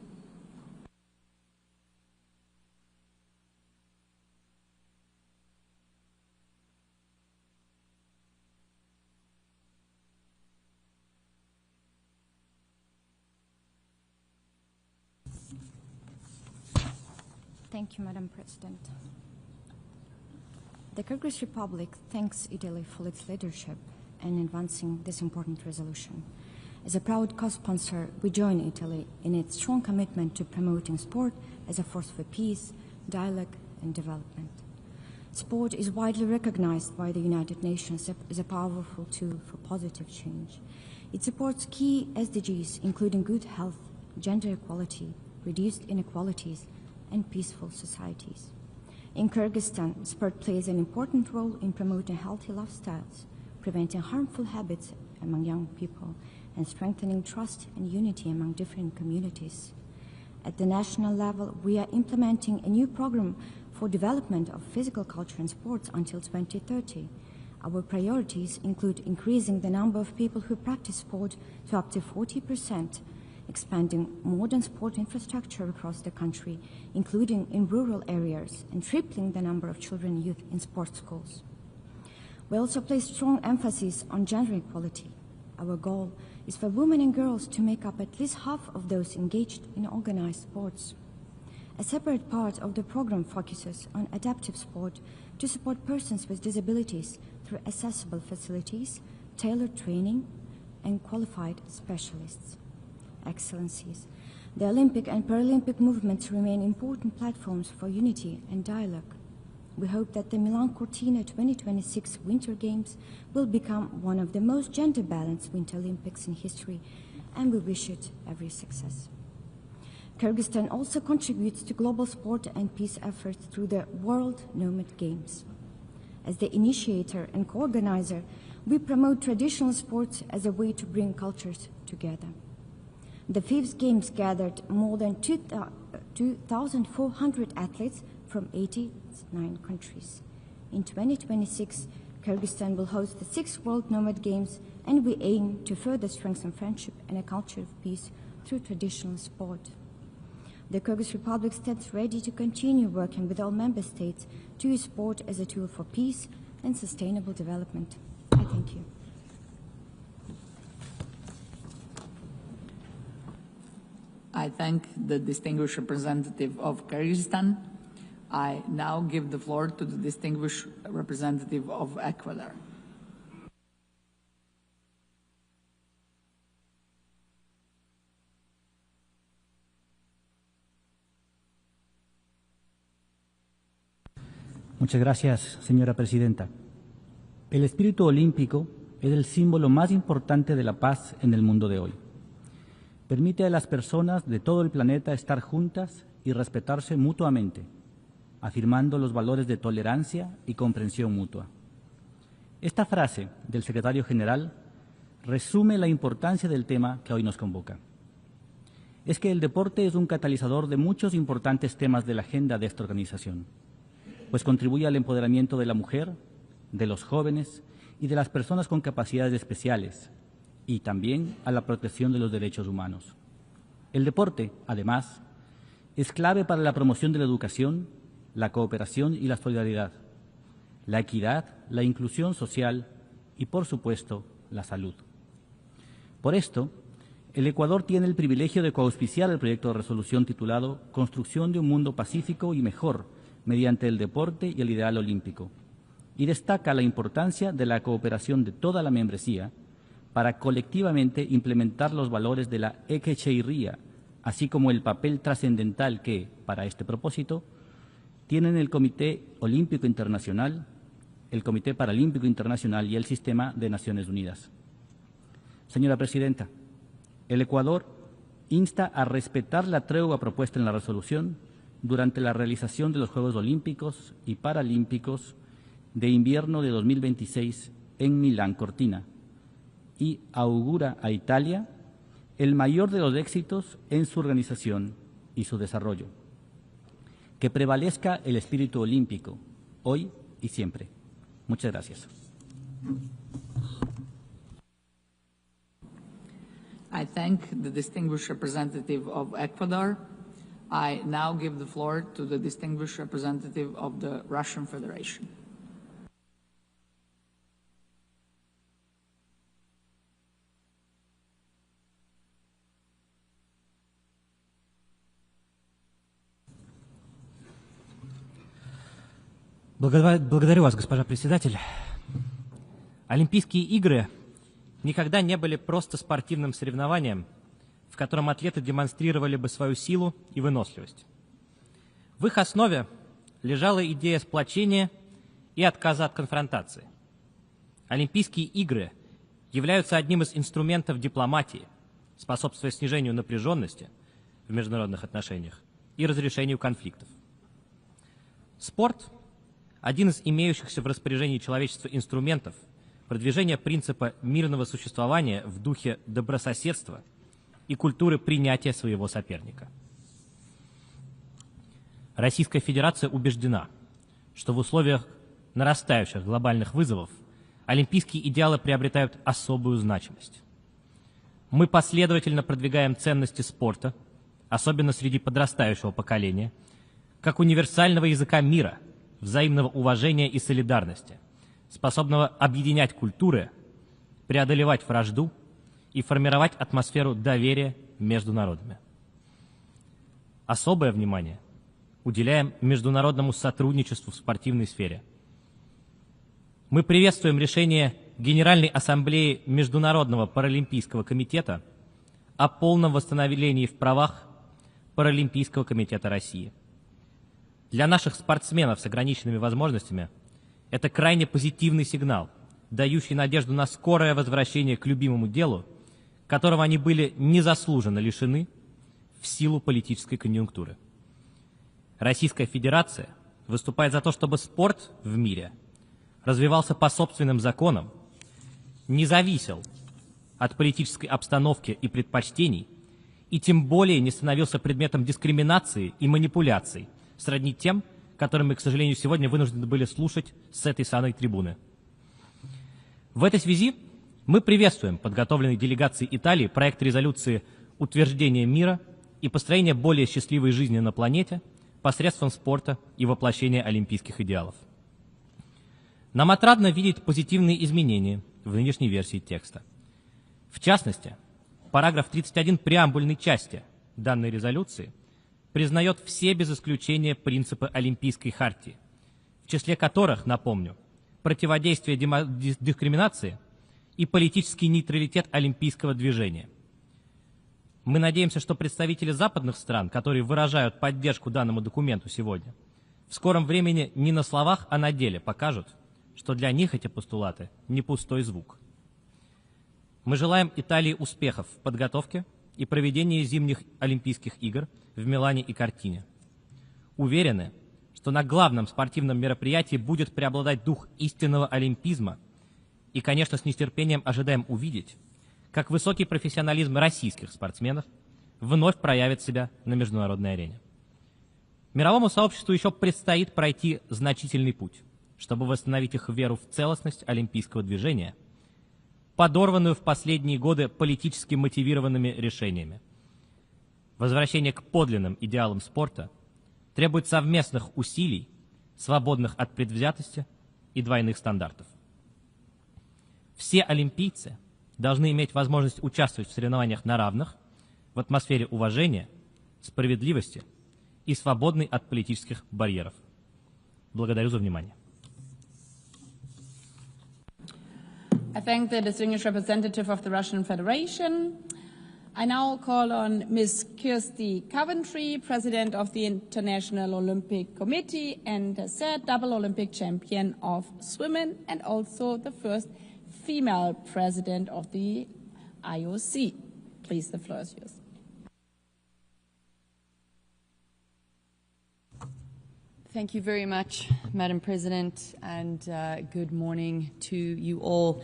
Thank you, Madam President. The Kyrgyz Republic thanks Italy for its leadership in advancing this important resolution. As a proud co-sponsor, we join Italy in its strong commitment to promoting sport as a force for peace, dialogue, and development. Sport is widely recognized by the United Nations as a powerful tool for positive change. It supports key SDGs, including good health, gender equality, reduced inequalities, and peaceful societies. In Kyrgyzstan, sport plays an important role in promoting healthy lifestyles, preventing harmful habits among young people, and strengthening trust and unity among different communities. At the national level, we are implementing a new program for development of physical culture and sports until 2030. Our priorities include increasing the number of people who practice sport to up to 40%, expanding modern sport infrastructure across the country, including in rural areas, and tripling the number of children and youth in sports schools. We also place strong emphasis on gender equality. Our goal is for women and girls to make up at least half of those engaged in organized sports. A separate part of the program focuses on adaptive sport to support persons with disabilities through accessible facilities, tailored training, and qualified specialists. Excellencies, the Olympic and Paralympic movements remain important platforms for unity and dialogue. We hope that the Milano Cortina 2026 Winter Games will become one of the most gender-balanced Winter Olympics in history, and we wish it every success. Kyrgyzstan also contributes to global sport and peace efforts through the World Nomad Games. As the initiator and co-organizer, we promote traditional sports as a way to bring cultures together. The FIVS Games gathered more than 2,400 athletes from 89 countries. In 2026, Kyrgyzstan will host the 6th World Nomad Games, and we aim to further strengthen friendship and a culture of peace through traditional sport. The Kyrgyz Republic stands ready to continue working with all member states to use sport as a tool for peace and sustainable development. I thank you. I thank the distinguished representative of Kyrgyzstan. I now give the floor to the distinguished representative of Ecuador. Muchas gracias, señora presidenta. El espíritu olímpico es el símbolo más importante de la paz en el mundo de hoy. Permite a las personas de todo el planeta estar juntas y respetarse mutuamente, afirmando los valores de tolerancia y comprensión mutua. Esta frase del secretario general resume la importancia del tema que hoy nos convoca. Es que el deporte es un catalizador de muchos importantes temas de la agenda de esta organización, pues contribuye al empoderamiento de la mujer, de los jóvenes y de las personas con capacidades especiales, y también a la protección de los derechos humanos. El deporte, además, es clave para la promoción de la educación, la cooperación y la solidaridad, la equidad, la inclusión social y, por supuesto, la salud. Por esto, el Ecuador tiene el privilegio de coauspiciar el proyecto de resolución titulado Construcción de un mundo pacífico y mejor mediante el deporte y el ideal olímpico, y destaca la importancia de la cooperación de toda la membresía para colectivamente implementar los valores de la Ekecheiría, así como el papel trascendental que, para este propósito, tienen el Comité Olímpico Internacional, el Comité Paralímpico Internacional y el Sistema de Naciones Unidas. Señora Presidenta, el Ecuador insta a respetar la tregua propuesta en la resolución durante la realización de los Juegos Olímpicos y Paralímpicos de invierno de 2026 en Milano Cortina y augura a Italia el mayor de los éxitos en su organización y su desarrollo. Que prevalezca el espíritu olímpico, hoy y siempre. Muchas gracias. I thank the distinguished representative of Ecuador. I now give the floor to the distinguished representative of the Russian Federation. Благодарю вас, госпожа председатель. Олимпийские игры никогда не были просто спортивным соревнованием, в котором атлеты демонстрировали бы свою силу и выносливость. В их основе лежала идея сплочения и отказа от конфронтации. Олимпийские игры являются одним из инструментов дипломатии, способствуя снижению напряженности в международных отношениях и разрешению конфликтов. Спорт – один из имеющихся в распоряжении человечества инструментов продвижения принципа мирного существования в духе добрососедства и культуры принятия своего соперника. Российская Федерация убеждена, что в условиях нарастающих глобальных вызовов олимпийские идеалы приобретают особую значимость. Мы последовательно продвигаем ценности спорта, особенно среди подрастающего поколения, как универсального языка мира, взаимного уважения и солидарности, способного объединять культуры, преодолевать вражду и формировать атмосферу доверия между народами. Особое внимание уделяем международному сотрудничеству в спортивной сфере. Мы приветствуем решение Генеральной Ассамблеи Международного Паралимпийского комитета о полном восстановлении в правах Паралимпийского комитета России. Для наших спортсменов с ограниченными возможностями это крайне позитивный сигнал, дающий надежду на скорое возвращение к любимому делу, которого они были незаслуженно лишены в силу политической конъюнктуры. Российская Федерация выступает за то, чтобы спорт в мире развивался по собственным законам, не зависел от политической обстановки и предпочтений, и тем более не становился предметом дискриминации и манипуляций, сродни тем, которые мы, к сожалению, сегодня вынуждены были слушать с этой самой трибуны. В этой связи мы приветствуем подготовленный делегацией Италии проект резолюции утверждения мира и построения более счастливой жизни на планете посредством спорта и воплощения олимпийских идеалов. Нам отрадно видеть позитивные изменения в нынешней версии текста. В частности, параграф 31 преамбульной части данной резолюции признает все без исключения принципы Олимпийской хартии, в числе которых, напомню, противодействие дискриминации и политический нейтралитет олимпийского движения. Мы надеемся, что представители западных стран, которые выражают поддержку данному документу сегодня, в скором времени не на словах, а на деле покажут, что для них эти постулаты не пустой звук. Мы желаем Италии успехов в подготовке и проведении зимних Олимпийских игр в Милане и Кортине. Уверены, что на главном спортивном мероприятии будет преобладать дух истинного олимпизма и, конечно, с нетерпением ожидаем увидеть, как высокий профессионализм российских спортсменов вновь проявит себя на международной арене. Мировому сообществу еще предстоит пройти значительный путь, чтобы восстановить их веру в целостность олимпийского движения, подорванную в последние годы политически мотивированными решениями. Возвращение к подлинным идеалам спорта требует совместных усилий, свободных от предвзятости и двойных стандартов. Все олимпийцы должны иметь возможность участвовать в соревнованиях на равных, в атмосфере уважения, справедливости и свободной от политических барьеров. Благодарю за внимание. I thank the distinguished representative of the Russian Federation. I now call on Ms. Kirsty Coventry, President of the International Olympic Committee and as said, double Olympic champion of swimming and also the first female president of the IOC. Please, the floor is yours. Thank you very much, Madam President, and good morning to you all.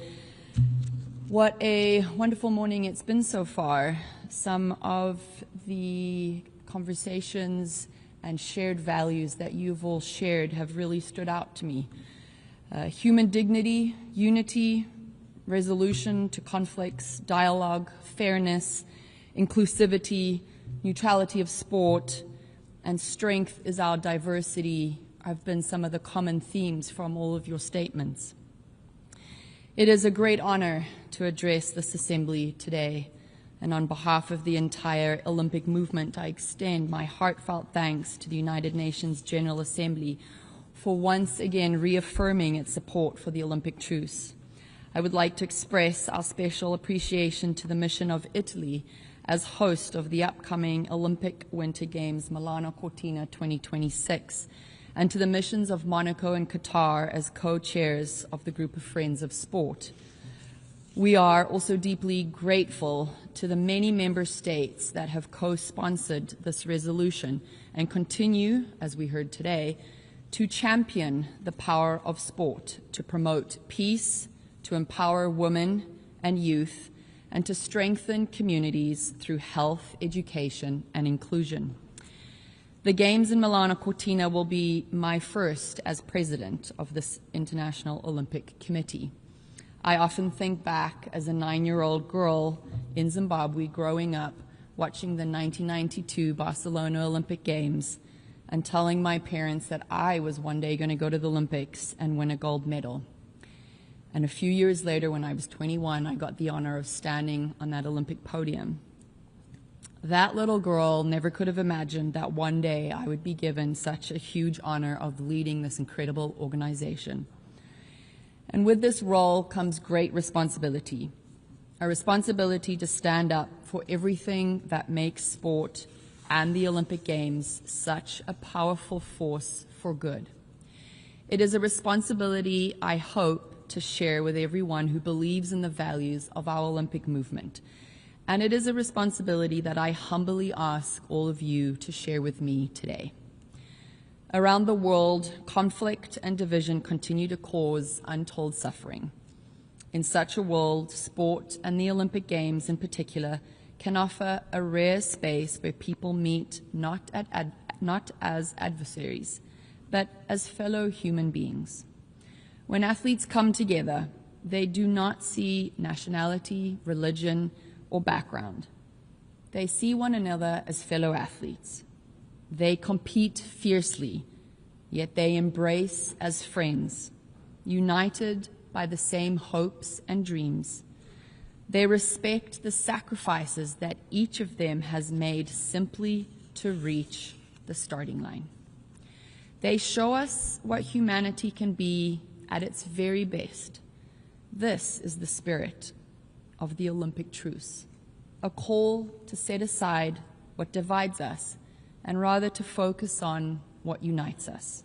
What a wonderful morning it's been so far. Some of the conversations and shared values that you've all shared have really stood out to me. Human dignity, unity, resolution to conflicts, dialogue, fairness, inclusivity, neutrality of sport, and strength is our diversity have been some of the common themes from all of your statements. It is a great honor to address this assembly today, and on behalf of the entire Olympic movement, I extend my heartfelt thanks to the United Nations General Assembly for once again reaffirming its support for the Olympic Truce. I would like to express our special appreciation to the mission of Italy as host of the upcoming Olympic Winter Games Milano Cortina 2026, and to the missions of Monaco and Qatar as co-chairs of the Group of Friends of Sport. We are also deeply grateful to the many member states that have co-sponsored this resolution and continue, as we heard today, to champion the power of sport, to promote peace, to empower women and youth, and to strengthen communities through health, education, and inclusion. The Games in Milano Cortina will be my first as president of this International Olympic Committee. I often think back as a 9-year-old girl in Zimbabwe growing up, watching the 1992 Barcelona Olympic Games and telling my parents that I was one day going to go to the Olympics and win a gold medal. And a few years later, when I was 21, I got the honor of standing on that Olympic podium. That little girl never could have imagined that one day I would be given such a huge honor of leading this incredible organization. And with this role comes great responsibility, a responsibility to stand up for everything that makes sport and the Olympic Games such a powerful force for good. It is a responsibility I hope to share with everyone who believes in the values of our Olympic movement. And it is a responsibility that I humbly ask all of you to share with me today. Around the world, conflict and division continue to cause untold suffering. In such a world, sport and the Olympic Games in particular can offer a rare space where people meet not as adversaries, but as fellow human beings. When athletes come together, they do not see nationality, religion, or background. They see one another as fellow athletes. They compete fiercely, yet they embrace as friends, united by the same hopes and dreams. They respect the sacrifices that each of them has made simply to reach the starting line. They show us what humanity can be at its very best. This is the spirit of the Olympic Truce, a call to set aside what divides us and rather to focus on what unites us.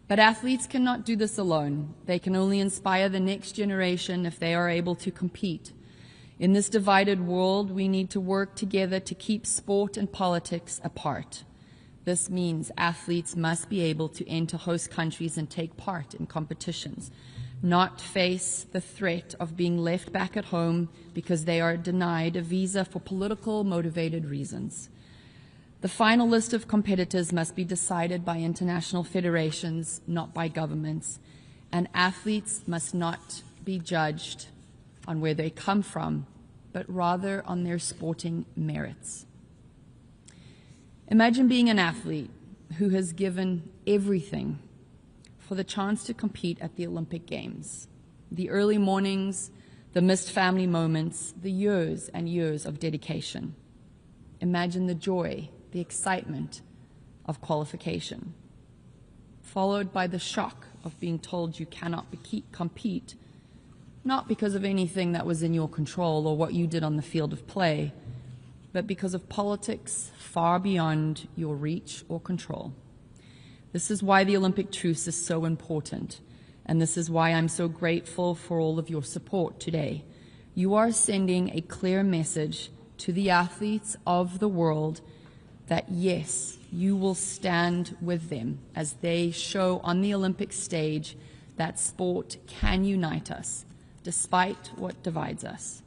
But athletes cannot do this alone. They can only inspire the next generation if they are able to compete. In this divided world, we need to work together to keep sport and politics apart. This means athletes must be able to enter host countries and take part in competitions, not face the threat of being left back at home because they are denied a visa for political motivated reasons. The final list of competitors must be decided by international federations, not by governments, and athletes must not be judged on where they come from, but rather on their sporting merits. Imagine being an athlete who has given everything for the chance to compete at the Olympic Games. The early mornings, the missed family moments, the years and years of dedication. Imagine the joy, the excitement of qualification, followed by the shock of being told you cannot compete, not because of anything that was in your control or what you did on the field of play, but because of politics far beyond your reach or control. This is why the Olympic Truce is so important, and this is why I'm so grateful for all of your support today. You are sending a clear message to the athletes of the world that yes, you will stand with them as they show on the Olympic stage that sport can unite us, despite what divides us.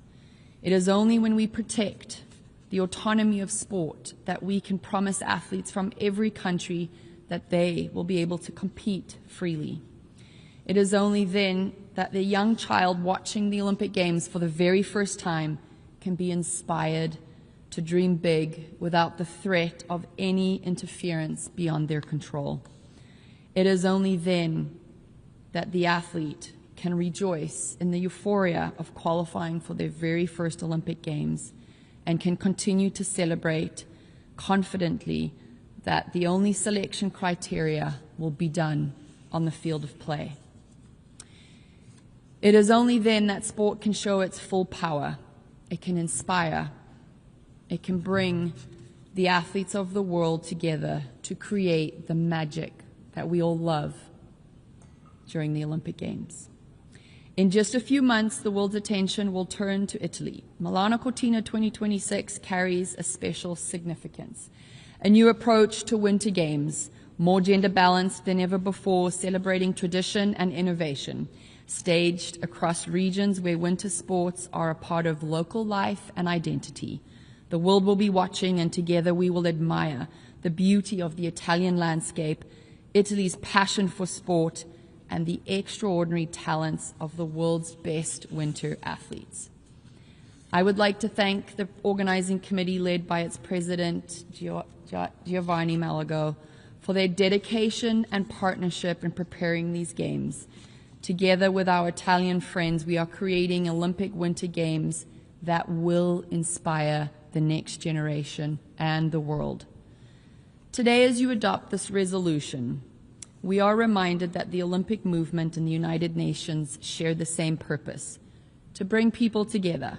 It is only when we protect the autonomy of sport that we can promise athletes from every country that they will be able to compete freely. It is only then that the young child watching the Olympic Games for the very first time can be inspired to dream big without the threat of any interference beyond their control. It is only then that the athlete can rejoice in the euphoria of qualifying for their very first Olympic Games and can continue to celebrate confidently that the only selection criteria will be done on the field of play. It is only then that sport can show its full power. It can inspire. It can bring the athletes of the world together to create the magic that we all love during the Olympic Games. In just a few months, the world's attention will turn to Italy. Milano Cortina 2026 carries a special significance. A new approach to Winter Games, more gender balanced than ever before, celebrating tradition and innovation, staged across regions where winter sports are a part of local life and identity. The world will be watching, and together we will admire the beauty of the Italian landscape, Italy's passion for sport, and the extraordinary talents of the world's best winter athletes. I would like to thank the organizing committee led by its president, Giovanni Malago, for their dedication and partnership in preparing these games. Together with our Italian friends, we are creating Olympic Winter Games that will inspire the next generation and the world. Today, as you adopt this resolution, we are reminded that the Olympic movement and the United Nations share the same purpose: to bring people together,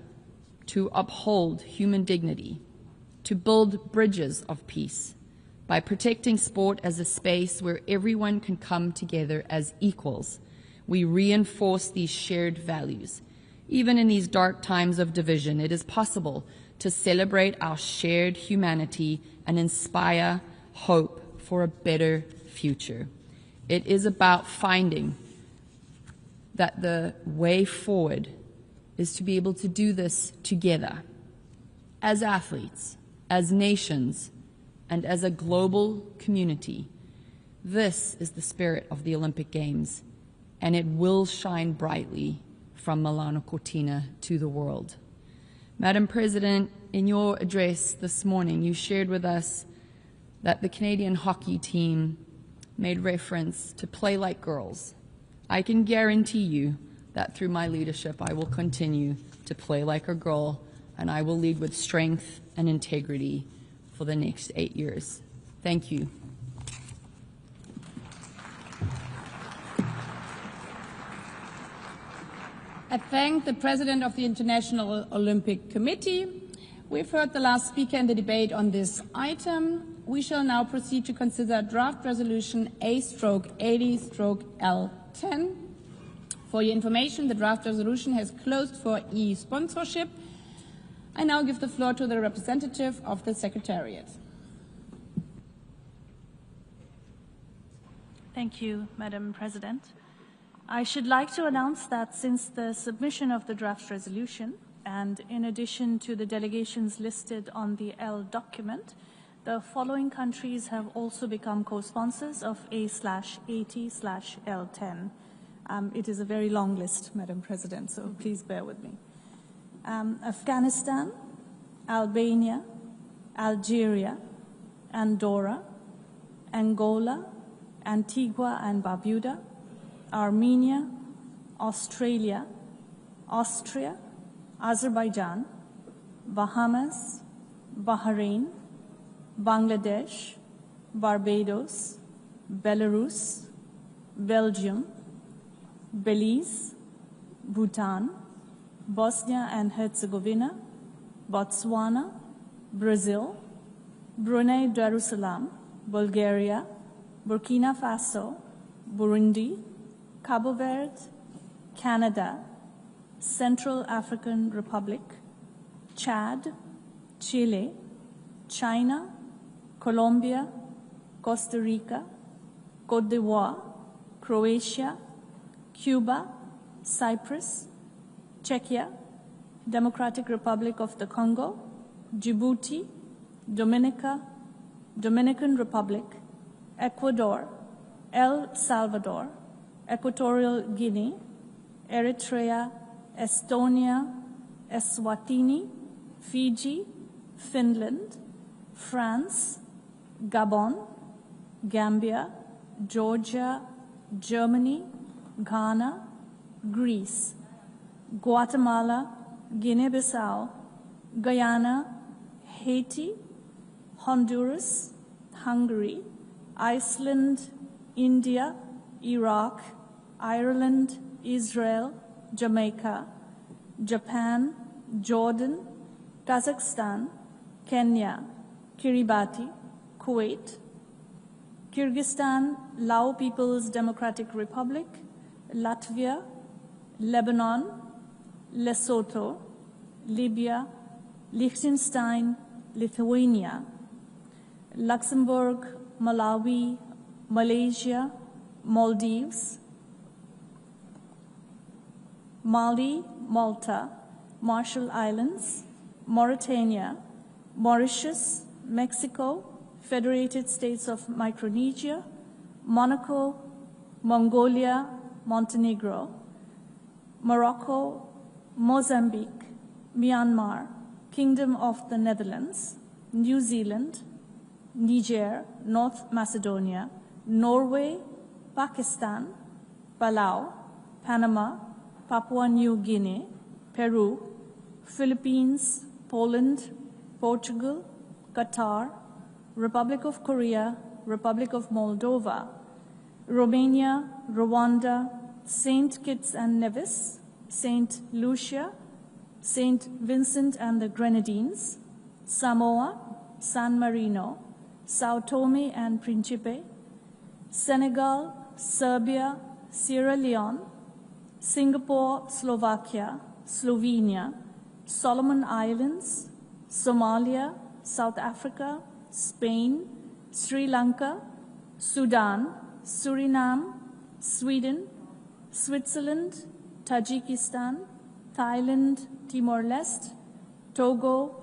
to uphold human dignity, to build bridges of peace. By protecting sport as a space where everyone can come together as equals, we reinforce these shared values. Even in these dark times of division, it is possible to celebrate our shared humanity and inspire hope for a better future. It is about finding that the way forward is to be able to do this together, as athletes, as nations, and as a global community. This is the spirit of the Olympic Games, and it will shine brightly from Milano Cortina to the world. Madam President, in your address this morning, you shared with us that the Canadian hockey team made reference to play like girls. I can guarantee you that through my leadership, I will continue to play like a girl, and I will lead with strength and integrity for the next 8 years. Thank you. I thank the President of the International Olympic Committee. We've heard the last speaker in the debate on this item. We shall now proceed to consider draft resolution A/80/L10. For your information, the draft resolution has closed for e-sponsorship. I now give the floor to the representative of the Secretariat. Thank you, Madam President. I should like to announce that since the submission of the draft resolution, and in addition to the delegations listed on the L document, the following countries have also become co-sponsors of A/80/L10. It is a very long list, Madam President, so please bear with me. Afghanistan, Albania, Algeria, Andorra, Angola, Antigua and Barbuda, Armenia, Australia, Austria, Azerbaijan, Bahamas, Bahrain, Bangladesh, Barbados, Belarus, Belgium, Belize, Bhutan, Bosnia and Herzegovina, Botswana, Brazil, Brunei Darussalam, Bulgaria, Burkina Faso, Burundi, Cabo Verde, Canada, Central African Republic, Chad, Chile, China, Colombia, Costa Rica, Côte d'Ivoire, Croatia, Cuba, Cyprus, Czechia, Democratic Republic of the Congo, Djibouti, Dominica, Dominican Republic, Ecuador, El Salvador, Equatorial Guinea, Eritrea, Estonia, Eswatini, Fiji, Finland, France, Gabon, Gambia, Georgia, Germany, Ghana, Greece, Guatemala, Guinea-Bissau, Guyana, Haiti, Honduras, Hungary, Iceland, India, Iraq, Ireland, Israel, Jamaica, Japan, Jordan, Kazakhstan, Kenya, Kiribati, Kuwait, Kyrgyzstan, Lao People's Democratic Republic, Latvia, Lebanon, Lesotho, Libya, Liechtenstein, Lithuania, Luxembourg, Malawi, Malaysia, Maldives, Mali, Malta, Marshall Islands, Mauritania, Mauritius, Mexico, Federated States of Micronesia, Monaco, Mongolia, Montenegro, Morocco, Mozambique, Myanmar, Kingdom of the Netherlands, New Zealand, Niger, North Macedonia, Norway, Pakistan, Palau, Panama, Papua New Guinea, Peru, Philippines, Poland, Portugal, Qatar, Republic of Korea, Republic of Moldova, Romania, Rwanda, St. Kitts and Nevis, St. Lucia, St. Vincent and the Grenadines, Samoa, San Marino, Sao Tome and Principe, Senegal, Serbia, Sierra Leone, Singapore, Slovakia, Slovenia, Solomon Islands, Somalia, South Africa, Spain, Sri Lanka, Sudan, Suriname, Sweden, Switzerland, Tajikistan, Thailand, Timor-Leste, Togo,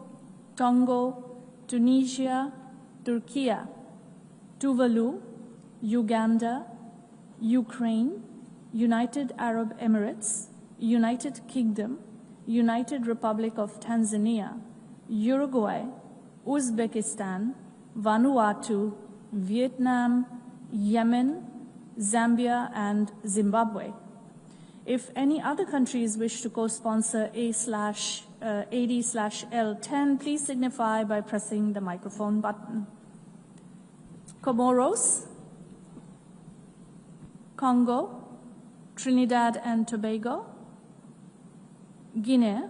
Tonga, Tunisia, Turkey, Tuvalu, Uganda, Ukraine, United Arab Emirates, United Kingdom, United Republic of Tanzania, Uruguay, Uzbekistan, Vanuatu, Vietnam, Yemen, Zambia, and Zimbabwe. If any other countries wish to co-sponsor AD/L10, please signify by pressing the microphone button. Comoros, Congo, Trinidad and Tobago, Guinea,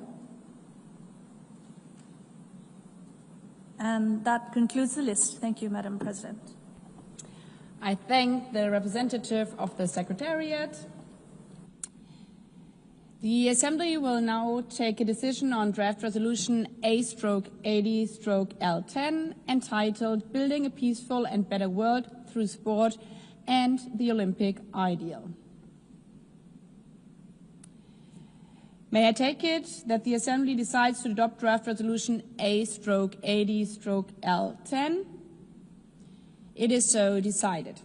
and that concludes the list. Thank you, Madam President. I thank the representative of the Secretariat. The Assembly will now take a decision on draft resolution A/AD/L10 entitled Building a Peaceful and Better World Through Sport and the Olympic Ideal. May I take it that the Assembly decides to adopt draft resolution A/AD/L10? It is so decided.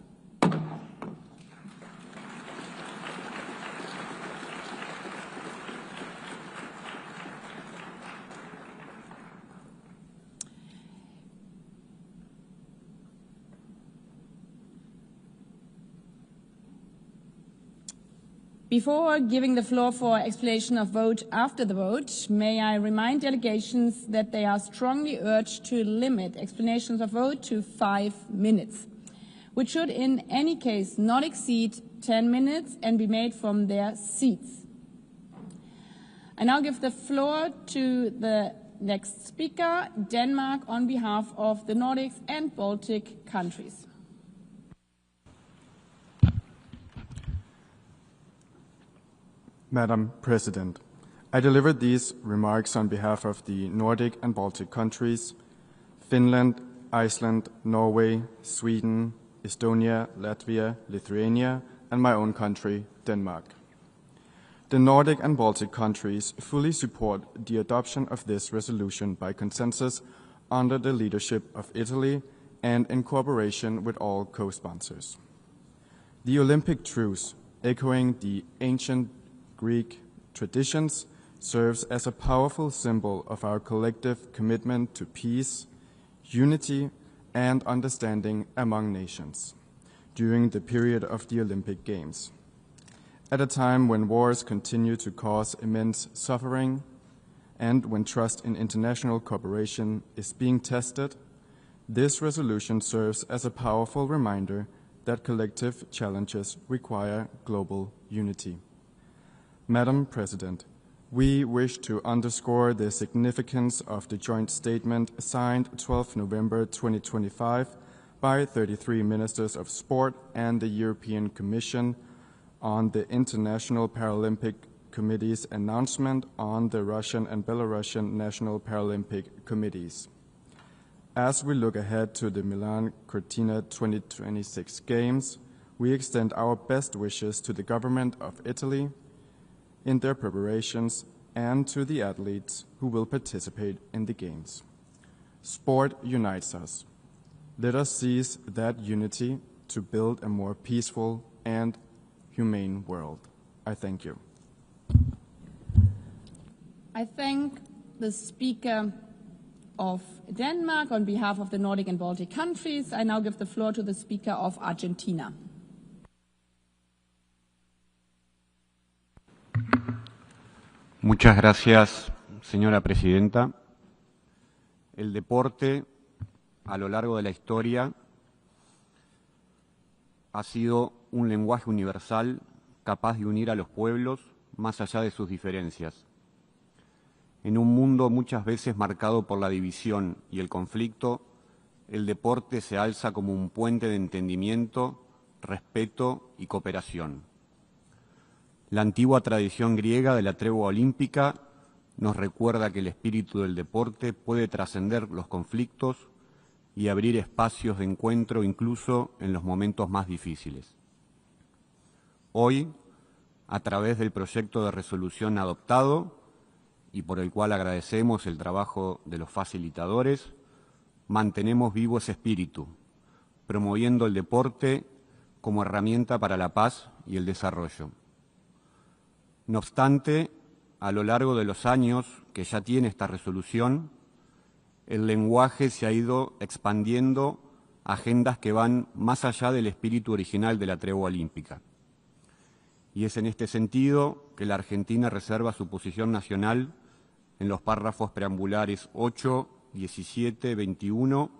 Before giving the floor for explanation of vote after the vote, may I remind delegations that they are strongly urged to limit explanations of vote to 5 minutes, which should in any case not exceed 10 minutes and be made from their seats. I now give the floor to the next speaker, Denmark, on behalf of the Nordics and Baltic countries. Madam President, I deliver these remarks on behalf of the Nordic and Baltic countries, Finland, Iceland, Norway, Sweden, Estonia, Latvia, Lithuania, and my own country, Denmark. The Nordic and Baltic countries fully support the adoption of this resolution by consensus under the leadership of Italy and in cooperation with all co-sponsors. The Olympic Truce, echoing the ancient Greek traditions, serves as a powerful symbol of our collective commitment to peace, unity, and understanding among nations during the period of the Olympic Games. At a time when wars continue to cause immense suffering and when trust in international cooperation is being tested, this resolution serves as a powerful reminder that collective challenges require global unity. Madam President, we wish to underscore the significance of the joint statement signed 12 November 2025 by 33 Ministers of Sport and the European Commission on the International Paralympic Committee's announcement on the Russian and Belarusian National Paralympic Committees. As we look ahead to the Milano Cortina 2026 Games, we extend our best wishes to the government of Italy in their preparations and to the athletes who will participate in the Games. Sport unites us. Let us seize that unity to build a more peaceful and humane world. I thank you. I thank the Speaker of Denmark on behalf of the Nordic and Baltic countries. I now give the floor to the Speaker of Argentina. Muchas gracias, señora presidenta. El deporte, a lo largo de la historia, ha sido un lenguaje universal capaz de unir a los pueblos más allá de sus diferencias. En un mundo muchas veces marcado por la división y el conflicto, el deporte se alza como un puente de entendimiento, respeto y cooperación. La antigua tradición griega de la tregua olímpica nos recuerda que el espíritu del deporte puede trascender los conflictos y abrir espacios de encuentro incluso en los momentos más difíciles. Hoy, a través del proyecto de resolución adoptado y por el cual agradecemos el trabajo de los facilitadores, mantenemos vivo ese espíritu, promoviendo el deporte como herramienta para la paz y el desarrollo. No obstante, a lo largo de los años que ya tiene esta resolución, el lenguaje se ha ido expandiendo a agendas que van más allá del espíritu original de la tregua olímpica. Y es en este sentido que la Argentina reserva su posición nacional en los párrafos preambulares 8, 17, 21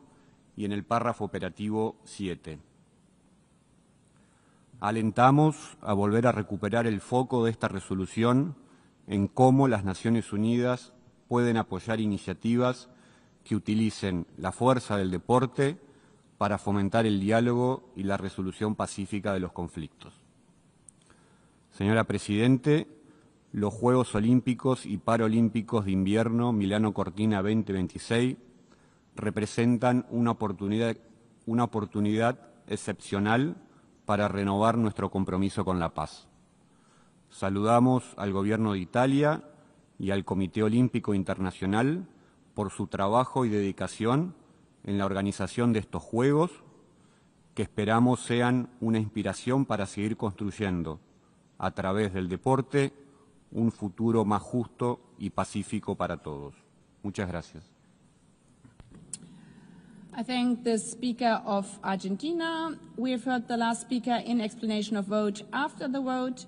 y en el párrafo operativo 7. Alentamos a volver a recuperar el foco de esta resolución en cómo las Naciones Unidas pueden apoyar iniciativas que utilicen la fuerza del deporte para fomentar el diálogo y la resolución pacífica de los conflictos. Señora Presidente, los Juegos Olímpicos y Paralímpicos de Invierno Milano Cortina 2026 representan una oportunidad excepcional para renovar nuestro compromiso con la paz. Saludamos al Gobierno de Italia y al Comité Olímpico Internacional por su trabajo y dedicación en la organización de estos Juegos, que esperamos sean una inspiración para seguir construyendo, a través del deporte, un futuro más justo y pacífico para todos. Muchas gracias. I thank the Speaker of Argentina. We have heard the last speaker in explanation of vote. After the vote,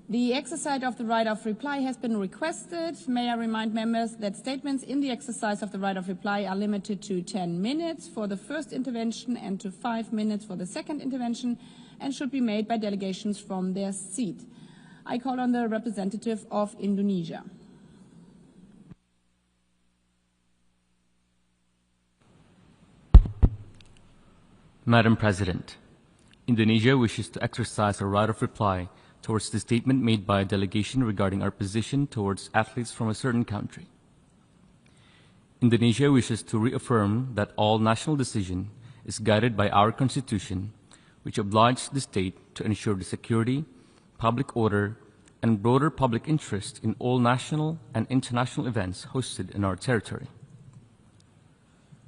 the exercise of the right of reply has been requested. May I remind members that statements in the exercise of the right of reply are limited to 10 minutes for the first intervention and to 5 minutes for the second intervention, and should be made by delegations from their seat. I call on the representative of Indonesia. Madam President, Indonesia wishes to exercise a right of reply towards the statement made by a delegation regarding our position towards athletes from a certain country. Indonesia wishes to reaffirm that all national decision is guided by our constitution, which obliges the state to ensure the security, public order, and broader public interest in all national and international events hosted in our territory.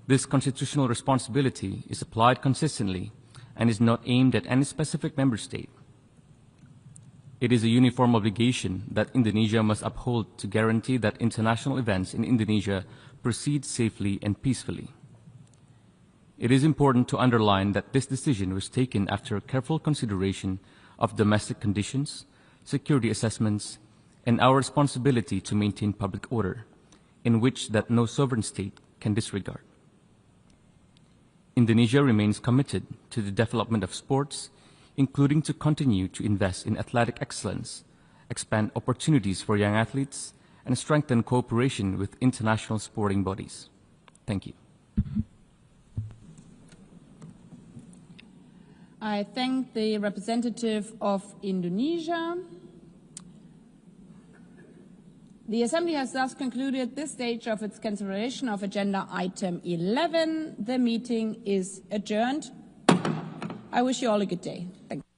This constitutional responsibility is applied consistently and is not aimed at any specific member state. It is a uniform obligation that Indonesia must uphold to guarantee that international events in Indonesia proceed safely and peacefully. It is important to underline that this decision was taken after careful consideration of domestic conditions, security assessments, and our responsibility to maintain public order, in which that no sovereign state can disregard. Indonesia remains committed to the development of sports, including to continue to invest in athletic excellence, expand opportunities for young athletes, and strengthen cooperation with international sporting bodies. Thank you. I thank the representative of Indonesia. The Assembly has thus concluded this stage of its consideration of Agenda Item 11. The meeting is adjourned. I wish you all a good day. Thank you.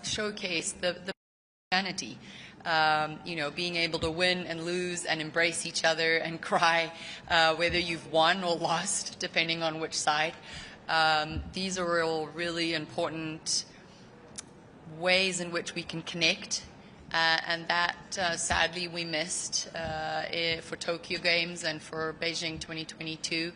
showcase the humanity. You know, being able to win and lose and embrace each other and cry, whether you've won or lost, depending on which side. These are all really important ways in which we can connect, and that sadly we missed for Tokyo Games and for Beijing 2022.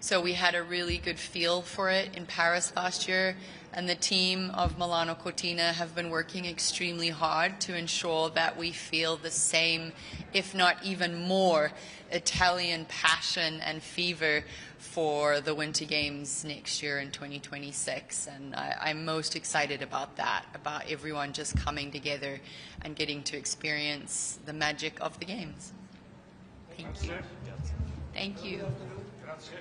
So we had a really good feel for it in Paris last year, and the team of Milano Cortina have been working extremely hard to ensure that we feel the same, if not even more, Italian passion and fever for the Winter Games next year in 2026. And I'm most excited about that, about everyone just coming together and getting to experience the magic of the Games. Thank you. Thank you. Grazie.